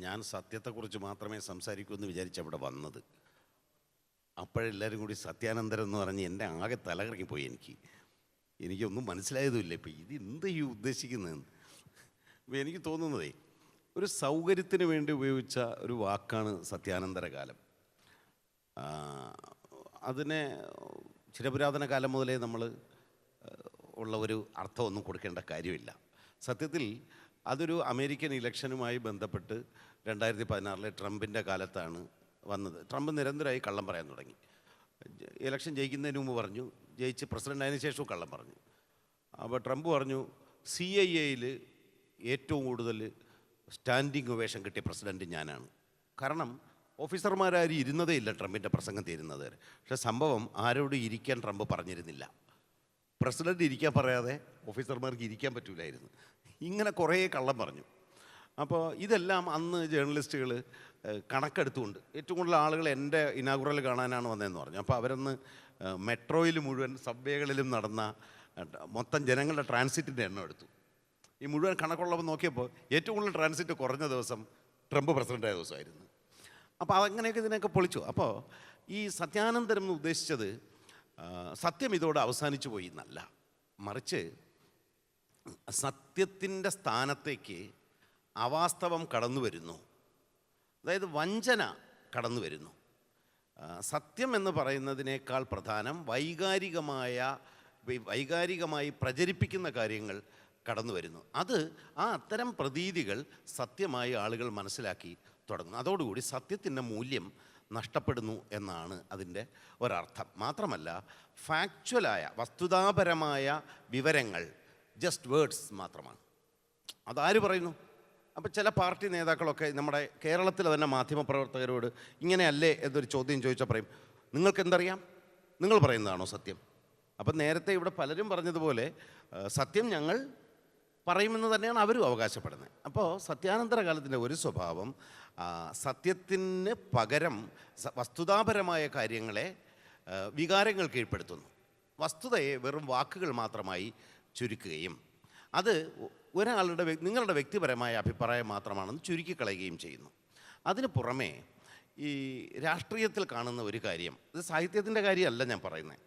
ഞാൻ സത്യത്തെക്കുറിച്ച് മാത്രമേ സംസാരിക്കൂ എന്ന് വിചാരിച്ചവിടെ വന്നത്. അപ്പോഴെല്ലാവരും കൂടി സത്യാനന്തരം എന്ന് പറഞ്ഞ് എൻ്റെ ആകെ തലകറങ്ങിപ്പോയി. എനിക്കൊന്നും മനസ്സിലായതുമില്ല. ഇപ്പം ഇത് എന്ത് ഈ ഉദ്ദേശിക്കുന്നതെന്ന്. അപ്പോൾ എനിക്ക് തോന്നുന്നതേ, ഒരു സൗകര്യത്തിന് വേണ്ടി ഉപയോഗിച്ച ഒരു വാക്കാണ് സത്യാനന്തര കാലം. അതിനെ ചിരപുരാതന കാലം മുതലേ നമ്മൾ ഉള്ള ഒരു അർത്ഥമൊന്നും കൊടുക്കേണ്ട കാര്യമില്ല. സത്യത്തിൽ അതൊരു അമേരിക്കൻ ഇലക്ഷനുമായി ബന്ധപ്പെട്ട് 2016 ട്രംപിൻ്റെ കാലത്താണ് വന്നത്. ട്രംപ് നിരന്തരമായി കള്ളം പറയാൻ തുടങ്ങി. ഇലക്ഷൻ ജയിക്കുന്നതിന് മുമ്പ് പറഞ്ഞു, ജയിച്ച് പ്രസിഡൻ്റ് ആയതിനു ശേഷവും കള്ളം പറഞ്ഞു. അപ്പോൾ ട്രംപ് പറഞ്ഞു, CIA ഏറ്റവും കൂടുതൽ സ്റ്റാൻഡിങ് ഒവേഷൻ കിട്ടിയ പ്രസിഡൻറ്റ് ഞാനാണ്. കാരണം ഓഫീസർമാരും ഇരുന്നതേ ഇല്ല ട്രംപിൻ്റെ പ്രസംഗം തീരുന്നത് വരെ. പക്ഷേ സംഭവം ആരോടും ഇരിക്കാൻ ട്രംപ് പറഞ്ഞിരുന്നില്ല. പ്രസിഡൻറ്റ് ഇരിക്കാൻ പറയാതെ ഓഫീസർമാർക്ക് ഇരിക്കാൻ പറ്റില്ലായിരുന്നു. ഇങ്ങനെ കുറേ കള്ളം പറഞ്ഞു. അപ്പോൾ ഇതെല്ലാം അന്ന് ജേർണലിസ്റ്റുകൾ കണക്കെടുത്തുകൊണ്ട് ഏറ്റവും കൂടുതൽ ആളുകൾ എൻ്റെ ഇനാഗുറൽ കാണാനാണ് വന്നതെന്ന് പറഞ്ഞു. അപ്പോൾ അവരന്ന് മെട്രോയിൽ മുഴുവൻ സബ്വേകളിലും നടന്ന മൊത്തം ജനങ്ങളുടെ ട്രാൻസിറ്റിൻ്റെ എണ്ണം എടുത്തു. ഈ മുഴുവൻ കണക്കുള്ളപ്പോൾ നോക്കിയപ്പോൾ ഏറ്റവും കൂടുതൽ ട്രാൻസിറ്റ് കുറഞ്ഞ ദിവസം ട്രംപ് പ്രസിഡൻ്റായ ദിവസമായിരുന്നു. അപ്പോൾ അങ്ങനെയൊക്കെ ഇതിനെയൊക്കെ പൊളിച്ചു. അപ്പോൾ ഈ സത്യാനന്തരം എന്ന് ഉദ്ദേശിച്ചത് സത്യം ഇതോടെ അവസാനിച്ചു പോയി എന്നല്ല, മറിച്ച് സത്യത്തിൻ്റെ സ്ഥാനത്തേക്ക് അവാസ്തവം കടന്നു വരുന്നു. അതായത് വഞ്ചന കടന്നു വരുന്നു. സത്യം എന്ന് പറയുന്നതിനേക്കാൾ പ്രധാനം വൈകാരികമായി പ്രചരിപ്പിക്കുന്ന കാര്യങ്ങൾ കടന്നു വരുന്നു. അത്തരം പ്രതീതികൾ സത്യമായി ആളുകൾ മനസ്സിലാക്കി തുടങ്ങുന്നു. അതോടുകൂടി സത്യത്തിൻ്റെ മൂല്യം നഷ്ടപ്പെടുന്നു എന്നാണ് അതിൻ്റെ ഒരർത്ഥം. മാത്രമല്ല, ഫാക്ച്വലായ വസ്തുതാപരമായ വിവരങ്ങൾ ജസ്റ്റ് വേർഡ്സ് മാത്രമാണ്. അതാര് പറയുന്നു? അപ്പോൾ ചില പാർട്ടി നേതാക്കളൊക്കെ നമ്മുടെ കേരളത്തിലെ തന്നെ മാധ്യമപ്രവർത്തകരോട് ഇങ്ങനെയല്ലേ എന്നൊരു ചോദ്യം ചോദിച്ചാൽ പറയും, നിങ്ങൾക്ക് എന്തറിയാം, നിങ്ങൾ പറയുന്നതാണോ സത്യം? അപ്പം നേരത്തെ ഇവിടെ പലരും പറഞ്ഞതുപോലെ സത്യം ഞങ്ങൾ പറയുമെന്ന് തന്നെയാണ് അവരും അവകാശപ്പെടുന്നത്. അപ്പോൾ സത്യാനന്തര കാലത്തിൻ്റെ ഒരു സ്വഭാവം സത്യത്തിന് പകരം വസ്തുതാപരമായ കാര്യങ്ങളെ വികാരങ്ങൾ കീഴ്പ്പെടുത്തുന്നു. വസ്തുതയെ വെറും വാക്കുകൾ മാത്രമായി ചുരുക്കുകയും അത് നിങ്ങളുടെ വ്യക്തിപരമായ അഭിപ്രായം മാത്രമാണെന്ന് ചുരുക്കിക്കളയുകയും ചെയ്യുന്നു. അതിന് പുറമേ ഈ രാഷ്ട്രീയത്തിൽ കാണുന്ന ഒരു കാര്യം, ഇത് സാഹിത്യത്തിൻ്റെ കാര്യമല്ല ഞാൻ പറയുന്നത്,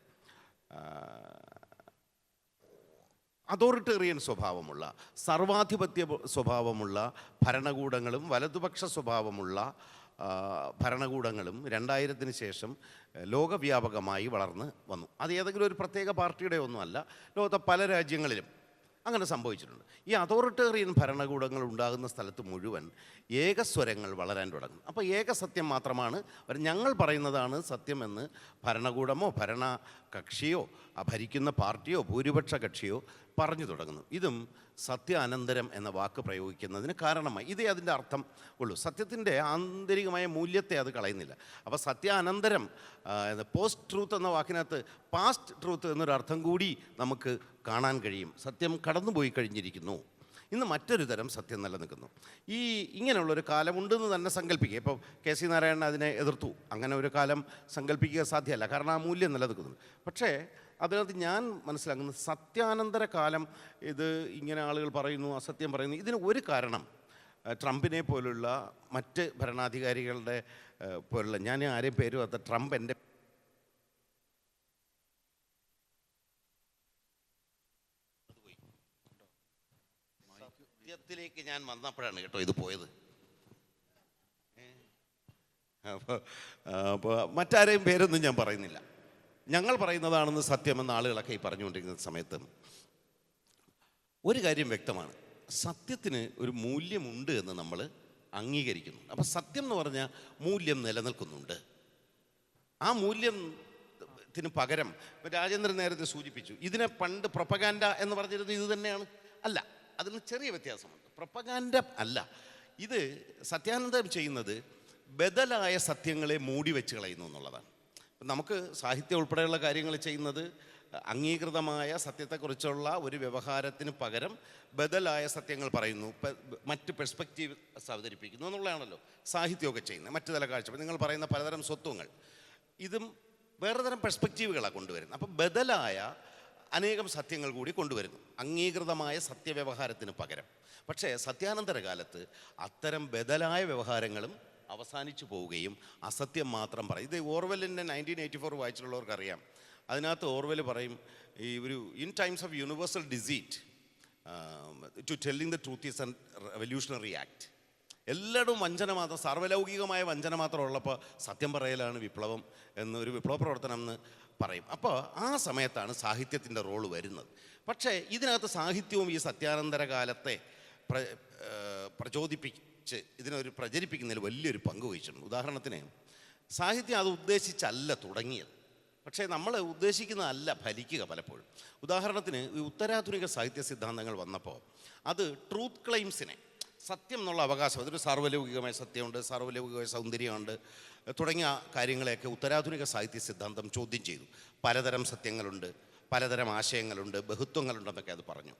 അതോറിറ്റേറിയൻ സ്വഭാവമുള്ള സർവാധിപത്യ സ്വഭാവമുള്ള ഭരണകൂടങ്ങളും വലതുപക്ഷ സ്വഭാവമുള്ള ഭരണകൂടങ്ങളും 2000-ന് ശേഷം ലോകവ്യാപകമായി വളർന്ന് വന്നു. അത് ഏതെങ്കിലും ഒരു പ്രത്യേക പാർട്ടിയുടെ ഒന്നുമല്ല, ലോകത്തെ പല രാജ്യങ്ങളിലും അങ്ങനെ സംഭവിച്ചിട്ടുണ്ട്. ഈ അതോറിറ്റേറിയൻ ഭരണകൂടങ്ങൾ ഉണ്ടാകുന്ന സ്ഥലത്ത് മുഴുവൻ ഏകസ്വരങ്ങൾ വളരാൻ തുടങ്ങും. അപ്പോൾ ഏകസത്യം മാത്രമാണ് ഞങ്ങൾ പറയുന്നതാണ് സത്യമെന്ന് ഭരണകൂടമോ ഭരണ കക്ഷിയോ ഭരിക്കുന്ന പാർട്ടിയോ ഭൂരിപക്ഷ കക്ഷിയോ പറഞ്ഞു തുടങ്ങുന്നു. ഇതും സത്യാനന്തരം എന്ന വാക്ക് പ്രയോഗിക്കുന്നതിന് കാരണമായി. ഇതേ അതിൻ്റെ അർത്ഥം ഉള്ളൂ. സത്യത്തിൻ്റെ ആന്തരികമായ മൂല്യത്തെ അത് കളയുന്നില്ല. അപ്പോൾ സത്യാനന്തരം പോസ്റ്റ് ട്രൂത്ത് എന്ന വാക്കിനകത്ത് പാസ്റ്റ് ട്രൂത്ത് എന്നൊരർത്ഥം കൂടി നമുക്ക് കാണാൻ കഴിയും. സത്യം കടന്നുപോയി കഴിഞ്ഞിരിക്കുന്നു. ഇന്ന് മറ്റൊരു തരം സത്യം നിലനിൽക്കുന്നു. ഇങ്ങനെയുള്ളൊരു കാലമുണ്ടെന്ന് തന്നെ സങ്കല്പിക്കുക. ഇപ്പോൾ KC നാരായണൻ അതിനെ എതിർത്തു. അങ്ങനെ ഒരു കാലം സങ്കല്പിക്കുക സാധ്യമല്ല, കാരണം ആ മൂല്യം നിലനിൽക്കുന്നു. പക്ഷേ അതിനകത്ത് ഞാൻ മനസ്സിലാക്കുന്നത് സത്യാനന്തര കാലം ഇത് ഇങ്ങനെ ആളുകൾ പറയുന്നു, അസത്യം പറയുന്നു. ഇതിന് ഒരു കാരണം ട്രംപിനെ പോലുള്ള മറ്റ് ഭരണാധികാരികളുടെ പോലുള്ള, ഞാൻ ആരെയും പേര് പറഞ്ഞ ട്രംപ് എൻ്റെ സത്യത്തിലേക്ക് ഞാൻ വന്നപ്പോഴാണ് കേട്ടോ ഇത് പോയത്. അപ്പോൾ മറ്റാരെയും പേരൊന്നും ഞാൻ പറയുന്നില്ല. ഞങ്ങൾ പറയുന്നതാണെന്ന് സത്യമെന്ന ആളുകളൊക്കെ ഈ പറഞ്ഞുകൊണ്ടിരിക്കുന്ന സമയത്ത് ഒരു കാര്യം വ്യക്തമാണ്, സത്യത്തിന് ഒരു മൂല്യമുണ്ട് എന്ന് നമ്മൾ അംഗീകരിക്കുന്നു. അപ്പം സത്യം എന്ന് പറഞ്ഞാൽ മൂല്യം നിലനിൽക്കുന്നുണ്ട്. ആ മൂല്യത്തിന് പകരം രാജേന്ദ്രൻ നേരത്തെ സൂചിപ്പിച്ചു, ഇതിനെ പണ്ട് പ്രൊപ്പഗാൻഡ എന്ന് പറഞ്ഞിരുന്നത് ഇത് തന്നെയാണ്. അല്ല, അതിന് ചെറിയ വ്യത്യാസമുണ്ട്. പ്രൊപ്പഗാൻഡ അല്ല, ഇത് സത്യാനന്തരം ചെയ്യുന്നത് ബദലായ സത്യങ്ങളെ മൂടി വെച്ച് കളയുന്നു എന്നുള്ളതാണ്. നമുക്ക് സാഹിത്യം ഉൾപ്പെടെയുള്ള കാര്യങ്ങൾ ചെയ്യുന്നത് അംഗീകൃതമായ സത്യത്തെക്കുറിച്ചുള്ള ഒരു വ്യവഹാരത്തിന് പകരം ബദലായ സത്യങ്ങൾ പറയുന്നു, മറ്റ് പെർസ്പെക്റ്റീവ് അവതരിപ്പിക്കുന്നു എന്നുള്ളതാണല്ലോ സാഹിത്യമൊക്കെ ചെയ്യുന്നത്. മറ്റു തല കാഴ്ച നിങ്ങൾ പറയുന്ന പലതരം സ്വത്വങ്ങൾ, ഇതും വേറെ തരം പെർസ്പെക്റ്റീവുകളാണ് കൊണ്ടുവരുന്നത്. അപ്പം ബദലായ അനേകം സത്യങ്ങൾ കൂടി കൊണ്ടുവരുന്നു അംഗീകൃതമായ സത്യവ്യവഹാരത്തിന് പകരം. പക്ഷേ സത്യാനന്തര കാലത്ത് അത്തരം ബദലായ വ്യവഹാരങ്ങളും അവസാനിച്ചു പോവുകയും അസത്യം മാത്രം പറയും. ഇത് ഓർവെലിൻ്റെ 1984 വായിച്ചിട്ടുള്ളവർക്കറിയാം. അതിനകത്ത് ഓർവെൽ പറയും, ഈ ഒരു in times of universal deceit to telling the truth is an revolutionary act. എല്ലായിടും വഞ്ചന മാത്രം, സാർവലൗകികമായ വഞ്ചന മാത്രം ഉള്ളപ്പോൾ സത്യം പറയലാണ് വിപ്ലവം എന്നൊരു വിപ്ലവ പ്രവർത്തനം എന്ന് പറയും. അപ്പോൾ ആ സമയത്താണ് സാഹിത്യത്തിൻ്റെ റോള് വരുന്നത്. പക്ഷേ ഇതിനകത്ത് സാഹിത്യവും ഈ സത്യാനന്തര കാലത്തെ പ്രചോദിപ്പിച്ച് ഇതിനൊരു പ്രചരിപ്പിക്കുന്നതിൽ വലിയൊരു പങ്ക് വഹിച്ചിട്ടുണ്ട്. ഉദാഹരണത്തിന് സാഹിത്യം അത് ഉദ്ദേശിച്ചല്ല തുടങ്ങിയത്, പക്ഷേ നമ്മൾ ഉദ്ദേശിക്കുന്നതല്ല ഫലിക്കുക പലപ്പോഴും. ഉദാഹരണത്തിന് ഈ ഉത്തരാധുനിക സാഹിത്യ സിദ്ധാന്തങ്ങൾ വന്നപ്പോൾ അത് ട്രൂത്ത് ക്ലെയിംസിനെ, സത്യം എന്നുള്ള അവകാശം, അതൊരു സാർവലൗകികമായ സത്യമുണ്ട്, സാർവലൗകികമായ സൗന്ദര്യമുണ്ട് തുടങ്ങിയ കാര്യങ്ങളെയൊക്കെ ഉത്തരാധുനിക സാഹിത്യ സിദ്ധാന്തം ചോദ്യം ചെയ്തു. പലതരം സത്യങ്ങളുണ്ട്, പലതരം ആശയങ്ങളുണ്ട്, ബഹുത്വങ്ങളുണ്ടെന്നൊക്കെ അത് പറഞ്ഞു.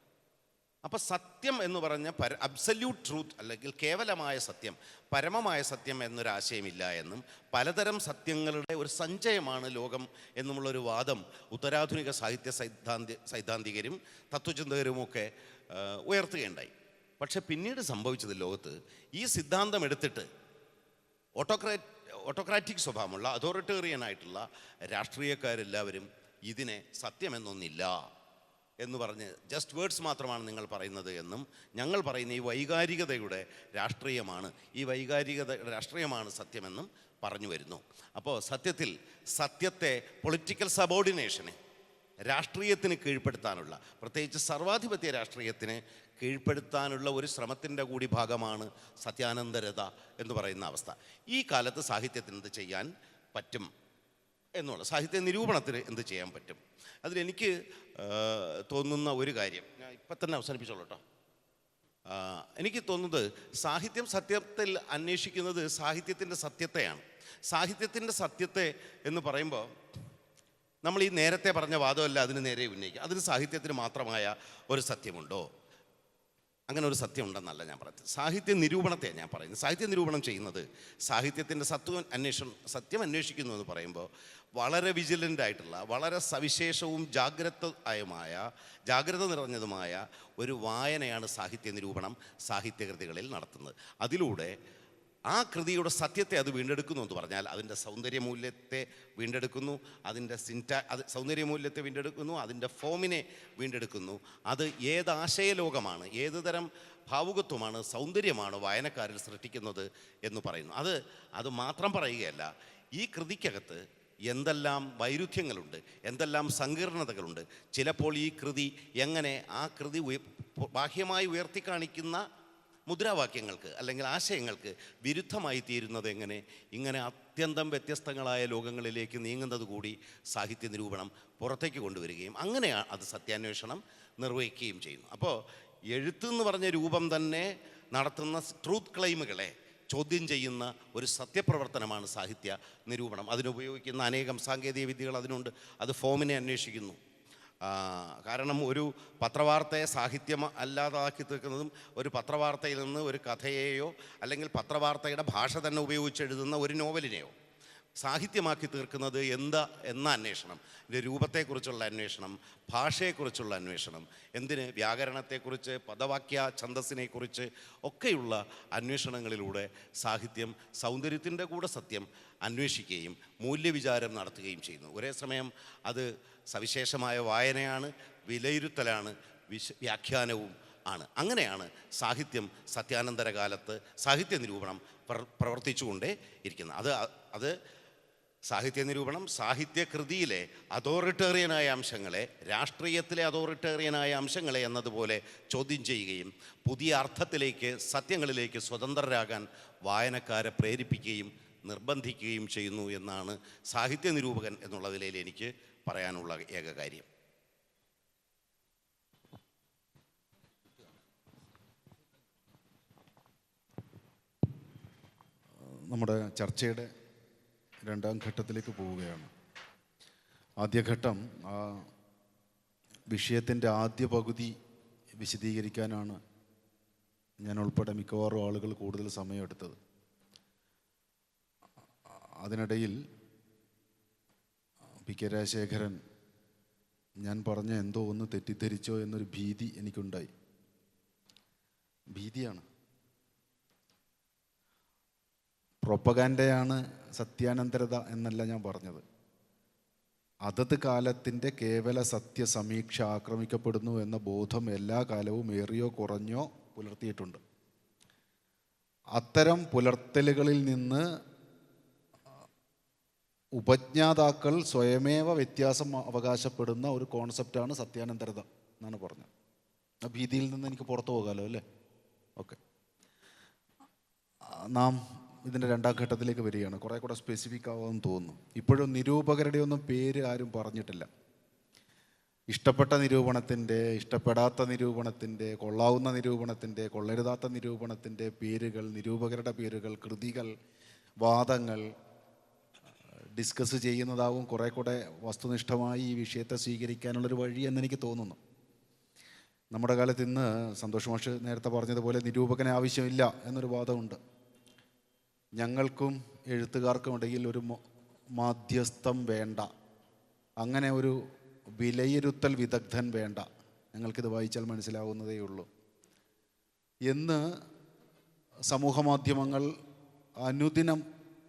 അപ്പോൾ സത്യം എന്ന് പറഞ്ഞ അബ്സല്യൂട്ട് ട്രൂത്ത് അല്ലെങ്കിൽ കേവലമായ സത്യം, പരമമായ സത്യം എന്നൊരാശയമില്ല എന്നും പലതരം സത്യങ്ങളുടെ ഒരു സഞ്ചയമാണ് ലോകം എന്നുമുള്ളൊരു വാദം ഉത്തരാധുനിക സാഹിത്യ സൈദ്ധാന്തികരും തത്വചിന്തകരുമൊക്കെ ഉയർത്തുകയുണ്ടായി. പക്ഷെ പിന്നീട് സംഭവിച്ചത്, ലോകത്ത് ഈ സിദ്ധാന്തം എടുത്തിട്ട് ഓട്ടോക്രാറ്റിക് സ്വഭാവമുള്ള അതോറിറ്റേറിയൻ ആയിട്ടുള്ള രാഷ്ട്രീയക്കാരെല്ലാവരും ഇതിനെ സത്യമെന്നൊന്നില്ല എന്ന് പറഞ്ഞ് ജസ്റ്റ് വേർഡ്സ് മാത്രമാണ് നിങ്ങൾ പറയുന്നത് എന്നും ഞങ്ങൾ പറയുന്ന ഈ വൈകാരികതയുടെ രാഷ്ട്രീയമാണ്, ഈ വൈകാരികതയുടെ രാഷ്ട്രീയമാണ് സത്യമെന്നും പറഞ്ഞു വരുന്നു. അപ്പോൾ സത്യത്തിൽ സത്യത്തെ പൊളിറ്റിക്കൽ സബോർഡിനേഷന്, രാഷ്ട്രീയത്തിന് കീഴ്പ്പെടുത്താനുള്ള, പ്രത്യേകിച്ച് സർവാധിപത്യ രാഷ്ട്രീയത്തിന് കീഴ്പ്പെടുത്താനുള്ള ഒരു ശ്രമത്തിൻ്റെ കൂടി ഭാഗമാണ് സത്യാനന്തരത എന്ന് പറയുന്ന അവസ്ഥ. ഈ കാലത്ത് സാഹിത്യത്തിന് എന്ത് ചെയ്യാൻ പറ്റും എന്നുള്ള, സാഹിത്യ നിരൂപണത്തിന് എന്ത് ചെയ്യാൻ പറ്റും, അതിലെനിക്ക് തോന്നുന്ന ഒരു കാര്യം ഞാൻ ഇപ്പം തന്നെ അവസാനിപ്പിച്ചോളൂ കേട്ടോ. എനിക്ക് തോന്നുന്നത് സാഹിത്യം സത്യത്തിൽ അന്വേഷിക്കുന്നത് സാഹിത്യത്തിൻ്റെ സത്യത്തെയാണ്. സാഹിത്യത്തിൻ്റെ സത്യത്തെ എന്ന് പറയുമ്പോൾ നമ്മൾ ഈ നേരത്തെ പറഞ്ഞ വാദമല്ല അതിന് നേരെ ഉന്നയിക്കുക. അതിന് സാഹിത്യത്തിന് മാത്രമായ ഒരു സത്യമുണ്ടോ? അങ്ങനെ ഒരു സത്യം ഉണ്ടെന്നല്ല ഞാൻ പറയുന്നത്. സാഹിത്യ നിരൂപണത്തെയാണ് ഞാൻ പറയുന്നത്. സാഹിത്യ നിരൂപണം ചെയ്യുന്നത് സാഹിത്യത്തിൻ്റെ സത്യം അന്വേഷിക്കുന്നു എന്ന് പറയുമ്പോൾ വളരെ വിജിലൻ്റ് ആയിട്ടുള്ള, വളരെ സവിശേഷവും ജാഗ്രത നിറഞ്ഞതുമായ ഒരു വായനയാണ് സാഹിത്യ നിരൂപണം സാഹിത്യകൃതികളിൽ നടത്തുന്നത്. അതിലൂടെ ആ കൃതിയുടെ സത്യത്തെ അത് വീണ്ടെടുക്കുന്നു എന്ന് പറഞ്ഞാൽ അതിൻ്റെ സൗന്ദര്യമൂല്യത്തെ വീണ്ടെടുക്കുന്നു, അതിൻ്റെ സൗന്ദര്യമൂല്യത്തെ വീണ്ടെടുക്കുന്നു, അതിൻ്റെ ഫോമിനെ വീണ്ടെടുക്കുന്നു. അത് ഏത് ആശയലോകമാണ്, ഏത് തരം ഭാവുകത്വമാണ്, സൗന്ദര്യമാണ് വായനക്കാരിൽ സൃഷ്ടിക്കുന്നത് എന്ന് പറയുന്നു. അത് മാത്രം പറയുകയല്ല, ഈ കൃതിക്കകത്ത് എന്തെല്ലാം വൈരുദ്ധ്യങ്ങളുണ്ട്, എന്തെല്ലാം സങ്കീർണതകളുണ്ട്. ചിലപ്പോൾ ഈ കൃതി എങ്ങനെ ആ കൃതി ബാഹ്യമായി ഉയർത്തിക്കാണിക്കുന്ന മുദ്രാവാക്യങ്ങൾക്ക് അല്ലെങ്കിൽ ആശയങ്ങൾക്ക് വിരുദ്ധമായി തീരുന്നത് എങ്ങനെ, ഇങ്ങനെ അത്യന്തം വ്യത്യസ്തങ്ങളായ ലോകങ്ങളിലേക്ക് നീങ്ങുന്നത് കൂടി സാഹിത്യ നിരൂപണം പുറത്തേക്ക് കൊണ്ടുവരികയും അങ്ങനെ അത് സത്യാന്വേഷണം നിർവഹിക്കുകയും ചെയ്യുന്നു. അപ്പോൾ എഴുത്തെന്ന് പറഞ്ഞ രൂപം തന്നെ നടത്തുന്ന ട്രൂത്ത് ക്ലെയിമുകളെ ചോദ്യം ചെയ്യുന്ന ഒരു സത്യപ്രവർത്തനമാണ് സാഹിത്യ നിരൂപണം. അതിനുപയോഗിക്കുന്ന അനേകം സാങ്കേതിക വിദ്യകൾ അതിനുണ്ട്. അത് ഫോമിനെ അന്വേഷിക്കുന്നു. കാരണം ഒരു പത്രവാർത്തയെ സാഹിത്യം അല്ലാതാക്കി തീർക്കുന്നതും ഒരു പത്രവാർത്തയിൽ നിന്ന് ഒരു കഥയെയോ അല്ലെങ്കിൽ പത്രവാർത്തയുടെ ഭാഷ തന്നെ ഉപയോഗിച്ചെഴുതുന്ന ഒരു നോവലിനെയോ സാഹിത്യമാക്കി തീർക്കുന്നത് എന്ന അന്വേഷണം, ഇതിൻ്റെ രൂപത്തെക്കുറിച്ചുള്ള അന്വേഷണം, ഭാഷയെക്കുറിച്ചുള്ള അന്വേഷണം, എന്തിന് വ്യാകരണത്തെക്കുറിച്ച്, പദവാക്യ ഛന്ദസ്സിനെക്കുറിച്ച് ഒക്കെയുള്ള അന്വേഷണങ്ങളിലൂടെ സാഹിത്യം സൗന്ദര്യത്തിൻ്റെ കൂടെ സത്യം അന്വേഷിക്കുകയും മൂല്യവിചാരം നടത്തുകയും ചെയ്യുന്നു. ഒരേ സമയം അത് സവിശേഷമായ വായനയാണ്, വിലയിരുത്തലാണ്, വ്യാഖ്യാനവും ആണ്. അങ്ങനെയാണ് സാഹിത്യം സത്യാനന്തര കാലത്ത് സാഹിത്യ നിരൂപണം പ്രവർത്തിച്ചുകൊണ്ടേ ഇരിക്കുന്നത്. അത് സാഹിത്യ നിരൂപണം സാഹിത്യകൃതിയിലെ അതോറിറ്റേറിയനായ അംശങ്ങളെ, രാഷ്ട്രീയത്തിലെ അതോറിറ്റേറിയനായ അംശങ്ങളെ എന്നതുപോലെ ചോദ്യം ചെയ്യുകയും പുതിയ അർത്ഥത്തിലേക്ക്, സത്യങ്ങളിലേക്ക് സ്വതന്ത്രരാകാൻ വായനക്കാരെ പ്രേരിപ്പിക്കുകയും നിർബന്ധിക്കുകയും ചെയ്യുന്നു എന്നാണ് സാഹിത്യ നിരൂപകൻ എന്നുള്ള നിലയിൽ എനിക്ക് പറയാനുള്ള ഏക കാര്യം. നമ്മുടെ ചർച്ചയുടെ രണ്ടാം ഘട്ടത്തിലേക്ക് പോവുകയാണ്. ആദ്യഘട്ടം ആ വിഷയത്തിൻ്റെ ആദ്യ പകുതി വിശദീകരിക്കാനാണ് ഞാൻ ഉൾപ്പെടെ മിക്കവാറും ആളുകൾ കൂടുതൽ സമയമെടുത്തത്. അതിനിടയിൽ പി കെ രാജശേഖരൻ ഞാൻ പറഞ്ഞ എന്തോ ഒന്ന് തെറ്റിദ്ധരിച്ചോ എന്നൊരു ഭീതി എനിക്കുണ്ടായി. ഭീതിയാണ്. പ്രൊപ്പഗാൻഡയാണ് സത്യാനന്തരത എന്നല്ല ഞാൻ പറഞ്ഞത്. അതത് കാലത്തിൻ്റെ കേവല സത്യസമീക്ഷ ആക്രമിക്കപ്പെടുന്നു എന്ന ബോധം എല്ലാ കാലവും ഏറിയോ കുറഞ്ഞോ പുലർത്തിയിട്ടുണ്ട്. അത്തരം പുലർത്തലുകളിൽ നിന്ന് ഉപജ്ഞാതാക്കൾ സ്വയമേവ വ്യത്യാസം അവകാശപ്പെടുന്ന ഒരു കോൺസെപ്റ്റാണ് സത്യാനന്തരത എന്നാണ് പറഞ്ഞത്. ആ ഭീതിയിൽ നിന്ന് എനിക്ക് പുറത്തു പോകാമല്ലോ അല്ലേ? ഓക്കെ, നാം ഇതിൻ്റെ രണ്ടാം ഘട്ടത്തിലേക്ക് വരികയാണ്. കുറേ കൂടെ സ്പെസിഫിക് ആവുമെന്ന് തോന്നുന്നു. ഇപ്പോഴും നിരൂപകരുടെ ഒന്നും പേര് ആരും പറഞ്ഞിട്ടില്ല. ഇഷ്ടപ്പെട്ട നിരൂപണത്തിൻ്റെ, ഇഷ്ടപ്പെടാത്ത നിരൂപണത്തിൻ്റെ, കൊള്ളാവുന്ന നിരൂപണത്തിൻ്റെ, കൊള്ളരുതാത്ത നിരൂപണത്തിൻ്റെ പേരുകൾ, നിരൂപകരുടെ പേരുകൾ, കൃതികൾ, വാദങ്ങൾ ഡിസ്കസ് ചെയ്യുന്നതാവും കുറേ കൂടെ വസ്തുനിഷ്ഠമായി ഈ വിഷയത്തെ സ്വീകരിക്കാനുള്ളൊരു വഴി എന്നെനിക്ക് തോന്നുന്നു. നമ്മുടെ കാലത്ത് ഇന്ന് സന്തോഷ് മാഷ് നേരത്തെ പറഞ്ഞതുപോലെ നിരൂപകന് ആവശ്യമില്ല എന്നൊരു വാദമുണ്ട്. ഞങ്ങൾക്കും എഴുത്തുകാർക്കും ഇടയിൽ ഒരു മാധ്യസ്ഥം വേണ്ട, അങ്ങനെ ഒരു വിലയിരുത്തൽ വിദഗ്ധൻ വേണ്ട, ഞങ്ങൾക്കിത് വായിച്ചാൽ മനസ്സിലാവുന്നതേ ഉള്ളൂ എന്ന് സമൂഹ മാധ്യമങ്ങൾ അനുദിനം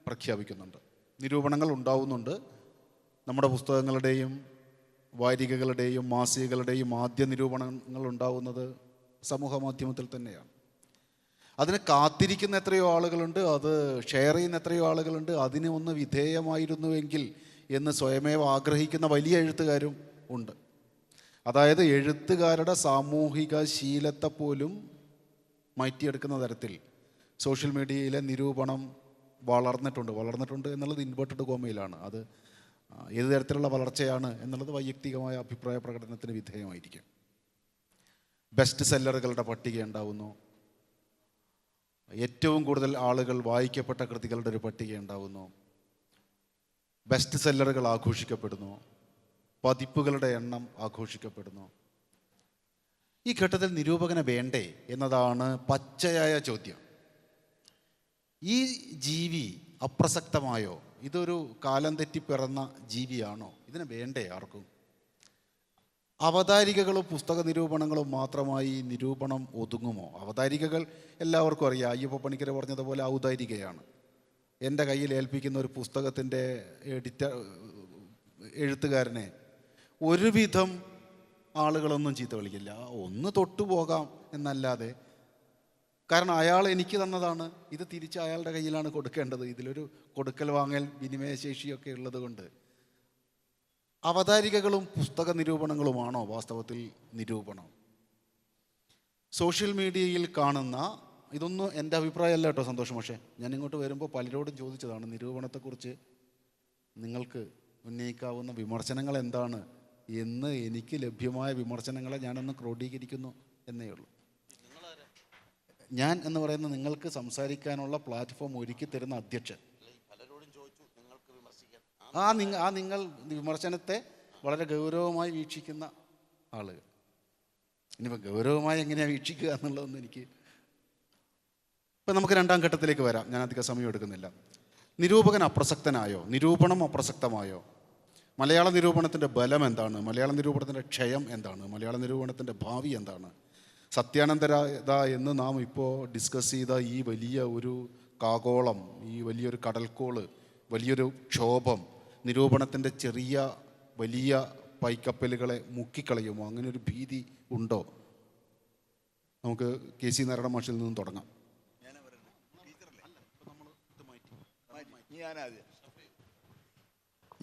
പ്രഖ്യാപിക്കുന്നുണ്ട്. നിരൂപണങ്ങൾ ഉണ്ടാവുന്നുണ്ട്. നമ്മുടെ പുസ്തകങ്ങളുടെയും വാരികകളുടെയും മാസികകളുടെയും ആദ്യ നിരൂപണങ്ങൾ ഉണ്ടാവുന്നത് സമൂഹ മാധ്യമത്തിൽ തന്നെയാണ്. അതിന് കാത്തിരിക്കുന്ന എത്രയോ ആളുകളുണ്ട്, അത് ഷെയർ ചെയ്യുന്ന എത്രയോ ആളുകളുണ്ട്, അതിന് ഒന്ന് വിധേയമായിരുന്നുവെങ്കിൽ എന്ന് സ്വയമേവ ആഗ്രഹിക്കുന്ന വലിയ എഴുത്തുകാരും ഉണ്ട്. അതായത് എഴുത്തുകാരുടെ സാമൂഹിക ശീലത്തെ പോലും മാറ്റിയെടുക്കുന്ന തരത്തിൽ സോഷ്യൽ മീഡിയയിലെ നിരൂപണം വളർന്നിട്ടുണ്ട് എന്നുള്ളത് ഇൻവേർട്ടഡ് കോമയിലാണ്. അത് ഏത് തരത്തിലുള്ള വളർച്ചയാണ് എന്നുള്ളത് വൈയക്തികമായ അഭിപ്രായ പ്രകടനത്തിന് വിധേയമായിരിക്കും. ബെസ്റ്റ് സെല്ലറുകളുടെ പട്ടിക ഉണ്ടാവുന്നു, ഏറ്റവും കൂടുതൽ ആളുകൾ വായിക്കപ്പെട്ട കൃതികളുടെ ഒരു പട്ടിക ഉണ്ടാവുന്നു, ബെസ്റ്റ് സെല്ലറുകൾ ആഘോഷിക്കപ്പെടുന്നു, പതിപ്പുകളുടെ എണ്ണം ആഘോഷിക്കപ്പെടുന്നു. ഈ ഘട്ടത്തിൽ നിരൂപകനെ വേണ്ടേ എന്നതാണ് പച്ചയായ ചോദ്യം. ഈ ജീവി അപ്രസക്തമായോ? ഇതൊരു കാലം തെറ്റിപ്പിറന്ന ജീവിയാണോ? ഇതിനെ വേണ്ടേ ആർക്കും? അവതാരികകളും പുസ്തക നിരൂപണങ്ങളും മാത്രമായി നിരൂപണം ഒതുങ്ങുമോ? അവതാരികകൾ എല്ലാവർക്കും അറിയാം. അയ്യപ്പ പണിക്കർ പറഞ്ഞതുപോലെ ഔദാരികയാണ്. എൻ്റെ കയ്യിൽ ഏൽപ്പിക്കുന്ന ഒരു പുസ്തകത്തിൻ്റെ എഴുത്തുകാരനെ ഒരുവിധം ആളുകളൊന്നും ചീത്ത വിളിക്കില്ല. ഒന്ന് തൊട്ടുപോകാം എന്നല്ലാതെ. കാരണം അയാൾ എനിക്ക് തന്നതാണ്, ഇത് തിരിച്ച് അയാളുടെ കയ്യിലാണ് കൊടുക്കേണ്ടത്. ഇതിലൊരു കൊടുക്കൽ വാങ്ങൽ വിനിമയശേഷിയൊക്കെ ഉള്ളത് കൊണ്ട് അവതാരികകളും പുസ്തക നിരൂപണങ്ങളുമാണോ വാസ്തവത്തിൽ നിരൂപണം? സോഷ്യൽ മീഡിയയിൽ കാണുന്ന ഇതൊന്നും എൻ്റെ അഭിപ്രായമല്ല കേട്ടോ സന്തോഷം. പക്ഷേ ഞാൻ ഇങ്ങോട്ട് വരുമ്പോൾ പലരോടും ചോദിച്ചതാണ്, നിരൂപണത്തെക്കുറിച്ച് നിങ്ങൾക്ക് ഉന്നയിക്കാവുന്ന വിമർശനങ്ങൾ എന്താണ് എന്ന്. എനിക്ക് ലഭ്യമായ വിമർശനങ്ങളെ ഞാനൊന്ന് ക്രോഡീകരിക്കുന്നു എന്നേ ഉള്ളൂ. ഞാൻ എന്ന് പറയുന്ന നിങ്ങൾക്ക് സംസാരിക്കാനുള്ള പ്ലാറ്റ്ഫോം ഒരുക്കി തരുന്ന അധ്യക്ഷൻ, നിങ്ങൾ വിമർശനത്തെ വളരെ ഗൗരവമായി വീക്ഷിക്കുന്ന ആളുകൾ. ഇനിയിപ്പോൾ ഗൗരവമായി എങ്ങനെയാണ് വീക്ഷിക്കുക എന്നുള്ളതൊന്നും എനിക്ക്. ഇപ്പം നമുക്ക് രണ്ടാം ഘട്ടത്തിലേക്ക് വരാം. ഞാൻ അധികം സമയം എടുക്കുന്നില്ല. നിരൂപകൻ അപ്രസക്തനായോ? നിരൂപണം അപ്രസക്തമായോ? മലയാള നിരൂപണത്തിൻ്റെ ബലം എന്താണ്? മലയാള നിരൂപണത്തിൻ്റെ ക്ഷയം എന്താണ്? മലയാള നിരൂപണത്തിൻ്റെ ഭാവി എന്താണ്? സത്യാനന്തരത എന്ന് നാം ഇപ്പോൾ ഡിസ്കസ് ചെയ്ത ഈ വലിയ ഒരു കാകോളം, ഈ വലിയൊരു കടൽക്കോള്, വലിയൊരു ക്ഷോഭം നിരൂപണത്തിൻ്റെ ചെറിയ വലിയ പൈക്കപ്പലുകളെ മുക്കിക്കളയുമോ? അങ്ങനെ ഒരു ഭീതി ഉണ്ടോ? നമുക്ക് കെ സി നാരായണ മാഷിൽ നിന്നും തുടങ്ങാം.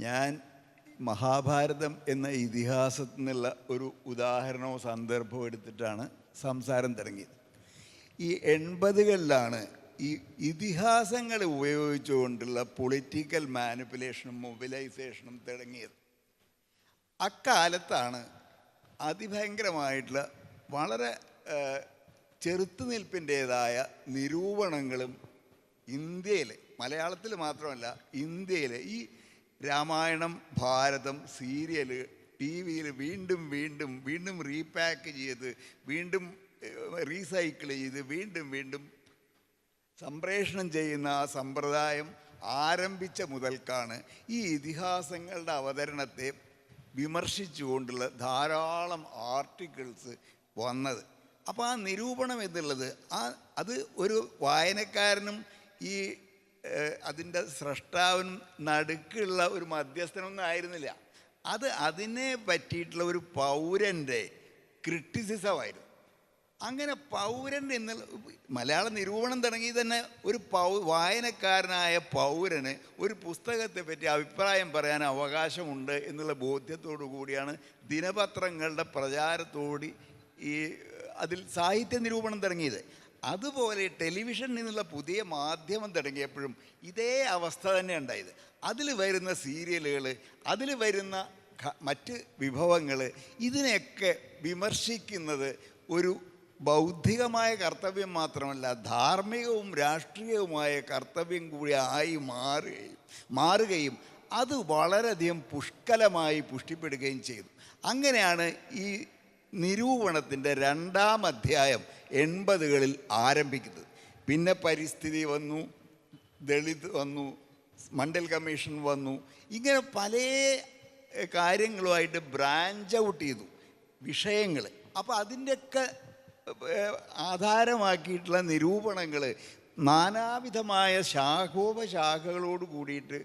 ഞാൻ മഹാഭാരതം എന്ന ഇതിഹാസത്തിൽ നിന്നുള്ള ഒരു ഉദാഹരണവും സന്ദർഭവും എടുത്തിട്ടാണ് സംസാരം തുടങ്ങിയത്. ഈ 80കളിലാണ് ഈ ഇതിഹാസങ്ങൾ ഉപയോഗിച്ചുകൊണ്ടുള്ള പൊളിറ്റിക്കൽ മാനിപ്പുലേഷനും മൊബിലൈസേഷനും തുടങ്ങിയത്. അക്കാലത്താണ് അതിഭയങ്കരമായിട്ടുള്ള വളരെ ചെറുത്തുനിൽപ്പിൻ്റേതായ നിരൂപണങ്ങളും ഇന്ത്യയിൽ, മലയാളത്തിൽ മാത്രമല്ല ഇന്ത്യയിൽ, ഈ രാമായണം, ഭാരതം, സീരിയല്, ടി വിയിൽ വീണ്ടും വീണ്ടും വീണ്ടും റീപാക്ക് ചെയ്ത്, വീണ്ടും റീസൈക്കിൾ ചെയ്ത്, വീണ്ടും വീണ്ടും സംപ്രേഷണം ചെയ്യുന്ന ആ സമ്പ്രദായം ആരംഭിച്ച മുതൽക്കാണ് ഈ ഇതിഹാസങ്ങളുടെ അവതരണത്തെ വിമർശിച്ചുകൊണ്ടുള്ള ധാരാളം ആർട്ടിക്കിൾസ് വന്നത്. അപ്പോൾ ആ നിരൂപണം എന്നുള്ളത് അത് ഒരു വായനക്കാരനും ഈ അതിൻ്റെ സ്രഷ്ടാവിനും നടുക്കുള്ള ഒരു മധ്യസ്ഥനൊന്നും ആയിരുന്നില്ല. അത് അതിനെ പറ്റിയിട്ടുള്ള ഒരു പൗരൻ്റെ ക്രിറ്റിസിസമായിരുന്നു. അങ്ങനെ പൗരൻ എന്നുള്ള മലയാള നിരൂപണം തുടങ്ങി തന്നെ ഒരു വായനക്കാരനായ പൗരന് ഒരു പുസ്തകത്തെ പറ്റി അഭിപ്രായം പറയാൻ അവകാശമുണ്ട് എന്നുള്ള ബോധ്യത്തോടു കൂടിയാണ് ദിനപത്രങ്ങളുടെ പ്രചാരത്തോടെ ഈ അതിൽ സാഹിത്യ നിരൂപണം തുടങ്ങിയത്. അതുപോലെ ടെലിവിഷനിൽ നിന്നുള്ള പുതിയ മാധ്യമം തുടങ്ങിയപ്പോഴും ഇതേ അവസ്ഥ തന്നെ ഉണ്ടായത്. അതിൽ വരുന്ന സീരിയലുകൾ, അതിൽ വരുന്ന മറ്റ് വിഭവങ്ങൾ, ഇതിനെയൊക്കെ വിമർശിക്കുന്നത് ഒരു ബൗദ്ധികമായ കർത്തവ്യം മാത്രമല്ല, ധാർമ്മികവും രാഷ്ട്രീയവുമായ കർത്തവ്യം കൂടി ആയി മാറുകയും അത് വളരെയധികം പുഷ്കലമായി പുഷ്ടിപ്പെടുകയും ചെയ്തു. അങ്ങനെയാണ് ഈ നിരൂപണത്തിൻ്റെ 2ാം അധ്യായം 80കളിൽ ആരംഭിക്കുന്നത്. പിന്നെ പരിസ്ഥിതി വന്നു, ദളിത് വന്നു, മണ്ഡൽ കമ്മീഷൻ വന്നു. ഇങ്ങനെ പല കാര്യങ്ങളുമായിട്ട് ബ്രാഞ്ച് ഔട്ട് ചെയ്തു വിഷയങ്ങൾ. അപ്പോൾ അതിൻ്റെയൊക്കെ ആധാരമാക്കിയിട്ടുള്ള നിരൂപണങ്ങൾ നാനാവിധമായ ശാഖോപശാഖകളോട് കൂടിയിട്ട്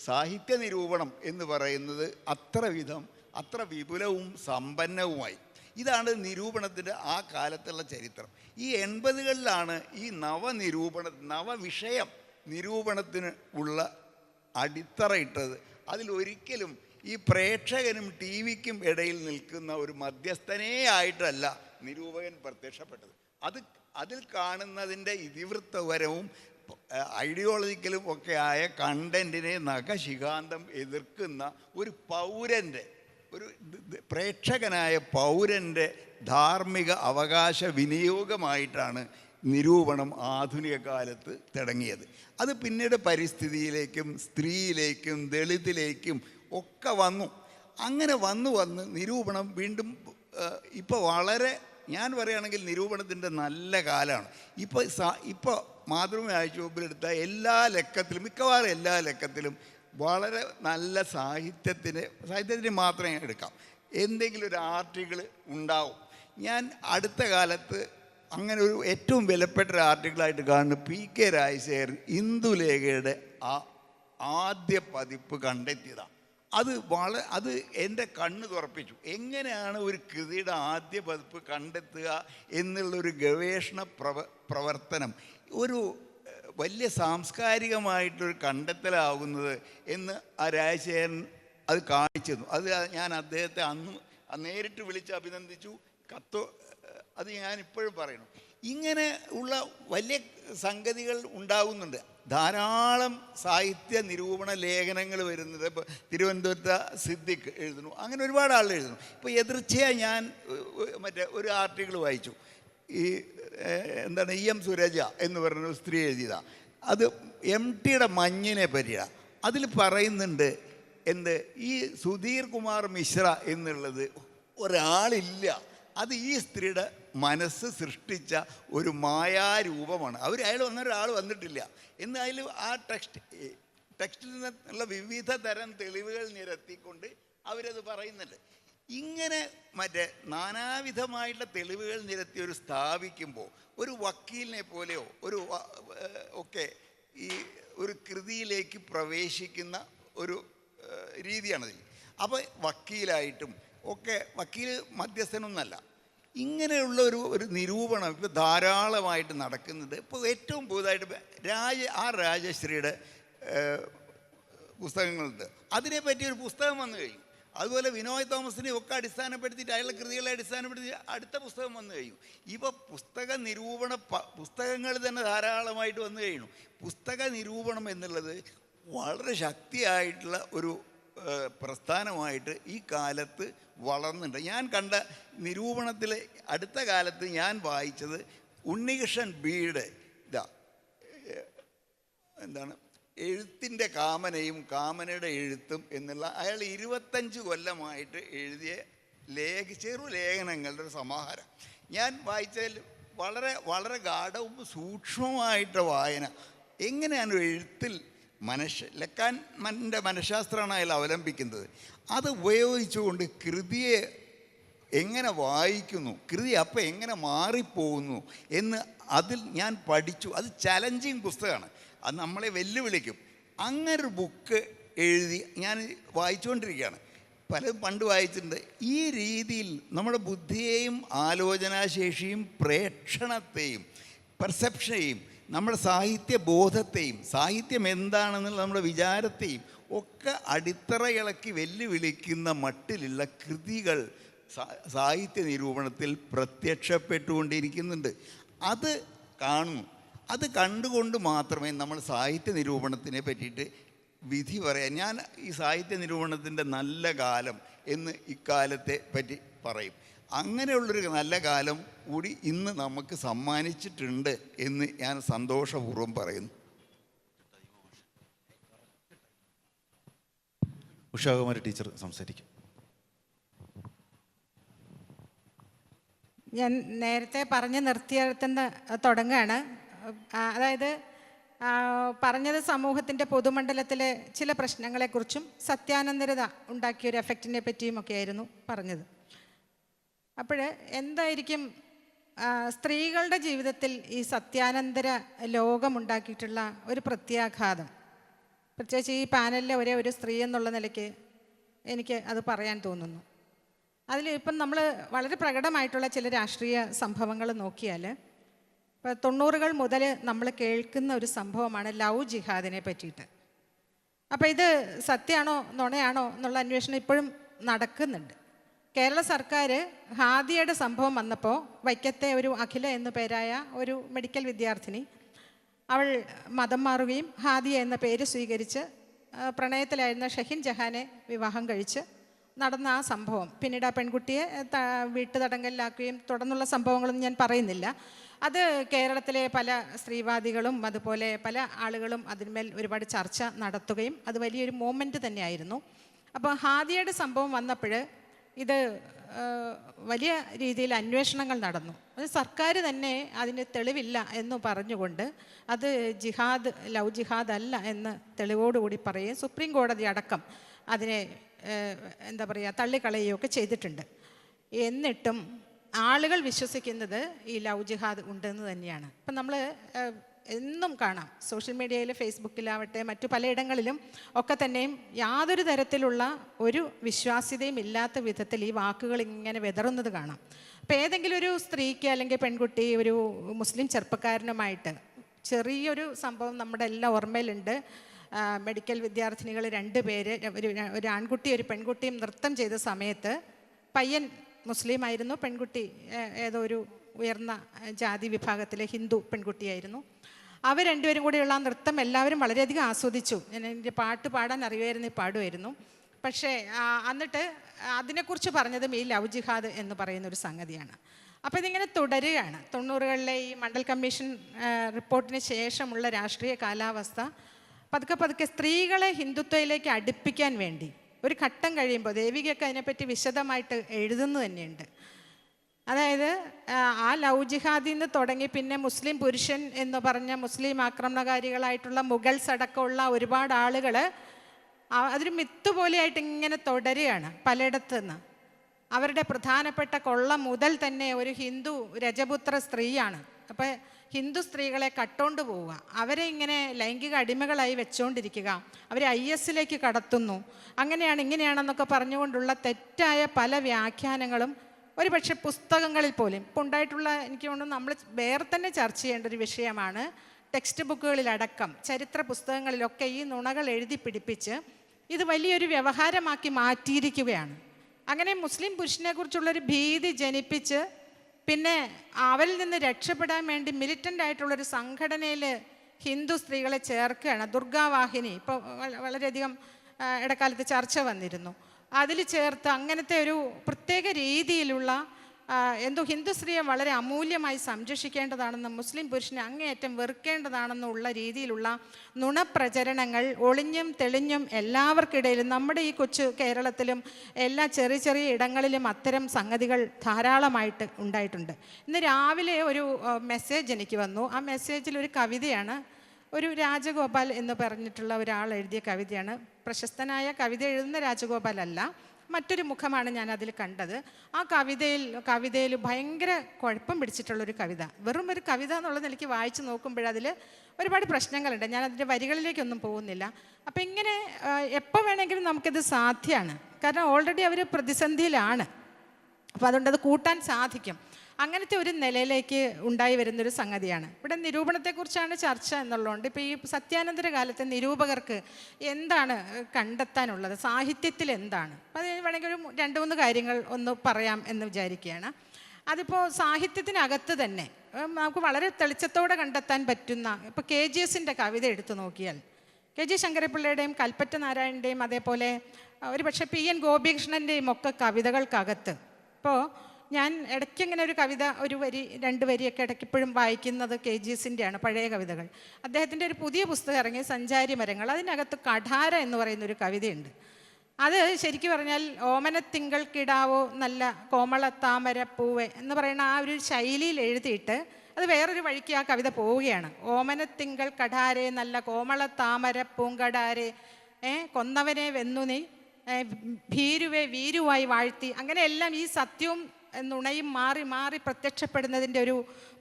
സാഹിത്യ നിരൂപണം എന്ന് പറയുന്നത് അത്ര വിപുലവും സമ്പന്നവുമായി. ഇതാണ് നിരൂപണത്തിൻ്റെ ആ കാലത്തുള്ള ചരിത്രം. ഈ 80കളിലാണ് ഈ നവവിഷയം നിരൂപണത്തിന് ഉള്ള അടിത്തറയിട്ടത്. അതിലൊരിക്കലും ഈ പ്രേക്ഷകനും ടി വിക്കും ഇടയിൽ നിൽക്കുന്ന ഒരു മധ്യസ്ഥനേ ആയിട്ടല്ല നിരൂപകൻ പ്രത്യക്ഷപ്പെട്ടത്. അതിൽ കാണുന്നതിൻ്റെ ഇതിവൃത്തപരവും ഐഡിയോളജിക്കലും ഒക്കെ ആയ കണ്ടൻറ്റിനെ നഖശിഖാന്തം എതിർക്കുന്ന ഒരു പൗരൻ്റെ, ഒരു പ്രേക്ഷകനായ പൗരൻ്റെ ധാർമ്മിക അവകാശ വിനിയോഗമായിട്ടാണ് നിരൂപണം ആധുനിക കാലത്ത് തുടങ്ങിയത്. അത് പിന്നീട് പരിസ്ഥിതിയിലേക്കും സ്ത്രീയിലേക്കും ദളിതിലേക്കും ഒക്കെ വന്നു. അങ്ങനെ വന്ന് നിരൂപണം വീണ്ടും ഇപ്പോൾ വളരെ, ഞാൻ പറയുകയാണെങ്കിൽ നിരൂപണത്തിൻ്റെ നല്ല കാലമാണ്. ഇപ്പോൾ മാതൃഭൂമി ആഴ്ചവെപ്പിലെടുത്ത എല്ലാ ലക്കത്തിലും, മിക്കവാറും എല്ലാ ലക്കത്തിലും വളരെ നല്ല സാഹിത്യത്തിന് മാത്രമേ എടുക്കാം, എന്തെങ്കിലും ഒരു ആർട്ടിക്കിൾ ഉണ്ടാവും. ഞാൻ അടുത്ത കാലത്ത് അങ്ങനെ ഒരു ഏറ്റവും വിലപ്പെട്ട ഒരു ആർട്ടിക്കിളായിട്ട് കാണുന്നു PK രാജശേഖരൻ ഇന്ദുലേഖയുടെ ആദ്യ പതിപ്പ് കണ്ടെത്തിയതാണ്. അത് എൻ്റെ കണ്ണ് തുറപ്പിച്ചു. എങ്ങനെയാണ് ഒരു കൃതിയുടെ ആദ്യ പതിപ്പ് കണ്ടെത്തുക എന്നുള്ളൊരു ഗവേഷണ പ്രവർത്തനം ഒരു വലിയ സാംസ്കാരികമായിട്ടൊരു കണ്ടെത്തലാകുന്നത് എന്ന് ആ രാജശേഖരൻ അത് കാണിച്ചു തന്നു. അത് ഞാൻ അദ്ദേഹത്തെ അന്ന് നേരിട്ട് വിളിച്ച് അഭിനന്ദിച്ചു. അത് ഞാൻ ഇപ്പോഴും പറയുന്നു. ഇങ്ങനെ ഉള്ള വലിയ സംഗതികൾ ഉണ്ടാകുന്നുണ്ട്. ധാരാളം സാഹിത്യ നിരൂപണ ലേഖനങ്ങൾ വരുന്നത്. ഇപ്പോൾ തിരുവനന്തപുരത്ത് സിദ്ദിഖ് എഴുതുന്നു, അങ്ങനെ ഒരുപാട് ആളുകൾ എഴുതുന്നു. ഇപ്പോൾ എതിർച്ചയായി ഞാൻ ഒരു ആർട്ടിക്കിൾ വായിച്ചു. ഈ EM സുരജ എന്ന് പറഞ്ഞ സ്ത്രീ എഴുതിയതാണ്. അത് MTയുടെ മഞ്ഞിനെ പറ്റിയാണ്. അതിൽ പറയുന്നുണ്ട് ഈ സുധീർ കുമാർ മിശ്ര എന്നുള്ളത് ഒരാളില്ല, അത് ഈ സ്ത്രീയുടെ മനസ്സ് സൃഷ്ടിച്ച ഒരു മായാരൂപമാണ്. അയാൾ ഒരാൾ വന്നിട്ടില്ല എന്ന് അതിൽ ആ ടെക്സ്റ്റിൽ നിന്നുള്ള വിവിധ തരം തെളിവുകൾ നിരത്തിക്കൊണ്ട് അവരത് പറയുന്നുണ്ട്. ഇങ്ങനെ നാനാവിധമായിട്ടുള്ള തെളിവുകൾ നിരത്തി സ്ഥാപിക്കുമ്പോൾ ഒരു വക്കീലിനെ പോലെയോ ഒക്കെ ഈ ഒരു കൃതിയിലേക്ക് പ്രവേശിക്കുന്ന ഒരു രീതിയാണതിൽ. അപ്പോൾ വക്കീലായിട്ടും ഒക്കെ, വക്കീൽ മധ്യസ്ഥനൊന്നല്ല, ഇങ്ങനെയുള്ള ഒരു നിരൂപണം ഇപ്പോൾ ധാരാളമായിട്ട് നടക്കുന്നുണ്ട്. ഇപ്പോൾ ഏറ്റവും പുതുതായിട്ട് രാജശ്രീയുടെ പുസ്തകങ്ങളുണ്ട്. അതിനെപ്പറ്റി ഒരു പുസ്തകം വന്നു കഴിഞ്ഞു. അതുപോലെ വിനോയ് തോമസിനെ ഒക്കെ അടിസ്ഥാനപ്പെടുത്തിയിട്ട് അയാളുടെ കൃതികളെ അടിസ്ഥാനപ്പെടുത്തി അടുത്ത പുസ്തകം വന്നു കഴിഞ്ഞു. ഇപ്പോൾ പുസ്തക നിരൂപണ പുസ്തകങ്ങൾ തന്നെ ധാരാളമായിട്ട് വന്നു കഴിഞ്ഞു. പുസ്തക നിരൂപണം എന്നുള്ളത് വളരെ ശക്തിയായിട്ടുള്ള ഒരു പ്രസ്ഥാനമായിട്ട് ഈ കാലത്ത് വളർന്നുണ്ട്. ഞാൻ കണ്ട നിരൂപണത്തിൽ അടുത്ത കാലത്ത് ഞാൻ വായിച്ചത് ഉണ്ണികൃഷ്ണൻ ബിയുടെ എഴുത്തിൻ്റെ കാമനയും കാമനയുടെ എഴുത്തും എന്നുള്ള അയാൾ 25 കൊല്ലമായിട്ട് എഴുതിയ ചെറുലേഖനങ്ങളുടെ ഒരു സമാഹാരം ഞാൻ വായിച്ചതിൽ വളരെ വളരെ ഗാഢവും സൂക്ഷ്മമായിട്ട് വായന എങ്ങനെയാണ് ഒരു എഴുത്തിൽ ലക്കാൻ്റെ മനഃശാസ്ത്രമാണ് അയാൾ അവലംബിക്കുന്നത്. അത് ഉപയോഗിച്ചുകൊണ്ട് കൃതിയെ എങ്ങനെ വായിക്കുന്നു, കൃതി അപ്പം എങ്ങനെ മാറിപ്പോകുന്നു എന്ന് അതിൽ ഞാൻ പഠിച്ചു. അത് ചലഞ്ചിങ് പുസ്തകമാണ്, അത് നമ്മളെ വെല്ലുവിളിക്കും. അങ്ങനൊരു ബുക്ക് എഴുതി ഞാൻ വായിച്ചുകൊണ്ടിരിക്കുകയാണ്. പലതും പണ്ട് വായിച്ചിട്ടുണ്ട്. ഈ രീതിയിൽ നമ്മുടെ ബുദ്ധിയെയും ആലോചനാശേഷിയും പ്രേക്ഷണത്തെയും പെർസെപ്ഷനെയും നമ്മുടെ സാഹിത്യ ബോധത്തെയും സാഹിത്യം എന്താണെന്നുള്ള നമ്മുടെ വിചാരത്തെയും ഒക്കെ അടിത്തറ ഇളക്കി വെല്ലുവിളിക്കുന്ന മട്ടിലുള്ള കൃതികൾ സാഹിത്യ നിരൂപണത്തിൽ പ്രത്യക്ഷപ്പെട്ടുകൊണ്ടിരിക്കുന്നുണ്ട്. അത് കാണുന്നു. അത് കണ്ടുകൊണ്ട് മാത്രമേ നമ്മൾ സാഹിത്യ നിരൂപണത്തിനെ പറ്റിയിട്ട് വിധി പറയാൻ. ഞാൻ ഈ സാഹിത്യ നിരൂപണത്തിൻ്റെ നല്ല കാലം എന്ന് ഇക്കാലത്തെ പറ്റി പറയും. അങ്ങനെയുള്ളൊരു നല്ല കാലം കൂടി ഇന്ന് നമുക്ക് സമ്മാനിച്ചിട്ടുണ്ട് എന്ന് ഞാൻ സന്തോഷപൂർവ്വം പറയുന്നു. ഉഷാകുമാരി ടീച്ചർ സംസാരിക്കും. ഞാൻ നേരത്തെ പറഞ്ഞ് നിർത്തിയെടുത്തുന്ന തുടങ്ങുകയാണ്. അതായത് പറഞ്ഞത് സമൂഹത്തിൻ്റെ പൊതുമണ്ഡലത്തിലെ ചില പ്രശ്നങ്ങളെക്കുറിച്ചും സത്യാനന്തരത ഉണ്ടാക്കിയൊരു എഫക്റ്റിനെ പറ്റിയുമൊക്കെയായിരുന്നു പറഞ്ഞത്. അപ്പോൾ എന്തായിരിക്കും സ്ത്രീകളുടെ ജീവിതത്തിൽ ഈ സത്യാനന്തര ലോകമുണ്ടാക്കിയിട്ടുള്ള ഒരു പ്രത്യാഘാതം? പ്രത്യേകിച്ച് ഈ പാനലിലെ ഒരേ ഒരു സ്ത്രീ എന്നുള്ള നിലയ്ക്ക് എനിക്ക് അത് പറയാൻ തോന്നുന്നു. അതിൽ ഇപ്പം നമ്മൾ വളരെ പ്രകടമായിട്ടുള്ള ചില രാഷ്ട്രീയ സംഭവങ്ങൾ നോക്കിയാൽ, ഇപ്പോൾ 90കൾ മുതൽ നമ്മൾ കേൾക്കുന്ന ഒരു സംഭവമാണ് ലവ് ജിഹാദിനെ പറ്റിയിട്ട്. അപ്പോൾ ഇത് സത്യമാണോ നുണയാണോ എന്നുള്ള അന്വേഷണം ഇപ്പോഴും നടക്കുന്നുണ്ട്. കേരള സർക്കാർ ഹാദിയയുടെ സംഭവം വന്നപ്പോൾ വൈക്കത്തെ ഒരു അഖില എന്നു പേരായ ഒരു മെഡിക്കൽ വിദ്യാർത്ഥിനി, അവൾ മതം മാറുകയും ഹാദിയ എന്ന പേര് സ്വീകരിച്ച് പ്രണയത്തിലായിരുന്ന ഷഹീൻ ജഹാനെ വിവാഹം കഴിച്ച് നടന്ന ആ സംഭവം, പിന്നീട് ആ പെൺകുട്ടിയെ വീട്ടുതടങ്കലിലാക്കുകയും തുടർന്നുള്ള സംഭവങ്ങളൊന്നും ഞാൻ പറയുന്നില്ല. അത് കേരളത്തിലെ പല സ്ത്രീവാദികളും അതുപോലെ പല ആളുകളും അതിന്മേൽ ഒരുപാട് ചർച്ച നടത്തുകയും അത് വലിയൊരു മൂവ്മെൻറ്റ് തന്നെയായിരുന്നു. അപ്പോൾ ഹാദിയയുടെ സംഭവം വന്നപ്പോൾ ഇത് വലിയ രീതിയിൽ അന്വേഷണങ്ങൾ നടന്നു. അത് സർക്കാർ തന്നെ അതിന് തെളിവില്ല എന്ന് പറഞ്ഞുകൊണ്ട് അത് ജിഹാദ്, ലവ് ജിഹാദ് അല്ല എന്ന് തെളിവോടുകൂടി പറയുകയും സുപ്രീം കോടതി അടക്കം അതിനെ എന്താ പറയുക തള്ളിക്കളയുകയൊക്കെ ചെയ്തിട്ടുണ്ട്. എന്നിട്ടും ആളുകൾ വിശ്വസിക്കുന്നത് ഈ ലവ് ജിഹാദ് ഉണ്ടെന്ന് തന്നെയാണ്. ഇപ്പം നമ്മൾ എന്നും കാണാം സോഷ്യൽ മീഡിയയിൽ, ഫേസ്ബുക്കിലാവട്ടെ മറ്റു പലയിടങ്ങളിലും ഒക്കെ തന്നെയും യാതൊരു തരത്തിലുള്ള ഒരു വിശ്വാസ്യതയും ഇല്ലാത്ത വിധത്തിൽ ഈ വാക്കുകൾ ഇങ്ങനെ വിതറുന്നത് കാണാം. അപ്പോൾ ഏതെങ്കിലും ഒരു സ്ത്രീക്ക് അല്ലെങ്കിൽ പെൺകുട്ടി ഒരു മുസ്ലിം ചെറുപ്പക്കാരനുമായിട്ട് ചെറിയൊരു സംഭവം നമ്മുടെ എല്ലാ ഓർമ്മയിലുണ്ട്. മെഡിക്കൽ വിദ്യാർത്ഥിനികൾ 2 പേര്, ഒരു ആൺകുട്ടി ഒരു പെൺകുട്ടിയും നൃത്തം ചെയ്ത സമയത്ത് പയ്യൻ മുസ്ലിം ആയിരുന്നു, പെൺകുട്ടി ഏതോ ഒരു ഉയർന്ന ജാതി വിഭാഗത്തിലെ ഹിന്ദു പെൺകുട്ടിയായിരുന്നു. അവർ 2 പേരും കൂടെയുള്ള ആ നൃത്തം എല്ലാവരും വളരെയധികം ആസ്വദിച്ചു. എൻ്റെ പാട്ട് പാടാൻ അറിയുമായിരുന്നു, പാടുമായിരുന്നു. പക്ഷേ എന്നിട്ട് അതിനെക്കുറിച്ച് പറഞ്ഞതും ഈ ലവ് ജിഹാദ് എന്ന് പറയുന്നൊരു സംഗതിയാണ്. അപ്പോൾ ഇതിങ്ങനെ തുടരുകയാണ്. 90കളിലെ ഈ മണ്ഡൽ കമ്മീഷൻ റിപ്പോർട്ടിന് ശേഷമുള്ള രാഷ്ട്രീയ കാലാവസ്ഥ പതുക്കെ പതുക്കെ സ്ത്രീകളെ ഹിന്ദുത്വയിലേക്ക് അടുപ്പിക്കാൻ വേണ്ടി ഒരു ഘട്ടം കഴിയുമ്പോൾ ദേവികയൊക്കെ അതിനെപ്പറ്റി വിശദമായിട്ട് എഴുതുന്നു തന്നെയുണ്ട്. അതായത് ആ ലവ് ജിഹാദിൽ നിന്ന് തുടങ്ങി പിന്നെ മുസ്ലിം പുരുഷൻ എന്ന് പറഞ്ഞ മുസ്ലിം ആക്രമണകാരികളായിട്ടുള്ള മുഗൾസ് അടക്കമുള്ള ഒരുപാട് ആളുകൾ അതൊരു മിത്ത് പോലെയായിട്ട് ഇങ്ങനെ തുടരുകയാണ് പലയിടത്തു നിന്ന്. അവരുടെ പ്രധാനപ്പെട്ട കൊള്ള മുതൽ തന്നെ ഒരു ഹിന്ദു രജപുത്ര സ്ത്രീയാണ്. അപ്പോൾ ഹിന്ദു സ്ത്രീകളെ കട്ടുകൊണ്ട് പോവുക, അവരെ ഇങ്ങനെ ലൈംഗിക അടിമകളായി വെച്ചുകൊണ്ടിരിക്കുക, അവരെ IS കടത്തുന്നു, അങ്ങനെയാണ് ഇങ്ങനെയാണെന്നൊക്കെ പറഞ്ഞുകൊണ്ടുള്ള തെറ്റായ പല വ്യാഖ്യാനങ്ങളും ഒരു പക്ഷേ പുസ്തകങ്ങളിൽ പോലും ഇപ്പോൾ ഉണ്ടായിട്ടുള്ള, എനിക്ക് തോന്നുന്നു നമ്മൾ വേറെ തന്നെ ചർച്ച ചെയ്യേണ്ട ഒരു വിഷയമാണ്. ടെക്സ്റ്റ് ബുക്കുകളിലടക്കം ചരിത്ര പുസ്തകങ്ങളിലൊക്കെ ഈ നുണകൾ എഴുതി പിടിപ്പിച്ച് ഇത് വലിയൊരു വ്യവഹാരമാക്കി മാറ്റിയിരിക്കുകയാണ്. അങ്ങനെ മുസ്ലിം പുരുഷനെ കുറിച്ചുള്ളൊരു ഭീതി ജനിപ്പിച്ച് പിന്നെ അവരിൽ നിന്ന് രക്ഷപ്പെടാൻ വേണ്ടി മിലിറ്റൻ്റ് ആയിട്ടുള്ളൊരു സംഘടനയിൽ ഹിന്ദു സ്ത്രീകളെ ചേർക്കുകയാണ്. ദുർഗാവാഹിനി ഇപ്പോൾ വളരെയധികം ഇടക്കാലത്ത് ചർച്ച വന്നിരുന്നു. അതിൽ ചേർത്ത് അങ്ങനത്തെ ഒരു പ്രത്യേക രീതിയിലുള്ള എന്തോ ഹിന്ദു സ്ത്രീയെ വളരെ അമൂല്യമായി സംരക്ഷിക്കേണ്ടതാണെന്നും മുസ്ലിം പുരുഷനെ അങ്ങേയറ്റം വെറുക്കേണ്ടതാണെന്നുള്ള രീതിയിലുള്ള നുണപ്രചരണങ്ങൾ ഒളിഞ്ഞും തെളിഞ്ഞും എല്ലാവർക്കിടയിലും നമ്മുടെ ഈ കൊച്ചു കേരളത്തിലും എല്ലാ ചെറിയ ചെറിയ ഇടങ്ങളിലും അത്തരം സംഗതികൾ ധാരാളമായിട്ട് ഉണ്ടായിട്ടുണ്ട്. ഇന്ന് രാവിലെ ഒരു മെസ്സേജ് എനിക്ക് വന്നു. ആ മെസ്സേജിൽ ഒരു കവിതയാണ്. ഒരു രാജഗോപാൽ എന്ന് പറഞ്ഞിട്ടുള്ള ഒരാൾ എഴുതിയ കവിതയാണ്. പ്രശസ്തനായ കവിത എഴുതുന്ന രാജഗോപാൽ അല്ല, മറ്റൊരു മുഖമാണ് ഞാൻ അതിൽ കണ്ടത്. ആ കവിതയിൽ ഭയങ്കര കുഴപ്പം പിടിച്ചിട്ടുള്ളൊരു കവിത. വെറും ഒരു കവിത എന്നുള്ളത് എനിക്ക് വായിച്ച് നോക്കുമ്പോഴതിൽ ഒരുപാട് പ്രശ്നങ്ങളുണ്ട്. ഞാൻ അതിൻ്റെ വരികളിലേക്കൊന്നും പോകുന്നില്ല. അപ്പം ഇങ്ങനെ എപ്പോൾ വേണമെങ്കിലും നമുക്കിത് സാധ്യമാണ്. കാരണം ഓൾറെഡി അവർ പ്രതിസന്ധിയിലാണ്. അപ്പോൾ അതുകൊണ്ട് അത് കൂട്ടാൻ സാധിക്കും. അങ്ങനത്തെ ഒരു നിലയിലേക്ക് ഉണ്ടായി വരുന്നൊരു സംഗതിയാണ്. ഇവിടെ നിരൂപണത്തെക്കുറിച്ചാണ് ചർച്ച എന്നുള്ളതുകൊണ്ട് ഇപ്പോൾ ഈ സത്യാനന്തര കാലത്തെ നിരൂപകർക്ക് എന്താണ് കണ്ടെത്താനുള്ളത്, സാഹിത്യത്തിൽ എന്താണ്? അപ്പോൾ അത് വേണമെങ്കിൽ ഒരു 2-3 കാര്യങ്ങൾ ഒന്ന് പറയാം എന്ന് വിചാരിക്കുകയാണ്. അതിപ്പോൾ സാഹിത്യത്തിനകത്ത് തന്നെ നമുക്ക് വളരെ തെളിച്ചത്തോടെ കണ്ടെത്താൻ പറ്റുന്ന, ഇപ്പോൾ KGSൻ്റെ കവിത എടുത്തു നോക്കിയാൽ, KG ശങ്കരപ്പിള്ളയുടെയും കൽപ്പറ്റ നാരായണൻ്റെയും അതേപോലെ ഒരു പക്ഷേ PN ഗോപികൃഷ്ണൻ്റെയും ഒക്കെ കവിതകൾക്കകത്ത്, ഇപ്പോൾ ഞാൻ ഇടയ്ക്ക് ഇങ്ങനെ ഒരു കവിത, 1 വരി 2 വരിയൊക്കെ ഇടയ്ക്കിപ്പോഴും വായിക്കുന്നത് KGSൻ്റെയാണ്, പഴയ കവിതകൾ. അദ്ദേഹത്തിൻ്റെ ഒരു പുതിയ പുസ്തകം ഇറങ്ങി, സഞ്ചാരി മരങ്ങൾ. അതിനകത്ത് കഠാര എന്ന് പറയുന്നൊരു കവിതയുണ്ട്. അത് ശരിക്കും പറഞ്ഞാൽ ഓമനത്തിങ്കൾ കിടാവോ നല്ല കോമള താമര പൂവേ എന്ന് പറയുന്ന ആ ഒരു ശൈലിയിൽ എഴുതിയിട്ട് അത് വേറൊരു വഴിക്ക് ആ കവിത പോവുകയാണ്. ഓമനത്തിങ്കൾ കഠാരെ നല്ല കോമള താമര പൂങ്കടാരെ കൊന്നവനെ വെന്നു നീ ഭീരുവെ വീരുവായി വാഴ്ത്തി. അങ്ങനെയെല്ലാം ഈ സത്യവും നുണയും മാറി മാറി പ്രത്യക്ഷപ്പെടുന്നതിൻ്റെ ഒരു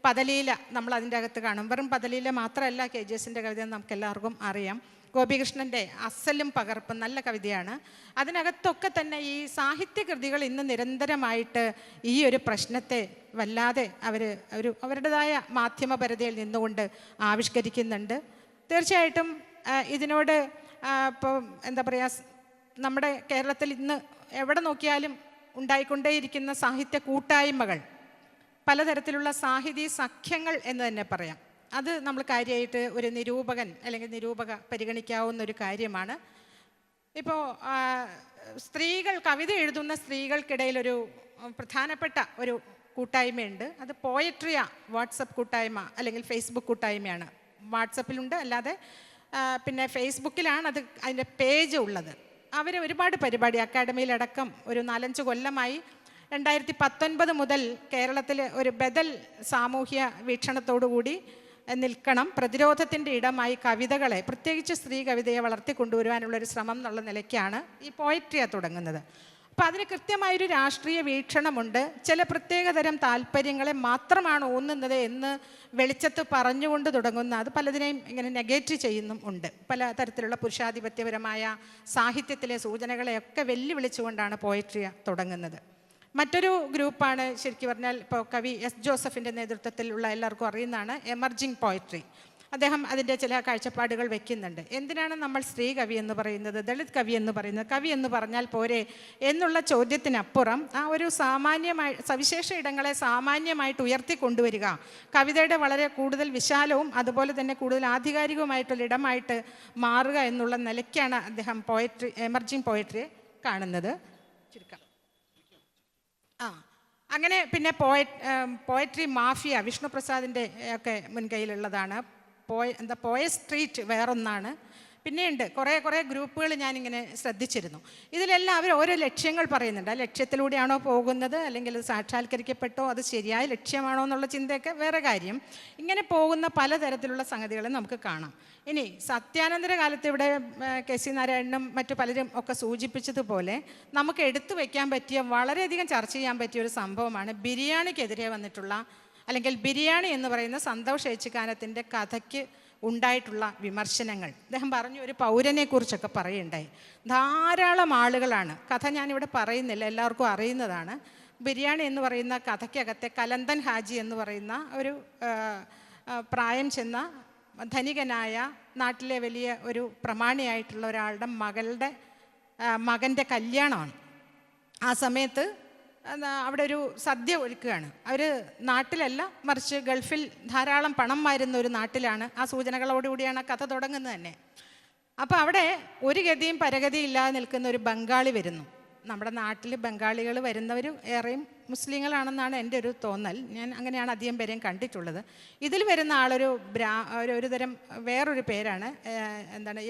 പദലീല നമ്മൾ അതിൻ്റെ അകത്ത് കാണും. വെറും പദലീല മാത്രമല്ല KGSൻ്റെ കവിത എന്ന് നമുക്ക് എല്ലാവർക്കും അറിയാം. ഗോപികൃഷ്ണൻ്റെ അസലും പകർപ്പും നല്ല കവിതയാണ്. അതിനകത്തൊക്കെ തന്നെ ഈ സാഹിത്യകൃതികൾ ഇന്ന് നിരന്തരമായിട്ട് ഈ ഒരു പ്രശ്നത്തെ വല്ലാതെ അവരുടേതായ മാധ്യമപരതയിൽ നിന്നുകൊണ്ട് ആവിഷ്കരിക്കുന്നുണ്ട്. തീർച്ചയായിട്ടും ഇതിനോട് ഇപ്പോൾ എന്താ പറയുക, നമ്മുടെ കേരളത്തിൽ ഇന്ന് എവിടെ നോക്കിയാലും ഉണ്ടായിക്കൊണ്ടേയിരിക്കുന്ന സാഹിത്യ കൂട്ടായ്മകൾ, പലതരത്തിലുള്ള സാഹിതി സഖ്യങ്ങൾ എന്ന് തന്നെ പറയാം. അത് നമ്മൾ കാര്യമായിട്ട് ഒരു നിരൂപകൻ അല്ലെങ്കിൽ നിരൂപക പരിഗണിക്കാവുന്ന ഒരു കാര്യമാണ്. ഇപ്പോൾ കവിത എഴുതുന്ന സ്ത്രീകൾക്കിടയിലൊരു പ്രധാനപ്പെട്ട ഒരു കൂട്ടായ്മയുണ്ട്. അത് പോയട്രിയ വാട്സപ്പ് കൂട്ടായ്മ അല്ലെങ്കിൽ ഫേസ്ബുക്ക് കൂട്ടായ്മയാണ്. വാട്സപ്പിലുണ്ട്, അല്ലാതെ പിന്നെ ഫേസ്ബുക്കിലാണ് അതിൻ്റെ പേജ് ഉള്ളത്. അവർ ഒരുപാട് പരിപാടി അക്കാഡമിയിലടക്കം ഒരു 4-5 കൊല്ലമായി 2019 മുതൽ കേരളത്തിൽ ഒരു ബദൽ സാമൂഹ്യ വീക്ഷണത്തോടുകൂടി നിൽക്കണം, പ്രതിരോധത്തിൻ്റെ ഇടമായി കവിതകളെ, പ്രത്യേകിച്ച് സ്ത്രീ കവിതയെ വളർത്തിക്കൊണ്ടുവരുവാനുള്ളൊരു ശ്രമം എന്നുള്ള നിലയ്ക്കാണ് ഈ പോയട്രിയ തുടങ്ങുന്നത്. അപ്പോൾ അതിന് കൃത്യമായൊരു രാഷ്ട്രീയ വീക്ഷണമുണ്ട്. ചില പ്രത്യേകതരം താല്പര്യങ്ങളെ മാത്രമാണ് ഊന്നുന്നത് എന്ന് വെളിച്ചത്ത് പറഞ്ഞുകൊണ്ട് തുടങ്ങുന്ന, അത് പലതിനെയും ഇങ്ങനെ നെഗേറ്റ് ചെയ്യുന്നും ഉണ്ട്. പല തരത്തിലുള്ള പുരുഷാധിപത്യപരമായ സാഹിത്യത്തിലെ സൂചനകളെയൊക്കെ വെല്ലുവിളിച്ചുകൊണ്ടാണ് പോയട്രിയ തുടങ്ങുന്നത്. മറ്റൊരു ഗ്രൂപ്പാണ് ശരിക്കും പറഞ്ഞാൽ ഇപ്പോൾ കവി S. ജോസഫിൻ്റെ നേതൃത്വത്തിലുള്ള എല്ലാവർക്കും അറിയുന്നതാണ് എമർജിങ് പോയട്രി. അദ്ദേഹം അതിൻ്റെ ചില കാഴ്ചപ്പാടുകൾ വയ്ക്കുന്നുണ്ട്. എന്തിനാണ് നമ്മൾ സ്ത്രീ കവി എന്ന് പറയുന്നത്, ദളിത് കവി എന്ന് പറയുന്നത്, കവി എന്ന് പറഞ്ഞാൽ പോരെ എന്നുള്ള ചോദ്യത്തിനപ്പുറം ആ ഒരു സവിശേഷ ഇടങ്ങളെ സാമാന്യമായിട്ട് ഉയർത്തിക്കൊണ്ടുവരിക, കവിതയുടെ വളരെ കൂടുതൽ വിശാലവും അതുപോലെ തന്നെ കൂടുതൽ ആധികാരികവുമായിട്ടുള്ള ഇടമായിട്ട് മാറുക എന്നുള്ള നിലയ്ക്കാണ് അദ്ദേഹം എമർജിങ് പോയട്രിയെ കാണുന്നത്. ചുരുക്കം അങ്ങനെ പിന്നെ പോയട്രി മാഫിയ വിഷ്ണുപ്രസാദിൻ്റെ ഒക്കെ മുൻകൈയിലുള്ളതാണ്. പോയസ് സ്ട്രീറ്റ് വേറൊന്നാണ്. പിന്നെയുണ്ട് കുറേ ഗ്രൂപ്പുകൾ ഞാനിങ്ങനെ ശ്രദ്ധിച്ചിരുന്നു. ഇതിലെല്ലാം അവർ ഓരോ ലക്ഷ്യങ്ങൾ പറയുന്നുണ്ട്. ആ ലക്ഷ്യത്തിലൂടെയാണോ പോകുന്നത്, അല്ലെങ്കിൽ അത് സാക്ഷാത്കരിക്കപ്പെട്ടോ, അത് ശരിയായ ലക്ഷ്യമാണോ എന്നുള്ള ചിന്തയൊക്കെ വേറെ കാര്യം. ഇങ്ങനെ പോകുന്ന പലതരത്തിലുള്ള സംഗതികളും നമുക്ക് കാണാം. ഇനി സത്യാനന്തര കാലത്ത് ഇവിടെ KC നാരായണനും മറ്റു പലരും ഒക്കെ സൂചിപ്പിച്ചതുപോലെ നമുക്ക് എടുത്തു വയ്ക്കാൻ പറ്റിയ, വളരെയധികം ചർച്ച ചെയ്യാൻ പറ്റിയ ഒരു സംഭവമാണ് ബിരിയാണിക്കെതിരെ വന്നിട്ടുള്ള, അല്ലെങ്കിൽ ബിരിയാണി എന്ന് പറയുന്ന സന്തോഷ് ഏച്ചിക്കാനത്തിൻ്റെ കഥയ്ക്ക് ഉണ്ടായിട്ടുള്ള വിമർശനങ്ങൾ. അദ്ദേഹം പറഞ്ഞു, ഒരു പൗരനെ കുറിച്ചൊക്കെ പറയുണ്ടായി. ധാരാളം ആളുകളാണ്, കഥ ഞാനിവിടെ പറയുന്നില്ല, എല്ലാവർക്കും അറിയുന്നതാണ്. ബിരിയാണി എന്ന് പറയുന്ന കഥയ്ക്കകത്തെ കലന്തൻ ഹാജി എന്ന് പറയുന്ന ഒരു പ്രായം ചെന്ന ധനികനായ നാട്ടിലെ വലിയ ഒരു പ്രമാണിയായിട്ടുള്ള ഒരാളുടെ മകൻ്റെ കല്യാണമാണ്. ആ സമയത്ത് അവിടെ ഒരു സദ്യ ഒരുക്കുകയാണ്. അവർ നാട്ടിലല്ല, മറിച്ച് ഗൾഫിൽ ധാരാളം പണം വാരുന്ന ഒരു നാട്ടിലാണ്. ആ സൂചനകളോടുകൂടിയാണ് കഥ തുടങ്ങുന്നത് തന്നെ. അപ്പോൾ അവിടെ ഒരു ഗതിയും പരഗതിയും ഇല്ലാതെ നിൽക്കുന്ന ഒരു ബംഗാളി വരുന്നു. നമ്മുടെ നാട്ടിൽ ബംഗാളികൾ വരുന്നവർ ഏറെയും മുസ്ലിങ്ങളാണെന്നാണ് എൻ്റെ ഒരു തോന്നൽ. ഞാൻ അങ്ങനെയാണ് അധികം പേരെയും കണ്ടിട്ടുള്ളത്. ഇതിൽ വരുന്ന ആളൊരു ഒരു തരം വേറൊരു പേരാണ്, എന്താണ്,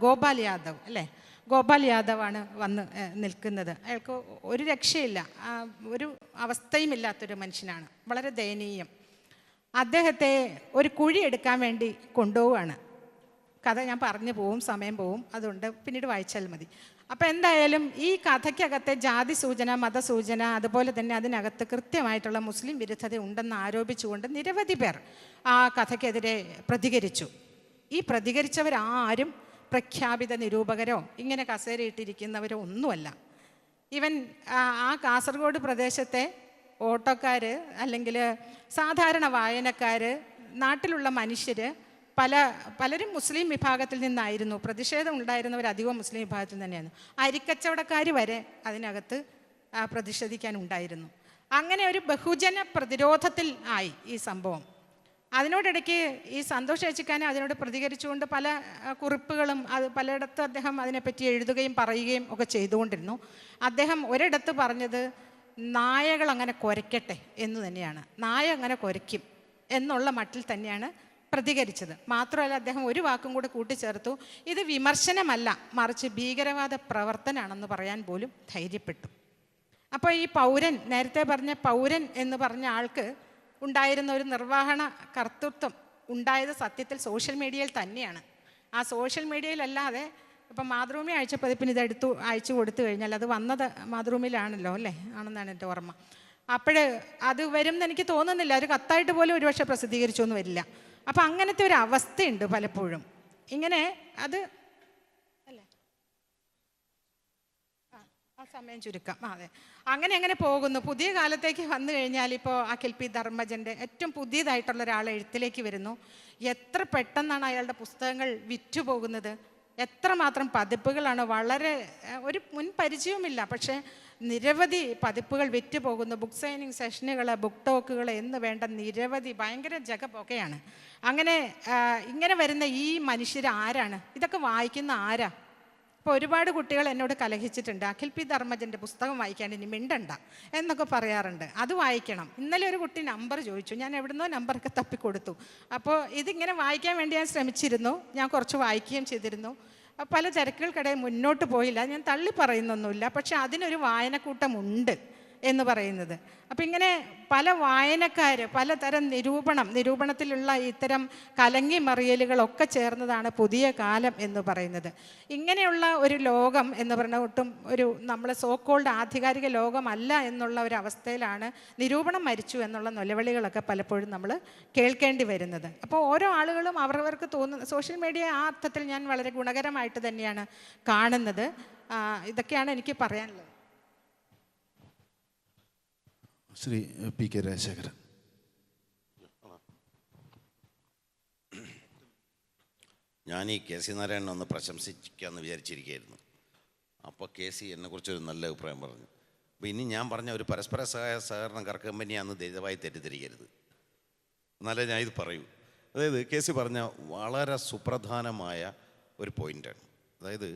ഗോപാൽ യാദവ് അല്ലേ, ഗോപാൽ യാദവാണ് വന്ന് നിൽക്കുന്നത്. അയാൾക്ക് ഒരു രക്ഷയില്ല, ഒരു അവസ്ഥയും ഇല്ലാത്തൊരു മനുഷ്യനാണ്, വളരെ ദയനീയം. അദ്ദേഹത്തെ ഒരു കുഴി എടുക്കാൻ വേണ്ടി കൊണ്ടുപോവുകയാണ്. കഥ ഞാൻ പറഞ്ഞു പോവും, സമയം പോവും, അതുകൊണ്ട് പിന്നീട് വായിച്ചാൽ മതി. അപ്പോൾ എന്തായാലും ഈ കഥയ്ക്കകത്തെ ജാതി സൂചന, മതസൂചന, അതുപോലെ തന്നെ അതിനകത്ത് കൃത്യമായിട്ടുള്ള മുസ്ലിം വിരുദ്ധത ഉണ്ടെന്ന് ആരോപിച്ചുകൊണ്ട് നിരവധി പേർ ആ കഥയ്ക്കെതിരെ പ്രതികരിച്ചു. ഈ പ്രതികരിച്ചവരാരും പ്രഖ്യാപിത നിരൂപകരോ ഇങ്ങനെ കസേരയിട്ടിരിക്കുന്നവരോ ഒന്നുമല്ല. ഈവൻ ആ കാസർഗോഡ് പ്രദേശത്തെ ഓട്ടോക്കാർ, അല്ലെങ്കിൽ സാധാരണ വായനക്കാർ, നാട്ടിലുള്ള മനുഷ്യർ പലരും മുസ്ലിം വിഭാഗത്തിൽ നിന്നായിരുന്നു. പ്രതിഷേധം ഉണ്ടായിരുന്നവരധികവും മുസ്ലിം വിഭാഗത്തിൽ തന്നെയായിരുന്നു. അരിക്കച്ചവടക്കാർ വരെ അതിനകത്ത് പ്രതിഷേധിക്കാനുണ്ടായിരുന്നു. അങ്ങനെ ഒരു ബഹുജന പ്രതിരോധത്തിൽ ആയി ഈ സംഭവം. അതിനോടിടയ്ക്ക് ഈ സന്തോഷ് ഏച്ചിക്കാനെ അതിനോട് പ്രതികരിച്ചുകൊണ്ട് പല കുറിപ്പുകളും പലയിടത്ത് അദ്ദേഹം അതിനെപ്പറ്റി എഴുതുകയും പറയുകയും ഒക്കെ ചെയ്തുകൊണ്ടിരുന്നു. അദ്ദേഹം ഒരിടത്ത് പറഞ്ഞത് നായകൾ അങ്ങനെ കുരയ്ക്കട്ടെ എന്ന് തന്നെയാണ്, നായ അങ്ങനെ കുരയ്ക്കും എന്നുള്ള മട്ടിൽ തന്നെയാണ് പ്രതികരിച്ചത്. മാത്രമല്ല അദ്ദേഹം ഒരു വാക്കും കൂടെ കൂട്ടിച്ചേർത്തു, ഇത് വിമർശനമല്ല മറിച്ച് ഭീകരവാദ പ്രവർത്തനമാണെന്ന് പറയാൻ പോലും ധൈര്യപ്പെട്ടു. അപ്പോൾ ഈ പൗരൻ, നേരത്തെ പറഞ്ഞ പൗരൻ എന്ന് പറഞ്ഞ ആൾക്ക് ഉണ്ടായിരുന്ന ഒരു നിർവഹണ കർത്തൃത്വം ഉണ്ടായത് സത്യത്തിൽ സോഷ്യൽ മീഡിയയിൽ തന്നെയാണ്. ആ സോഷ്യൽ മീഡിയയിലല്ലാതെ ഇപ്പം മാതൃഭൂമി ആഴ്ചപ്പതിപ്പിന് ഇതെടുത്തു അയച്ചു കൊടുത്തു കഴിഞ്ഞാൽ അത് വന്നത് മാതൃഭൂമിയിലാണല്ലോ അല്ലേ, ആണെന്നാണ് എൻ്റെ ഓർമ്മ. അപ്പോൾ അത് വരും എന്ന് എനിക്ക് തോന്നുന്നില്ല. ഒരു കത്തായിട്ട് പോലും ഒരുപക്ഷെ പ്രസിദ്ധീകരിച്ചൊന്നും വരില്ല. അപ്പം അങ്ങനത്തെ ഒരു അവസ്ഥയുണ്ട് പലപ്പോഴും. ഇങ്ങനെ അത് അല്ലേ, ആ സമയം ചുരുക്കാം. അതെ, അങ്ങനെ പോകുന്നു. പുതിയ കാലത്തേക്ക് വന്നു കഴിഞ്ഞാൽ ഇപ്പോൾ അഖിൽ പി ധർമ്മജൻ്റെ ഏറ്റവും പുതിയതായിട്ടുള്ള ഒരാൾ എഴുത്തിലേക്ക് വരുന്നു. എത്ര പെട്ടെന്നാണ് അയാളുടെ പുസ്തകങ്ങൾ വിറ്റുപോകുന്നത്, എത്രമാത്രം പതിപ്പുകളാണ്. വളരെ ഒരു മുൻ പരിചയവുമില്ല, പക്ഷേ നിരവധി പതിപ്പുകൾ വിറ്റുപോകുന്നു. ബുക്ക് സൈനിങ് സെഷനുകൾ, ബുക്ക് ടോക്കുകൾ എന്ന് വേണ്ട നിരവധി ഭയങ്കര ജഗപ്പൊക്കെയാണ്. ഇങ്ങനെ വരുന്ന ഈ മനുഷ്യർ ആരാണ്? ഇതൊക്കെ വായിക്കുന്ന ആരാ? ഇപ്പോൾ ഒരുപാട് കുട്ടികൾ എന്നോട് കലഹിച്ചിട്ടുണ്ട്, അഖിൽ പി ധർമ്മജൻ്റെ പുസ്തകം വായിക്കാൻ ഇനി മിണ്ടണ്ട എന്നൊക്കെ പറയാറുണ്ട്. അത് വായിക്കണം. ഇന്നലെ ഒരു കുട്ടി നമ്പർ ചോദിച്ചു, ഞാൻ എവിടുന്നോ നമ്പറൊക്കെ തപ്പിക്കൊടുത്തു. അപ്പോൾ ഇതിങ്ങനെ വായിക്കാൻ വേണ്ടി ഞാൻ ശ്രമിച്ചിരുന്നു, ഞാൻ കുറച്ച് വായിക്കുകയും ചെയ്തിരുന്നു. പല തിരക്കുകൾക്കിടയിൽ മുന്നോട്ട് പോയില്ല. ഞാൻ തള്ളി പറയുന്നൊന്നുമില്ല, പക്ഷെ അതിനൊരു വായനക്കൂട്ടമുണ്ട് എന്ന് പറയുന്നത്. അപ്പം ഇങ്ങനെ പല വായനക്കാർ, പലതരം നിരൂപണത്തിലുള്ള ഇത്തരം കലങ്ങി മറിയലുകളൊക്കെ ചേർന്നതാണ് പുതിയ കാലം എന്ന് പറയുന്നത്. ഇങ്ങനെയുള്ള ഒരു ലോകം എന്ന് പറയുന്ന ഒട്ടും ഒരു നമ്മളെ സോക്കോൾഡ് ആധികാരിക ലോകമല്ല എന്നുള്ള ഒരു അവസ്ഥയിലാണ് നിരൂപണം മരിച്ചു എന്നുള്ള നിലവിളികളൊക്കെ പലപ്പോഴും നമ്മൾ കേൾക്കേണ്ടി വരുന്നത്. അപ്പോൾ ഓരോ ആളുകളും അവരവർക്ക് തോന്നുന്ന സോഷ്യൽ മീഡിയ ആ അർത്ഥത്തിൽ ഞാൻ വളരെ ഗുണകരമായിട്ട് തന്നെയാണ് കാണുന്നത്. ഇതൊക്കെയാണ് എനിക്ക് പറയാനുള്ളത്. Shri P K Rajasekharan. ഞാൻ ഈ കെ സി നാരായണനെ ഒന്ന് പ്രശംസിക്കാമെന്ന് വിചാരിച്ചിരിക്കുകയായിരുന്നു. അപ്പോൾ കെ സി എന്നെക്കുറിച്ചൊരു നല്ല അഭിപ്രായം പറഞ്ഞു. അപ്പോൾ ഇനി ഞാൻ പറഞ്ഞ ഒരു പരസ്പര സഹകരണ കമ്പനിയാണെന്ന് ദയവായി തെറ്റിദ്ധരിക്കരുത്, എന്നാലേ ഞാൻ ഇത് പറയൂ. അതായത് കെ സി പറഞ്ഞ വളരെ സുപ്രധാനമായ ഒരു പോയിൻ്റാണ്. അതായത്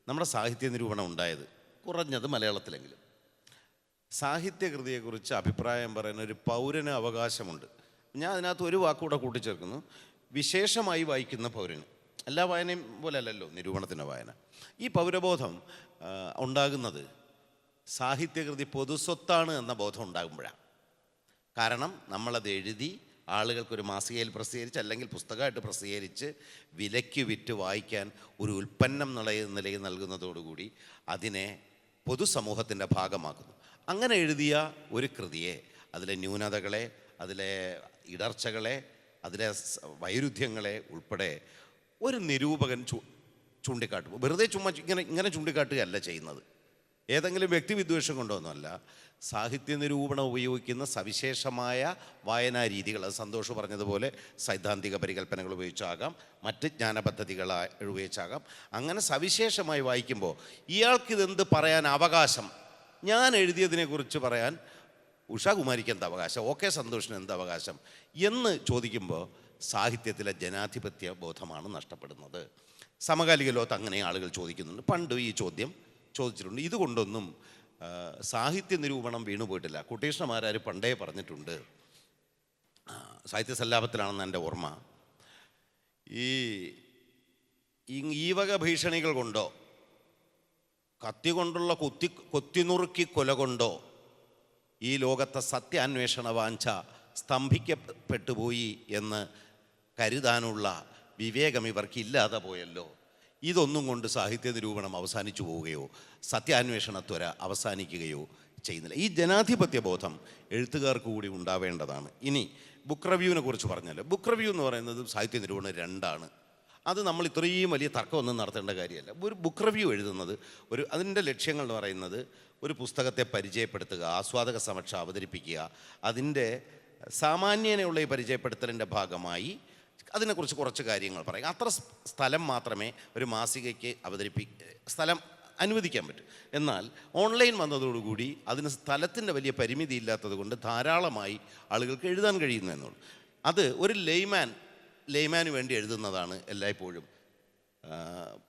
നമ്മുടെ സാഹിത്യ നിരൂപണം ഉണ്ടായത് കുറഞ്ഞത് മലയാളത്തിലെങ്കിലും സാഹിത്യകൃതിയെക്കുറിച്ച് അഭിപ്രായം പറയുന്ന ഒരു പൗരന് അവകാശമുണ്ട്. ഞാൻ അതിനകത്ത് ഒരു വാക്കുകൂടെ കൂട്ടിച്ചേർക്കുന്നു, വിശേഷമായി വായിക്കുന്ന പൗരന്. എല്ലാ വായനയും പോലെ അല്ലല്ലോ നിരൂപണത്തിൻ്റെ വായന. ഈ പൗരബോധം ഉണ്ടാകുന്നത് സാഹിത്യകൃതി പൊതുസ്വത്താണ് എന്ന ബോധം ഉണ്ടാകുമ്പോഴാണ്. കാരണം നമ്മളത് എഴുതി ആളുകൾക്കൊരു മാസികയിൽ പ്രസിദ്ധീകരിച്ച് അല്ലെങ്കിൽ പുസ്തകമായിട്ട് പ്രസിദ്ധീകരിച്ച് വിലയ്ക്ക് വിറ്റ് വായിക്കാൻ ഒരു ഉൽപ്പന്നം നിലയിൽ നൽകുന്നതോടുകൂടി അതിനെ പൊതുസമൂഹത്തിൻ്റെ ഭാഗമാക്കുന്നു. അങ്ങനെ എഴുതിയ ഒരു കൃതിയെ, അതിലെ ന്യൂനതകളെ, അതിലെ ഇടർച്ചകളെ, അതിലെ വൈരുദ്ധ്യങ്ങളെ ഉൾപ്പെടെ ഒരു നിരൂപകൻ ചൂണ്ടിക്കാട്ടും. വെറുതെ ഇങ്ങനെ ചൂണ്ടിക്കാട്ടുകയല്ല ചെയ്യുന്നത്, ഏതെങ്കിലും വ്യക്തിവിദ്വേഷം കൊണ്ടൊന്നുമല്ല. സാഹിത്യ നിരൂപണം ഉപയോഗിക്കുന്ന സവിശേഷമായ വായനാ രീതികൾ, അത് സന്തോഷ് പറഞ്ഞതുപോലെ സൈദ്ധാന്തിക പരികല്പനകൾ ഉപയോഗിച്ചാകാം, മറ്റ് ജ്ഞാനപദ്ധതികൾ ഉപയോഗിച്ചാകാം. അങ്ങനെ സവിശേഷമായി വായിക്കുമ്പോൾ ഇയാൾക്കിതെന്ത് പറയാൻ അവകാശം, ഞാൻ എഴുതിയതിനെക്കുറിച്ച് പറയാൻ ഉഷാകുമാരിക്ക് എന്ത് അവകാശം, ഓക്കെ സന്തോഷിന് എന്ത് അവകാശം എന്ന് ചോദിക്കുമ്പോൾ സാഹിത്യത്തിലെ ജനാധിപത്യ ബോധമാണ് നഷ്ടപ്പെടുന്നത്. സമകാലിക ലോകത്ത് അങ്ങനെ ആളുകൾ ചോദിക്കുന്നുണ്ട്, പണ്ടും ഈ ചോദ്യം ചോദിച്ചിട്ടുണ്ട്. ഇതുകൊണ്ടൊന്നും സാഹിത്യ നിരൂപണം വീണുപോയിട്ടില്ല. കുട്ടീഷ്ണമാരാർ പണ്ടേ പറഞ്ഞിട്ടുണ്ട്, സാഹിത്യ സല്ലാപത്തിലാണെന്ന് എൻ്റെ ഓർമ്മ, ഈ വക ഭീഷണികൾ കൊണ്ടോ കത്തി കൊണ്ടുള്ള കൊത്തിനുറുക്കി കൊല കൊണ്ടോ ഈ ലോകത്തെ സത്യാന്വേഷണ വാഞ്ച സ്തംഭിക്കപ്പെട്ടുപോയി എന്ന് കരുതാനുള്ള വിവേകം ഇവർക്കില്ലാതെ പോയല്ലോ. ഇതൊന്നും കൊണ്ട് സാഹിത്യ നിരൂപണം അവസാനിച്ചു പോവുകയോ സത്യാന്വേഷണത്വര അവസാനിക്കുകയോ ചെയ്യുന്നില്ല. ഈ ജനാധിപത്യ ബോധം എഴുത്തുകാർക്ക് കൂടി ഉണ്ടാവേണ്ടതാണ്. ഇനി ബുക്ക് റിവ്യൂവിനെ കുറിച്ച് പറഞ്ഞാൽ, ബുക്ക് റിവ്യൂ എന്ന് പറയുന്നത് സാഹിത്യ നിരൂപണം രണ്ടാണ്. അത് നമ്മൾ ഇത്രയും വലിയ തർക്കമൊന്നും നടത്തേണ്ട കാര്യമല്ല. ഒരു ബുക്ക് റിവ്യൂ എഴുതുന്നത് അതിൻ്റെ ലക്ഷ്യങ്ങൾ എന്ന് പറയുന്നത് ഒരു പുസ്തകത്തെ പരിചയപ്പെടുത്തുക, ആസ്വാദക സമക്ഷം അവതരിപ്പിക്കുക, അതിൻ്റെ സാമാന്യനെയുള്ള ഈ പരിചയപ്പെടുത്തലിൻ്റെ ഭാഗമായി അതിനെക്കുറിച്ച് കുറച്ച് കാര്യങ്ങൾ പറയും. അത്ര സ്ഥലം മാത്രമേ ഒരു മാസികയ്ക്ക് സ്ഥലം അനുവദിക്കാൻ പറ്റും. എന്നാൽ ഓൺലൈൻ വന്നതോടുകൂടി അതിന് സ്ഥലത്തിൻ്റെ വലിയ പരിമിതി ഇല്ലാത്തത് കൊണ്ട് ധാരാളമായി ആളുകൾക്ക് എഴുതാൻ കഴിയുന്നു എന്നുള്ളൂ. അത് ഒരു ലേമാന് വേണ്ടി എഴുതുന്നതാണ് എല്ലായ്പ്പോഴും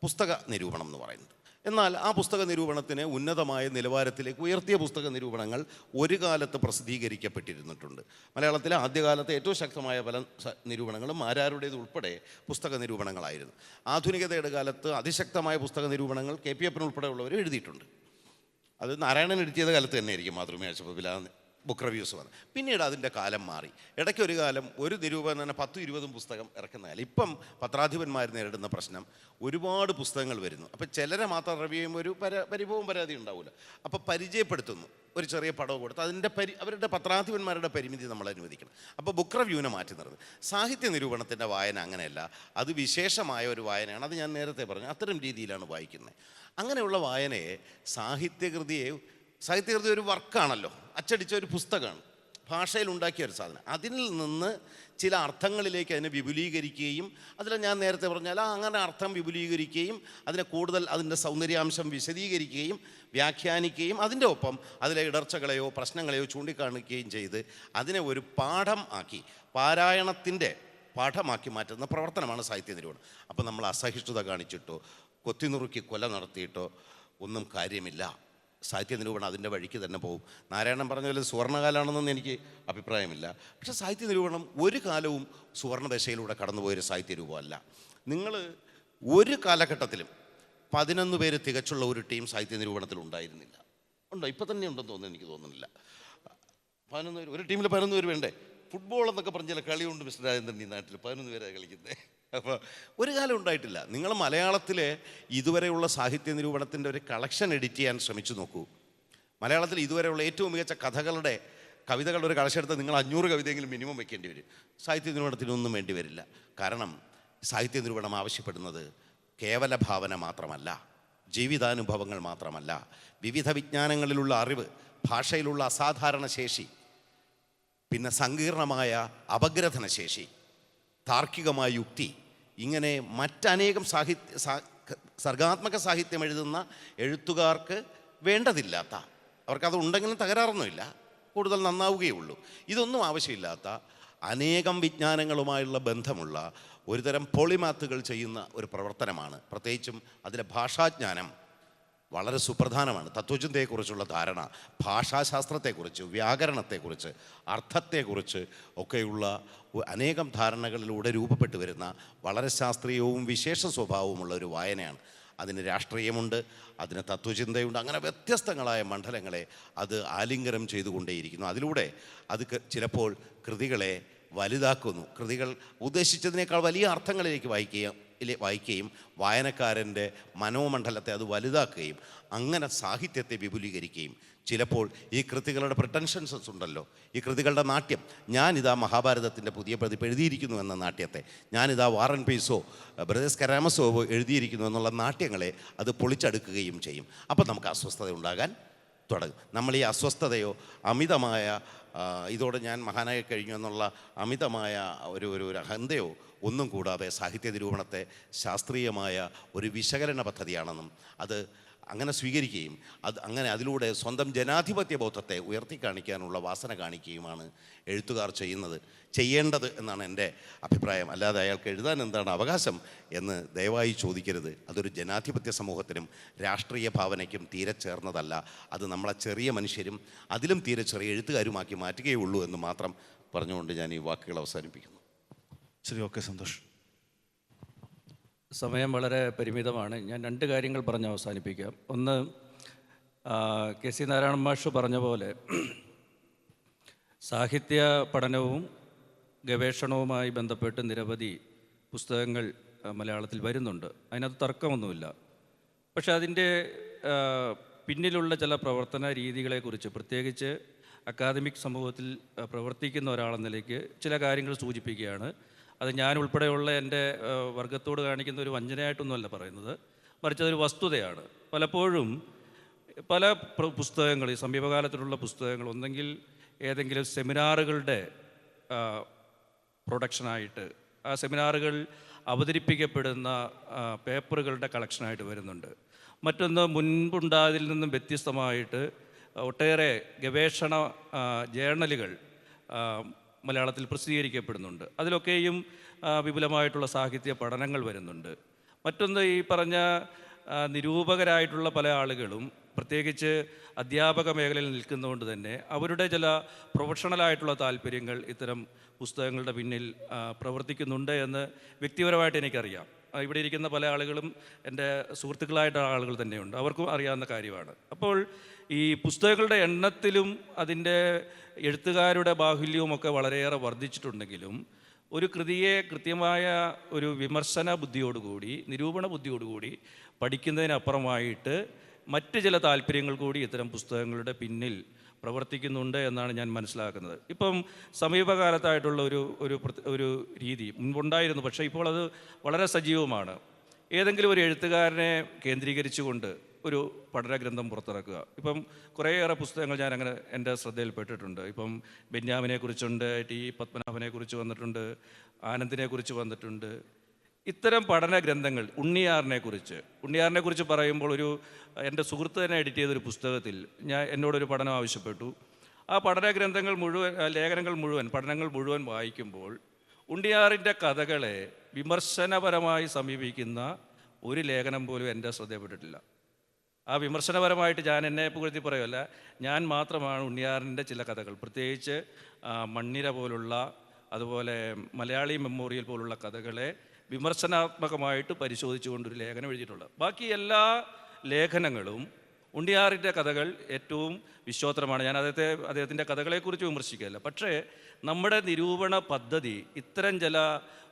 പുസ്തക നിരൂപണം എന്ന് പറയുന്നത്. എന്നാൽ ആ പുസ്തക നിരൂപണത്തിന് ഉന്നതമായ നിലവാരത്തിലേക്ക് ഉയർത്തിയ പുസ്തക നിരൂപണങ്ങൾ ഒരു കാലത്ത് പ്രസിദ്ധീകരിക്കപ്പെട്ടിരുന്നിട്ടുണ്ട്. മലയാളത്തിലെ ആദ്യകാലത്തെ ഏറ്റവും ശക്തമായ പല നിരൂപണങ്ങളും ആരാരുടേത് ഉൾപ്പെടെ പുസ്തക നിരൂപണങ്ങളായിരുന്നു. ആധുനികതയുടെ കാലത്ത് അതിശക്തമായ പുസ്തക നിരൂപണങ്ങൾ KPFN ഉൾപ്പെടെയുള്ളവർ എഴുതിയിട്ടുണ്ട്. അത് നാരായണൻ എഴുതിയത് കാലത്ത് തന്നെയായിരിക്കും മാതൃഭൂമി ബുക്ക് റിവ്യൂസ് വന്നത്. പിന്നീട് അതിൻ്റെ കാലം മാറി. ഇടയ്ക്കൊരു കാലം ഒരു നിരൂപകൻ തന്നെ 10-20 പുസ്തകം ഇറക്കുന്ന കാലം. ഇപ്പം പത്രാധിപന്മാർ നേരിടുന്ന പ്രശ്നം ഒരുപാട് പുസ്തകങ്ങൾ വരുന്നു. അപ്പോൾ ചിലരെ മാത്രം റിവ്യൂ ചെയ്യുമ്പോൾ ഒരു പരിഭവവും പരാതി ഉണ്ടാവില്ല. അപ്പോൾ പരിചയപ്പെടുത്തുന്നു, ഒരു ചെറിയ പടവ് കൊടുത്ത് അതിൻ്റെ അവരുടെ പത്രാധിപന്മാരുടെ പരിമിതി നമ്മൾ അനുവദിക്കണം. അപ്പോൾ ബുക്ക് റിവ്യൂവിനെ മാറ്റി നിർത്തും. സാഹിത്യ നിരൂപണത്തിൻ്റെ വായന അങ്ങനെയല്ല, അത് വിശേഷമായ ഒരു വായനയാണ്. അത് ഞാൻ നേരത്തെ പറഞ്ഞു, അത്തരം രീതിയിലാണ് വായിക്കുന്നത്. അങ്ങനെയുള്ള വായനയെ സാഹിത്യകൃതി ഒരു വർക്കാണല്ലോ, അച്ചടിച്ച ഒരു പുസ്തകമാണ്, ഭാഷയിൽ ഉണ്ടാക്കിയ ഒരു സാധനം. അതിൽ നിന്ന് ചില അർത്ഥങ്ങളിലേക്ക് അതിനെ വിപുലീകരിക്കുകയും, അതിൽ ഞാൻ നേരത്തെ പറഞ്ഞാൽ അങ്ങനെ അർത്ഥം വിപുലീകരിക്കുകയും അതിനെ കൂടുതൽ അതിൻ്റെ സൗന്ദര്യാംശം വിശദീകരിക്കുകയും വ്യാഖ്യാനിക്കുകയും അതിൻ്റെ ഒപ്പം അതിലെ ഇടർച്ചകളെയോ പ്രശ്നങ്ങളെയോ ചൂണ്ടിക്കാണിക്കുകയും ചെയ്ത് അതിനെ ഒരു പാഠം ആക്കി, പാരായണത്തിൻ്റെ പാഠമാക്കി മാറ്റുന്ന പ്രവർത്തനമാണ് സാഹിത്യ നിരൂപണം. അപ്പോൾ നമ്മൾ അസഹിഷ്ണുത കാണിച്ചിട്ടോ കൊത്തിനുറുക്കി കൊല നടത്തിയിട്ടോ ഒന്നും കാര്യമില്ല. സാഹിത്യ നിരൂപണം അതിൻ്റെ വഴിക്ക് തന്നെ പോകും. നാരായണൻ പറഞ്ഞ പോലെ സുവർണ്ണകാലമാണെന്നൊന്നും എനിക്ക് അഭിപ്രായമില്ല. പക്ഷേ സാഹിത്യ നിരൂപണം ഒരു കാലവും സുവർണദശയിലൂടെ കടന്നുപോയൊരു സാഹിത്യ രൂപമല്ല. നിങ്ങൾ ഒരു കാലഘട്ടത്തിലും 11 പേര് തികച്ചുള്ള ഒരു ടീം സാഹിത്യ നിരൂപണത്തിൽ ഉണ്ടായിരുന്നില്ല. ഉണ്ടോ? ഇപ്പം തന്നെ ഉണ്ടെന്ന് തോന്നുന്നു, എനിക്ക് തോന്നുന്നില്ല. 11 പേര്, ഒരു ടീമിൽ 11 പേര് വേണ്ടേ? ഫുട്ബോൾ എന്നൊക്കെ പറഞ്ഞ ചില കളിയുണ്ട് മിസ്റ്റർ രാജേന്ദ്രൻ ഈ നാട്ടിൽ, 11 പേരാണ് കളിക്കുന്നത്. അപ്പോൾ ഒരു കാലം ഉണ്ടായിട്ടില്ല. നിങ്ങൾ മലയാളത്തിലെ ഇതുവരെയുള്ള സാഹിത്യ നിരൂപണത്തിൻ്റെ ഒരു കളക്ഷൻ എഡിറ്റ് ചെയ്യാൻ ശ്രമിച്ചു നോക്കൂ. മലയാളത്തിൽ ഇതുവരെയുള്ള ഏറ്റവും മികച്ച കവിതകളുടെ ഒരു കളക്ഷൻ എടുത്താൽ നിങ്ങൾ 500 കവിതയെങ്കിലും മിനിമം വെക്കേണ്ടി വരും. സാഹിത്യ നിരൂപണത്തിനൊന്നും വേണ്ടി വരില്ല. കാരണം സാഹിത്യ നിരൂപണം ആവശ്യപ്പെടുന്നത് കേവല ഭാവന മാത്രമല്ല, ജീവിതാനുഭവങ്ങൾ മാത്രമല്ല, വിവിധ വിജ്ഞാനങ്ങളിലുള്ള അറിവ്, ഭാഷയിലുള്ള അസാധാരണ ശേഷി, പിന്നെ സങ്കീർണമായ അപഗ്രഥന ശേഷി, താർക്കികമായ യുക്തി, ഇങ്ങനെ മറ്റനേകം സർഗാത്മക സാഹിത്യം എഴുതുന്ന എഴുത്തുകാർക്ക് വേണ്ടതില്ലാത്ത, അവർക്കത് ഉണ്ടെങ്കിലും തകരാറൊന്നുമില്ല, കൂടുതൽ നന്നാവുകയുള്ളൂ, ഇതൊന്നും ആവശ്യമില്ലാത്ത അനേകം വിജ്ഞാനങ്ങളുമായുള്ള ബന്ധമുള്ള ഒരുതരം പോളിമാത്തുകൾ ചെയ്യുന്ന ഒരു പ്രവർത്തനമാണ്. പ്രത്യേകിച്ചും അതിലെ ഭാഷാജ്ഞാനം വളരെ സുപ്രധാനമാണ്. തത്വചിന്തയെക്കുറിച്ചുള്ള ധാരണ, ഭാഷാശാസ്ത്രത്തെക്കുറിച്ച്, വ്യാകരണത്തെക്കുറിച്ച്, അർത്ഥത്തെക്കുറിച്ച് ഒക്കെയുള്ള അനേകം ധാരണകളിലൂടെ രൂപപ്പെട്ടു വരുന്ന വളരെ ശാസ്ത്രീയവും വിശേഷ സ്വഭാവവുമുള്ള ഒരു വായനയാണ്. അതിന് രാഷ്ട്രീയമുണ്ട്, അതിന് തത്വചിന്തയുണ്ട്, അങ്ങനെ വ്യത്യസ്തങ്ങളായ മണ്ഡലങ്ങളെ അത് ആലിംഗനം ചെയ്തുകൊണ്ടേയിരിക്കുന്നു. അതിലൂടെ അത് ചിലപ്പോൾ കൃതികളെ വലുതാക്കുന്നു. കൃതികൾ ഉദ്ദേശിച്ചതിനേക്കാൾ വലിയ അർത്ഥങ്ങളിലേക്ക് വായിക്കുകയും വായനക്കാരൻ്റെ മനോമണ്ഡലത്തെ അത് വലുതാക്കുകയും അങ്ങനെ സാഹിത്യത്തെ വിപുലീകരിക്കുകയും ചിലപ്പോൾ ഈ കൃതികളുടെ പ്രിട്ടൻഷൻസ് ഉണ്ടല്ലോ, ഈ കൃതികളുടെ നാട്യം, ഞാനിതാ മഹാഭാരതത്തിൻ്റെ പുതിയ പതിപ്പ് എഴുതിയിരിക്കുന്നു എന്ന നാട്യത്തെ, ഞാനിതാ വാറൻ പീസോ ബ്രദേഴ്സ് കരാമസോവോ എഴുതിയിരിക്കുന്നു എന്നുള്ള നാട്യങ്ങളെ അത് പൊളിച്ചടുക്കുകയും ചെയ്യും. അപ്പോൾ നമുക്ക് അസ്വസ്ഥത ഉണ്ടാകാൻ തുടങ്ങും. നമ്മൾ ഈ അസ്വസ്ഥതയോ അമിതമായ ഇതോടെ ഞാൻ മഹാനായി കഴിഞ്ഞു എന്നുള്ള അമിതമായ ഒരു അഹന്തയോ ഒന്നും കൂടാതെ സാഹിത്യ നിരൂപണത്തെ ശാസ്ത്രീയമായ ഒരു വിശകലന പദ്ധതിയാണെന്നും അത് അങ്ങനെ സ്വീകരിക്കുകയും അതിലൂടെ സ്വന്തം ജനാധിപത്യ ബോധത്തെ ഉയർത്തിക്കാണിക്കാനുള്ള വാസന കാണിക്കുകയുമാണ് എഴുത്തുകാർ ചെയ്യേണ്ടത് എന്നാണ് എൻ്റെ അഭിപ്രായം. അല്ലാതെ അയാൾക്ക് എഴുതാൻ എന്താണ് അവകാശം എന്ന് ദയവായി ചോദിക്കരുത്. അതൊരു ജനാധിപത്യ സമൂഹത്തിനും രാഷ്ട്രീയ ഭാവനയ്ക്കും തീരെ ചേർന്നതല്ല. അത് നമ്മളെ ചെറിയ മനുഷ്യരും അതിലും തീരെ ചെറിയ എഴുത്തുകാരുമാക്കി മാറ്റുകയുള്ളൂ എന്ന് മാത്രം പറഞ്ഞുകൊണ്ട് ഞാൻ ഈ വാക്കുകൾ അവസാനിപ്പിക്കുന്നു. ശരി, ഓക്കെ, സന്തോഷ്. സമയം വളരെ പരിമിതമാണ്. ഞാൻ 2 കാര്യങ്ങൾ പറഞ്ഞ് അവസാനിപ്പിക്കാം. ഒന്ന്, KC നാരായണൻ മാഷ് പറഞ്ഞ പോലെ സാഹിത്യ പഠനവും ഗവേഷണവുമായി ബന്ധപ്പെട്ട് നിരവധി പുസ്തകങ്ങൾ മലയാളത്തിൽ വരുന്നുണ്ട്, അതിനകത്ത് തർക്കമൊന്നുമില്ല. പക്ഷേ അതിൻ്റെ പിന്നിലുള്ള ചില പ്രവർത്തന രീതികളെക്കുറിച്ച്, പ്രത്യേകിച്ച് അക്കാദമിക് സമൂഹത്തിൽ പ്രവർത്തിക്കുന്ന ഒരാളെന്ന നിലയ്ക്ക് ചില കാര്യങ്ങൾ സൂചിപ്പിക്കുകയാണ്. അത് ഞാൻ ഉൾപ്പെടെയുള്ള എൻ്റെ വർഗത്തോട് കാണിക്കുന്ന ഒരു വഞ്ചനയായിട്ടൊന്നുമല്ല പറയുന്നത്, മറിച്ച് അതൊരു വസ്തുതയാണ്. പലപ്പോഴും പല പുസ്തകങ്ങൾ, ഈ സമീപകാലത്തിലുള്ള പുസ്തകങ്ങൾ ഒന്നെങ്കിൽ ഏതെങ്കിലും സെമിനാറുകളുടെ പ്രൊഡക്ഷനായിട്ട്, ആ സെമിനാറുകൾ അവതരിപ്പിക്കപ്പെടുന്ന പേപ്പറുകളുടെ കളക്ഷനായിട്ട് വരുന്നുണ്ട്. മറ്റൊന്ന്, മുൻപുണ്ടായതിൽ നിന്നും വ്യത്യസ്തമായിട്ട് ഒട്ടേറെ ഗവേഷണ ജേർണലുകൾ മലയാളത്തിൽ പ്രസിദ്ധീകരിക്കപ്പെടുന്നുണ്ട്. അതിലൊക്കെയും വിപുലമായിട്ടുള്ള സാഹിത്യ പഠനങ്ങൾ വരുന്നുണ്ട്. മറ്റൊന്ന്, ഈ പറഞ്ഞ നിരൂപകരായിട്ടുള്ള പല ആളുകളും പ്രത്യേകിച്ച് അധ്യാപക മേഖലയിൽ നിൽക്കുന്നതുകൊണ്ട് തന്നെ അവരുടെ ചില പ്രൊഫഷണലായിട്ടുള്ള താല്പര്യങ്ങൾ ഇത്തരം പുസ്തകങ്ങളുടെ പിന്നിൽ പ്രവർത്തിക്കുന്നുണ്ട് എന്ന് വ്യക്തിപരമായിട്ട് എനിക്കറിയാം. ഇവിടെ ഇരിക്കുന്ന പല ആളുകളും എൻ്റെ സുഹൃത്തുക്കളായിട്ടുള്ള ആളുകൾ തന്നെയുണ്ട്, അവർക്കും അറിയാവുന്ന കാര്യമാണ്. അപ്പോൾ ഈ പുസ്തകങ്ങളുടെ എണ്ണത്തിലും അതിൻ്റെ എഴുത്തുകാരുടെ ബാഹുല്യവുമൊക്കെ വളരെയേറെ വർദ്ധിച്ചിട്ടുണ്ടെങ്കിലും ഒരു കൃതിയെ കൃത്യമായ ഒരു വിമർശന ബുദ്ധിയോടുകൂടി, നിരൂപണ ബുദ്ധിയോടുകൂടി പഠിക്കുന്നതിനപ്പുറമായിട്ട് മറ്റ് ചില താല്പര്യങ്ങൾ കൂടി ഇത്തരം പുസ്തകങ്ങളുടെ പിന്നിൽ പ്രവർത്തിക്കുന്നുണ്ട് എന്നാണ് ഞാൻ മനസ്സിലാക്കുന്നത്. ഇപ്പം സമീപകാലത്തായിട്ടുള്ള ഒരു രീതി മുൻപുണ്ടായിരുന്നു, പക്ഷേ ഇപ്പോൾ അത് വളരെ സജീവമാണ്. ഏതെങ്കിലും ഒരു എഴുത്തുകാരനെ കേന്ദ്രീകരിച്ചുകൊണ്ട് ഒരു പഠനഗ്രന്ഥം പുറത്തിറക്കുക. ഇപ്പം കുറേയേറെ പുസ്തകങ്ങൾ ഞാനങ്ങനെ എൻ്റെ ശ്രദ്ധയിൽപ്പെട്ടിട്ടുണ്ട്. ഇപ്പം ബെന്യാമിനെക്കുറിച്ചുണ്ട്, ടി പത്മനാഭനെക്കുറിച്ച് വന്നിട്ടുണ്ട്, ആനന്ദിനെക്കുറിച്ച് വന്നിട്ടുണ്ട്. ഇത്തരം പഠന ഗ്രന്ഥങ്ങൾ, ഉണ്ണിയാറിനെക്കുറിച്ച് പറയുമ്പോൾ എൻ്റെ സുഹൃത്ത് തന്നെ എഡിറ്റ് ചെയ്തൊരു പുസ്തകത്തിൽ എന്നോടൊരു പഠനം ആവശ്യപ്പെട്ടു. ആ പഠനങ്ങൾ മുഴുവൻ വായിക്കുമ്പോൾ ഉണ്ണിയാറിൻ്റെ കഥകളെ വിമർശനപരമായി സമീപിക്കുന്ന ഒരു ലേഖനം പോലും എൻ്റെ ശ്രദ്ധയിൽപ്പെട്ടിട്ടില്ല. ആ വിമർശനപരമായിട്ട് ഞാൻ എന്നെ പുകഴ്ത്തി പറയുമല്ല, ഞാൻ മാത്രമാണ് ഉണ്ണിയാറിൻ്റെ ചില കഥകൾ, പ്രത്യേകിച്ച് മണ്ണിര പോലുള്ള, അതുപോലെ മലയാളി മെമ്മോറിയൽ പോലുള്ള കഥകളെ വിമർശനാത്മകമായിട്ട് പരിശോധിച്ചുകൊണ്ടൊരു ലേഖനം എഴുതിയിട്ടുള്ളത്. ബാക്കി എല്ലാ ലേഖനങ്ങളും ഉണ്ണിയാറിൻ്റെ കഥകൾ ഏറ്റവും വിശ്വോത്തരമാണ്. ഞാൻ അദ്ദേഹത്തിൻ്റെ കഥകളെക്കുറിച്ച് വിമർശിക്കുകയല്ല. പക്ഷേ നമ്മുടെ നിരൂപണ പദ്ധതി ഇത്തരം ചില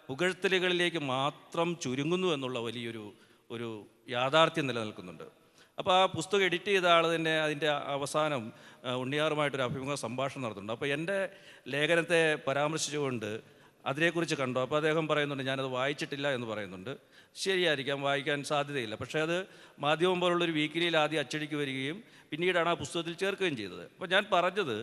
പുകഴ്ത്തലുകളിലേക്ക് മാത്രം ചുരുങ്ങുന്നു എന്നുള്ള വലിയൊരു യാഥാർത്ഥ്യം നിലനിൽക്കുന്നുണ്ട്. അപ്പോൾ ആ പുസ്തകം എഡിറ്റ് ചെയ്ത ആൾ തന്നെ അതിൻ്റെ അവസാനം ഉണ്ണിയാറുമായിട്ടൊരു അഭിമുഖ സംഭാഷണം നടത്തുന്നുണ്ട്. അപ്പോൾ എൻ്റെ ലേഖനത്തെ പരാമർശിച്ചുകൊണ്ട് അതിനെക്കുറിച്ച് കണ്ടു. അപ്പോൾ അദ്ദേഹം പറയുന്നുണ്ട്, ഞാനത് വായിച്ചിട്ടില്ല എന്ന് പറയുന്നുണ്ട്. ശരിയായിരിക്കാം, വായിക്കാൻ സാധ്യതയില്ല. പക്ഷേ അത് മാധ്യമം പോലുള്ളൊരു വീക്കിലിയിൽ ആദ്യം അച്ചടിക്ക് വരികയും പിന്നീടാണ് ആ പുസ്തകത്തിൽ ചേർക്കുകയും ചെയ്തത്. അപ്പോൾ ഞാൻ പറഞ്ഞത്,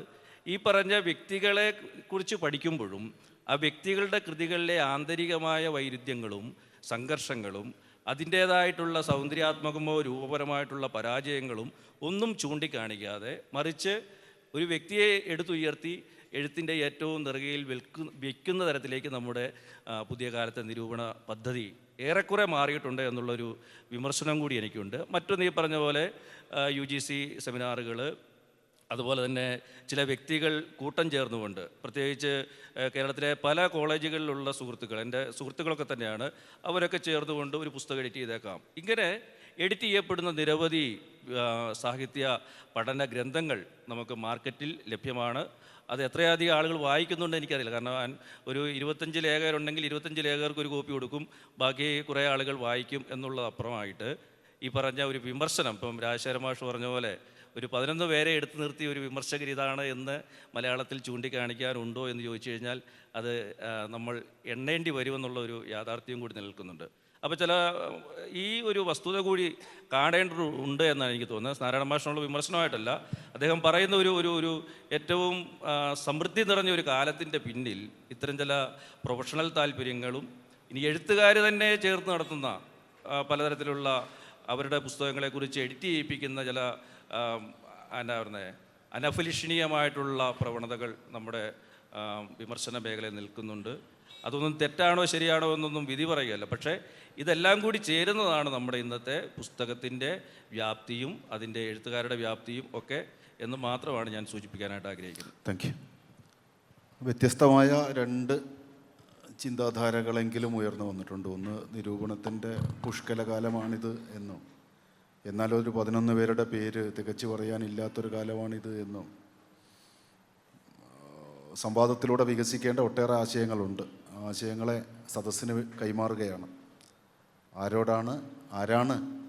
ഈ പറഞ്ഞ വ്യക്തികളെ കുറിച്ച് പഠിക്കുമ്പോഴും ആ വ്യക്തികളുടെ കൃതികളിലെ ആന്തരികമായ വൈരുദ്ധ്യങ്ങളും സംഘർഷങ്ങളും അതിൻ്റേതായിട്ടുള്ള സൗന്ദര്യാത്മകമോ രൂപപരമായിട്ടുള്ള പരാജയങ്ങളും ഒന്നും ചൂണ്ടിക്കാണിക്കാതെ, മറിച്ച് ഒരു വ്യക്തിയെ എടുത്തുയർത്തി എഴുത്തിൻ്റെ ഏറ്റവും നെറുകയിൽ വയ്ക്കുന്ന തരത്തിലേക്ക് നമ്മുടെ പുതിയ കാലത്തെ നിരൂപണ പദ്ധതി ഏറെക്കുറെ മാറിയിട്ടുണ്ട് എന്നുള്ളൊരു വിമർശനം കൂടി എനിക്കുണ്ട്. മറ്റൊന്ന്, ഈ പറഞ്ഞ പോലെ UGC സെമിനാറുകൾ, അതുപോലെ തന്നെ ചില വ്യക്തികൾ കൂട്ടം ചേർന്നുകൊണ്ട്, പ്രത്യേകിച്ച് കേരളത്തിലെ പല കോളേജുകളിലുള്ള സുഹൃത്തുക്കൾ, എൻ്റെ സുഹൃത്തുക്കളൊക്കെ തന്നെയാണ്, അവരൊക്കെ ചേർന്നുകൊണ്ട് ഒരു പുസ്തകം എഡിറ്റ് ചെയ്തേക്കാം. ഇങ്ങനെ എഡിറ്റ് ചെയ്യപ്പെടുന്ന നിരവധി സാഹിത്യ പഠന ഗ്രന്ഥങ്ങൾ നമുക്ക് മാർക്കറ്റിൽ ലഭ്യമാണ്. അത് എത്രയധികം ആളുകൾ വായിക്കുന്നുണ്ട് എനിക്കറിയില്ല. കാരണം ഒരു 25 ലേഖകരുണ്ടെങ്കിൽ 25 ലേഖകർക്ക് ഒരു കോപ്പി കൊടുക്കും, ബാക്കി കുറേ ആളുകൾ വായിക്കും എന്നുള്ളതപ്പുറമായിട്ട് ഈ പറഞ്ഞ ഒരു വിമർശനം, ഇപ്പം രാജശേഖര മാഷ് പറഞ്ഞ പോലെ ഒരു 11 പേരെ എടുത്തു നിർത്തി ഒരു വിമർശകർ ഇതാണ് എന്ന് മലയാളത്തിൽ ചൂണ്ടിക്കാണിക്കാനുണ്ടോ എന്ന് ചോദിച്ചു കഴിഞ്ഞാൽ അത് നമ്മൾ എണ്ണേണ്ടി വരുമെന്നുള്ള ഒരു യാഥാർത്ഥ്യം കൂടി നിലനിൽക്കുന്നുണ്ട്. അപ്പോൾ ഈ ഒരു വസ്തുത കൂടി കാണേണ്ടതുണ്ട് എന്നാണ് എനിക്ക് തോന്നുന്നത്. നാരായണ മാഷിനുള്ള വിമർശനമായിട്ടല്ല, അദ്ദേഹം പറയുന്ന ഒരു ഏറ്റവും സമൃദ്ധി നിറഞ്ഞ ഒരു കാലത്തിൻ്റെ പിന്നിൽ ഇത്തരം ചില പ്രൊഫഷണൽ താല്പര്യങ്ങളും ഇനി എഴുത്തുകാർ തന്നെ ചേർത്ത് നടത്തുന്ന പലതരത്തിലുള്ള അവരുടെ പുസ്തകങ്ങളെക്കുറിച്ച് എഡിറ്റ് ചെയ്യിപ്പിക്കുന്ന ചില എന്താ പറയുന്നത് അനഫലിഷണീയമായിട്ടുള്ള പ്രവണതകൾ നമ്മുടെ വിമർശന മേഖലയിൽ നിൽക്കുന്നുണ്ട്. അതൊന്നും തെറ്റാണോ ശരിയാണോ എന്നൊന്നും വിധി പറയുകയല്ല, പക്ഷേ ഇതെല്ലാം കൂടി ചേരുന്നതാണ് നമ്മുടെ ഇന്നത്തെ പുസ്തകത്തിൻ്റെ വ്യാപ്തിയും അതിൻ്റെ എഴുത്തുകാരുടെ വ്യാപ്തിയും ഒക്കെ എന്ന് മാത്രമാണ് ഞാൻ സൂചിപ്പിക്കാനായിട്ട് ആഗ്രഹിക്കുന്നത്. Thank you. വ്യത്യസ്തമായ 2 ചിന്താധാരകളെങ്കിലും ഉയർന്നു വന്നിട്ടുണ്ട്. ഒന്ന്, നിരൂപണത്തിൻ്റെ പുഷ്കലകാലമാണിത് എന്നും, എന്നാൽ ഒരു 11 പേരുടെ പേര് തികച്ചു പറയാനില്ലാത്തൊരു കാലമാണിത് എന്നും, സംവാദത്തിലൂടെ വികസിക്കേണ്ട ഒട്ടേറെ ആശയങ്ങളുണ്ട്. ആ ആശയങ്ങളെ സദസ്സിന് കൈമാറുകയാണ്.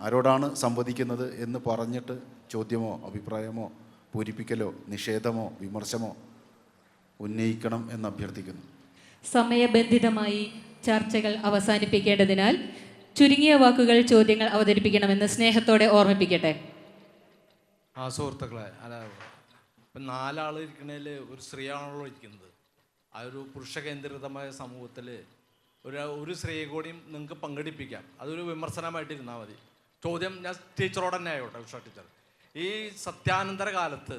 ആരോടാണ് സംവദിക്കുന്നത് എന്ന് പറഞ്ഞിട്ട് ചോദ്യമോ അഭിപ്രായമോ പൂരിപ്പിക്കലോ നിഷേധമോ വിമർശമോ ഉന്നയിക്കണം എന്ന് അഭ്യർത്ഥിക്കുന്നു. സമയബന്ധിതമായി ചർച്ചകൾ അവസാനിപ്പിക്കേണ്ടതിനാൽ ചുരുങ്ങിയ വാക്കുകൾ ചോദ്യങ്ങൾ അവതരിപ്പിക്കണമെന്ന് സ്നേഹത്തോടെ ഓർമ്മിപ്പിക്കട്ടെ. സുഹൃത്തുക്കളെ, ഇപ്പം 4 ആൾ ഇരിക്കണതിൽ ഒരു സ്ത്രീയാണല്ലോ ഇരിക്കുന്നത്. ആ ഒരു പുരുഷ കേന്ദ്രിതമായ സമൂഹത്തിൽ ഒരു സ്ത്രീയെ കൂടിയും നിങ്ങൾക്ക് പങ്കെടുപ്പിക്കാം. അതൊരു വിമർശനമായിട്ടിരുന്നാൽ മതി. ചോദ്യം ഞാൻ ടീച്ചറോട് തന്നെ ആയിക്കോട്ടെ. ഉഷ ടീച്ചർ, ഈ സത്യാനന്തര കാലത്ത്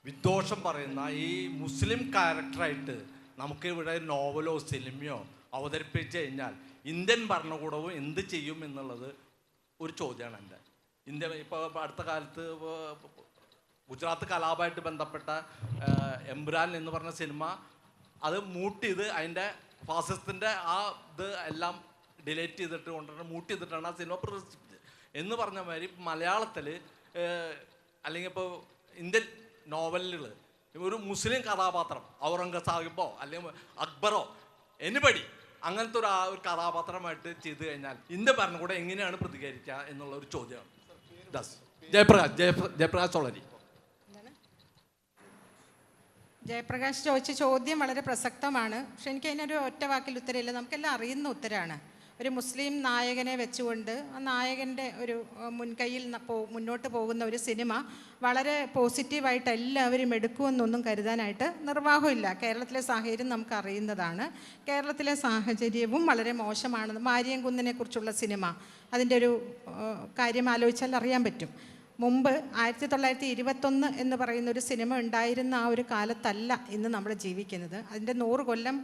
വിദ്വേഷം പറയുന്ന ഈ മുസ്ലിം ക്യാരക്ടറായിട്ട് നമുക്ക് ഇവിടെ നോവലോ സിനിമയോ അവതരിപ്പിച്ച് കഴിഞ്ഞാൽ ഇന്ത്യൻ ഭരണകൂടവും എന്ത് ചെയ്യും എന്നുള്ളത് ഒരു ചോദ്യമാണ് എൻ്റെ. ഇപ്പോൾ അടുത്ത കാലത്ത് ഗുജറാത്ത് കലാപമായിട്ട് ബന്ധപ്പെട്ട എംബ്രാൻ എന്ന് പറഞ്ഞ സിനിമ അത് അതിൻ്റെ ഫാസിസത്തിൻ്റെ ആ ഇത് എല്ലാം ഡിലേറ്റ് ചെയ്തിട്ട് മൂട്ട് ചെയ്തിട്ടാണ് ആ സിനിമ പ്രദർശിപ്പിച്ചത് എന്ന് പറഞ്ഞ മാതിരി മലയാളത്തിൽ അല്ലെങ്കിൽ ഇപ്പോൾ ഇന്ത്യൻ നോവലുകൾ ഒരു മുസ്ലിം കഥാപാത്രം ഔറംഗസേബോ അല്ലെങ്കിൽ അക്ബറോ എനിബഡി അങ്ങനത്തെ ഒരു കഥാപാത്രമായിട്ട് ചെയ്തു കഴിഞ്ഞാൽ ഇന്ത്യ ഭരണകൂടം എങ്ങനെയാണ് പ്രതികരിക്കുക എന്നുള്ള ഒരു ചോദ്യമാണ്. ജയപ്രകാശ് സോളരി. ജയപ്രകാശ് ചോദിച്ച ചോദ്യം വളരെ പ്രസക്തമാണ്. പക്ഷെ എനിക്ക് അതിനൊരു ഒറ്റ വാക്കിൽ ഉത്തരമില്ല. നമുക്കെല്ലാം അറിയുന്ന ഉത്തരമാണ്. ഒരു മുസ്ലിം നായകനെ വെച്ചുകൊണ്ട് ആ നായകൻ്റെ ഒരു മുൻകൈയിൽ മുന്നോട്ട് പോകുന്ന ഒരു സിനിമ വളരെ പോസിറ്റീവായിട്ട് എല്ലാവരും എടുക്കുമെന്നൊന്നും കരുതാനായിട്ട് നിർവാഹമില്ല. കേരളത്തിലെ സാഹചര്യം നമുക്കറിയുന്നതാണ്. കേരളത്തിലെ സാഹചര്യവും വളരെ മോശമാണ്. മാരിയംകുന്നിനെക്കുറിച്ചുള്ള സിനിമ, അതിൻ്റെ ഒരു കാര്യം ആലോചിച്ചാൽ അറിയാൻ പറ്റും. മുമ്പ് 1921 എന്ന് പറയുന്ന ഒരു സിനിമ ഉണ്ടായിരുന്ന ആ ഒരു കാലത്തല്ല ഇന്ന് നമ്മൾ ജീവിക്കുന്നത്. അതിൻ്റെ 100 കൊല്ലം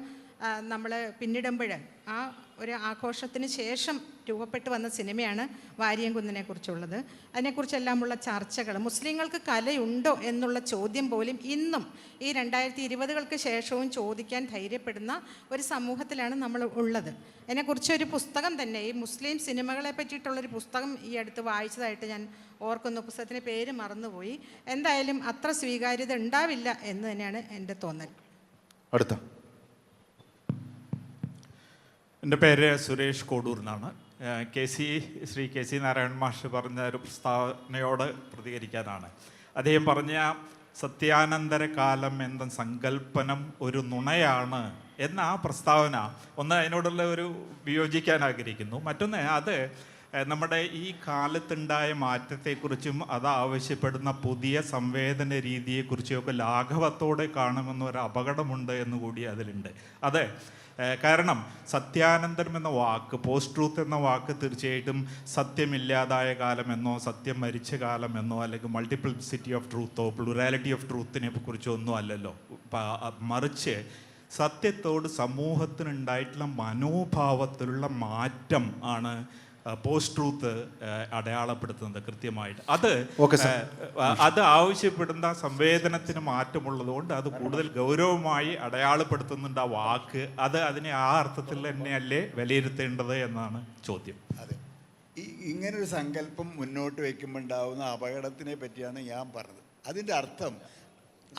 നമ്മൾ പിന്നിടുമ്പോൾ ആ ഒരു ആഘോഷത്തിന് ശേഷം രൂപപ്പെട്ടു വന്ന സിനിമയാണ് വാരിയംകുന്നിനെ കുറിച്ചുള്ളത്. അതിനെക്കുറിച്ചെല്ലാമുള്ള ചർച്ചകൾ, മുസ്ലിങ്ങൾക്ക് കലയുണ്ടോ എന്നുള്ള ചോദ്യം പോലും ഇന്നും ഈ 2020കൾക്ക് ശേഷവും ചോദിക്കാൻ ധൈര്യപ്പെടുന്ന ഒരു സമൂഹത്തിലാണ് നമ്മൾ ഉള്ളത്. അതിനെക്കുറിച്ചൊരു പുസ്തകം തന്നെ, ഈ മുസ്ലിം സിനിമകളെ പറ്റിയിട്ടുള്ളൊരു പുസ്തകം ഈ അടുത്ത് വായിച്ചതായിട്ട് ഞാൻ ഓർക്കുന്നു. പുസ്തകത്തിൻ്റെ പേര് മറന്നുപോയി. എന്തായാലും അത്ര സ്വീകാര്യത ഉണ്ടാവില്ല എന്ന് തന്നെയാണ് എൻ്റെ തോന്നൽ. അടുത്ത എൻ്റെ പേര് സുരേഷ് കോഡൂർ എന്നാണ്. ശ്രീ കെ സി നാരായണൻ മാഷ് പറഞ്ഞ ഒരു പ്രസ്താവനയോട് പ്രതികരിക്കാനാണ്. അദ്ദേഹം പറഞ്ഞ സത്യാനന്തര കാലം എന്ന സങ്കല്പനം ഒരു നുണയാണ് എന്ന ആ പ്രസ്താവന ഒന്ന് അതിനോടുള്ള ഒരു വിയോജിക്കാൻ ആഗ്രഹിക്കുന്നു. മറ്റൊന്ന്, അത് നമ്മുടെ ഈ കാലത്തുണ്ടായ മാറ്റത്തെക്കുറിച്ചും അത് ആവശ്യപ്പെടുന്ന പുതിയ സംവേദന രീതിയെക്കുറിച്ചുമൊക്കെ ലാഘവത്തോടെ കാണുമെന്നൊരു അപകടമുണ്ട് എന്നുകൂടി അതിലുണ്ട്. അത് കാരണം സത്യാനന്തരം എന്ന വാക്ക്, പോസ്റ്റ് ട്രൂത്ത് എന്ന വാക്ക് തീർച്ചയായിട്ടും സത്യമില്ലാതായ കാലമെന്നോ സത്യം മരിച്ച കാലമെന്നോ അല്ലെങ്കിൽ മൾട്ടിപ്ലിസിറ്റി ഓഫ് ട്രൂത്തോ പ്ലൂറാലിറ്റി ഓഫ് ട്രൂത്തിനെ കുറിച്ചോ ഒന്നും അല്ലല്ലോ. മറിച്ച് സത്യത്തോട് സമൂഹത്തിനുണ്ടായിട്ടുള്ള മനോഭാവത്തിലുള്ള മാറ്റം ആണ് പോസ്റ്റ് ട്രൂത്ത് അടയാളപ്പെടുത്തുന്നത് കൃത്യമായിട്ട്. അത് ആവശ്യപ്പെടുന്ന സംവേദനത്തിന് മാറ്റമുള്ളതുകൊണ്ട് അത് കൂടുതൽ ഗൗരവമായി അടയാളപ്പെടുത്തുന്നുണ്ട് ആ വാക്ക്. അതിനെ ആ അർത്ഥത്തിൽ തന്നെയല്ലേ വിലയിരുത്തേണ്ടത് എന്നാണ് ചോദ്യം. അതെ, ഇങ്ങനൊരു സങ്കല്പം മുന്നോട്ട് വയ്ക്കുമ്പോൾ ഉണ്ടാവുന്ന അപകടത്തിനെ പറ്റിയാണ് ഞാൻ പറഞ്ഞത്. അതിൻ്റെ അർത്ഥം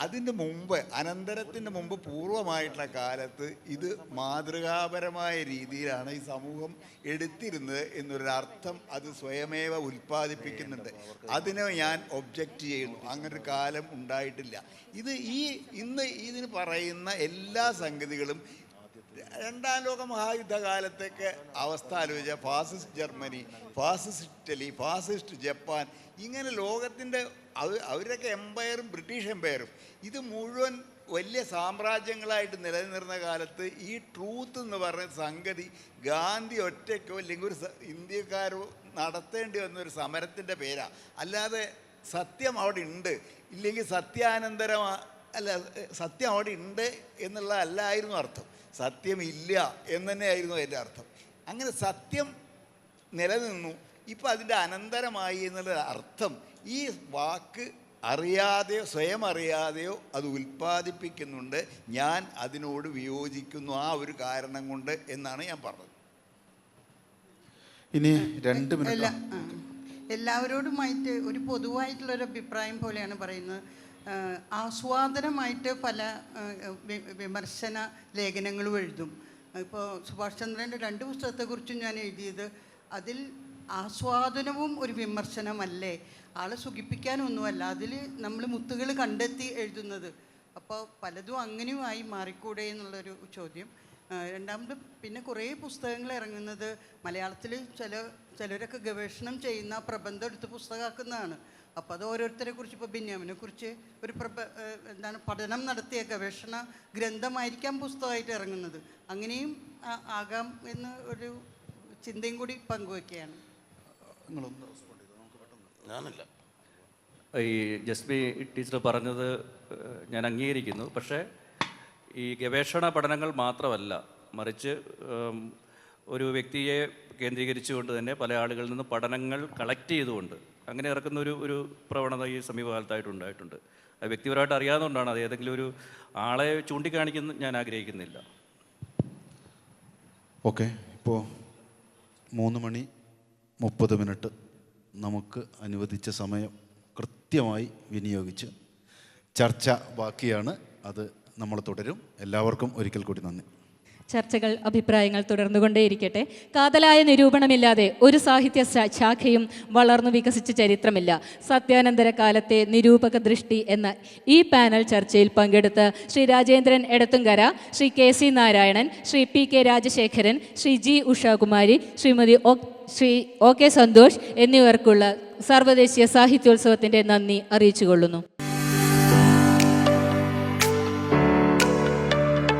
അതിൻ്റെ മുമ്പ്, അനന്തരത്തിൻ്റെ മുമ്പ് പൂർവമായിട്ടുള്ള കാലത്ത് ഇത് മാതൃകാപരമായ രീതിയിലാണ് ഈ സമൂഹം എടുത്തിരുന്നത് എന്നൊരർത്ഥം അത് സ്വയമേവ ഉൽപ്പാദിപ്പിക്കുന്നുണ്ട്. അതിനെ ഞാൻ ഒബ്ജക്റ്റ് ചെയ്യുന്നു. അങ്ങനൊരു കാലം ഉണ്ടായിട്ടില്ല. ഇന്ന് ഇതിന് പറയുന്ന എല്ലാ സംഗതികളും 2ാം ലോക മഹായുദ്ധകാലത്തൊക്കെ അവസ്ഥ ആലോചിച്ച fascist Germany, fascist Italy, fascist Japan, ഇങ്ങനെ ലോകത്തിൻ്റെ അവരൊക്കെ എംപയറും ബ്രിട്ടീഷ് എംപയറും ഇത് മുഴുവൻ വലിയ സാമ്രാജ്യങ്ങളായിട്ട് നിലനിന്നിരുന്ന കാലത്ത് ഈ ട്രൂത്ത് എന്ന് പറയുന്ന സംഗതി ഗാന്ധി ഒറ്റയ്ക്കോ അല്ലെങ്കിൽ ഒരു ഇന്ത്യക്കാരോ നടത്തേണ്ടി വന്നൊരു സമരത്തിൻ്റെ പേരാണ്. അല്ലാതെ സത്യം അവിടെ ഉണ്ട് ഇല്ലെങ്കിൽ സത്യം അവിടെ ഉണ്ട് എന്നുള്ളതല്ലായിരുന്നു അർത്ഥം. സത്യമില്ല എന്ന് തന്നെയായിരുന്നു അതിൻ്റെ അർത്ഥം. അങ്ങനെ സത്യം നിലനിന്നു. ഇപ്പം അതിൻ്റെ അനന്തരമായി എന്നുള്ള അർത്ഥം ഈ വാക്ക് അറിയാതെയോ സ്വയം അറിയാതെയോ അത് ഉൽപ്പാദിപ്പിക്കുന്നുണ്ട്. ഞാൻ അതിനോട് വിയോജിക്കുന്നു ആ ഒരു കാരണം കൊണ്ട് എന്നാണ് ഞാൻ പറഞ്ഞത്. ഇനി 2 മിനിറ്റ്. എല്ലാവരോടുമായിട്ട് ഒരു പൊതുവായിട്ടുള്ളൊരു അഭിപ്രായം പോലെയാണ് പറയുന്നത്. ആസ്വാദനമായിട്ട് പല വിമർശന ലേഖനങ്ങളും എഴുതും. ഇപ്പോൾ സുഭാഷ് ചന്ദ്രൻ്റെ 2 പുസ്തകത്തെക്കുറിച്ചും ഞാൻ എഴുതിയത്, അതിൽ ആസ്വാദനവും ഒരു വിമർശനമല്ലേ, ആളെ സുഖിപ്പിക്കാനൊന്നുമല്ല, അതിൽ നമ്മൾ മുത്തുകൾ കണ്ടെത്തി എഴുതുന്നത്. അപ്പോൾ പലതും അങ്ങനെയുമായി മാറിക്കൂടെ എന്നുള്ളൊരു ചോദ്യം. രണ്ടാമത് പിന്നെ കുറേ പുസ്തകങ്ങൾ ഇറങ്ങുന്നത് മലയാളത്തിൽ ചിലരൊക്കെ ഗവേഷണം ചെയ്യുന്ന പ്രബന്ധം എടുത്ത് പുസ്തകമാക്കുന്നതാണ്. അപ്പോൾ അത് ഓരോരുത്തരെ കുറിച്ച്, ഇപ്പോൾ ബെന്യാമിനെ കുറിച്ച് ഒരു പഠനം നടത്തിയ ഗവേഷണ ഗ്രന്ഥമായിരിക്കാം പുസ്തകമായിട്ട് ഇറങ്ങുന്നത്. അങ്ങനെയും ആകാം എന്ന് ഒരു ചിന്തയും കൂടി പങ്കുവയ്ക്കുകയാണ്. ഞാനല്ല, ഈ ജസ്ബി ടീച്ചർ പറഞ്ഞത് ഞാൻ അംഗീകരിക്കുന്നു. പക്ഷേ ഈ ഗവേഷണ പഠനങ്ങൾ മാത്രമല്ല, മറിച്ച് ഒരു വ്യക്തിയെ കേന്ദ്രീകരിച്ചുകൊണ്ട് തന്നെ പല ആളുകളിൽ നിന്ന് പഠനങ്ങൾ കളക്ട് ചെയ്തുകൊണ്ട് അങ്ങനെ ഇറക്കുന്ന ഒരു പ്രവണത ഈ സമീപകാലത്തായിട്ടുണ്ടായിട്ടുണ്ട്. അത് വ്യക്തിപരമായിട്ട് അറിയാവുന്നതുകൊണ്ടാണ്. അത് ഏതെങ്കിലും ഒരു ആളെ ചൂണ്ടിക്കാണിക്കുന്ന ഞാൻ ആഗ്രഹിക്കുന്നില്ല. ഓക്കെ, ഇപ്പോൾ 3:30 നമുക്ക് അനുവദിച്ച സമയം കൃത്യമായി വിനിയോഗിച്ച് ചർച്ച ബാക്കിയാണ്. അത് നമ്മൾ തുടരും. എല്ലാവർക്കും ഒരിക്കൽ കൂടി നന്ദി. ചർച്ചകൾ, അഭിപ്രായങ്ങൾ തുടർന്നുകൊണ്ടേയിരിക്കട്ടെ. കാതലായ നിരൂപണമില്ലാതെ ഒരു സാഹിത്യ ശാഖയും വളർന്നു വികസിച്ച ചരിത്രമില്ല. സത്യാനന്തര കാലത്തെ നിരൂപക ദൃഷ്ടി എന്ന ഈ പാനൽ ചർച്ചയിൽ പങ്കെടുത്ത Shri Rajendran Edathumkara, Shri KC Narayanan, Shri PK Rajasekharan, Shri G Ushakumari, Shri OK Santhosh എന്നിവർക്കുള്ള സർവ്വദേശീയ സാഹിത്യോത്സവത്തിൻ്റെ നന്ദി അറിയിച്ചുകൊള്ളുന്നു.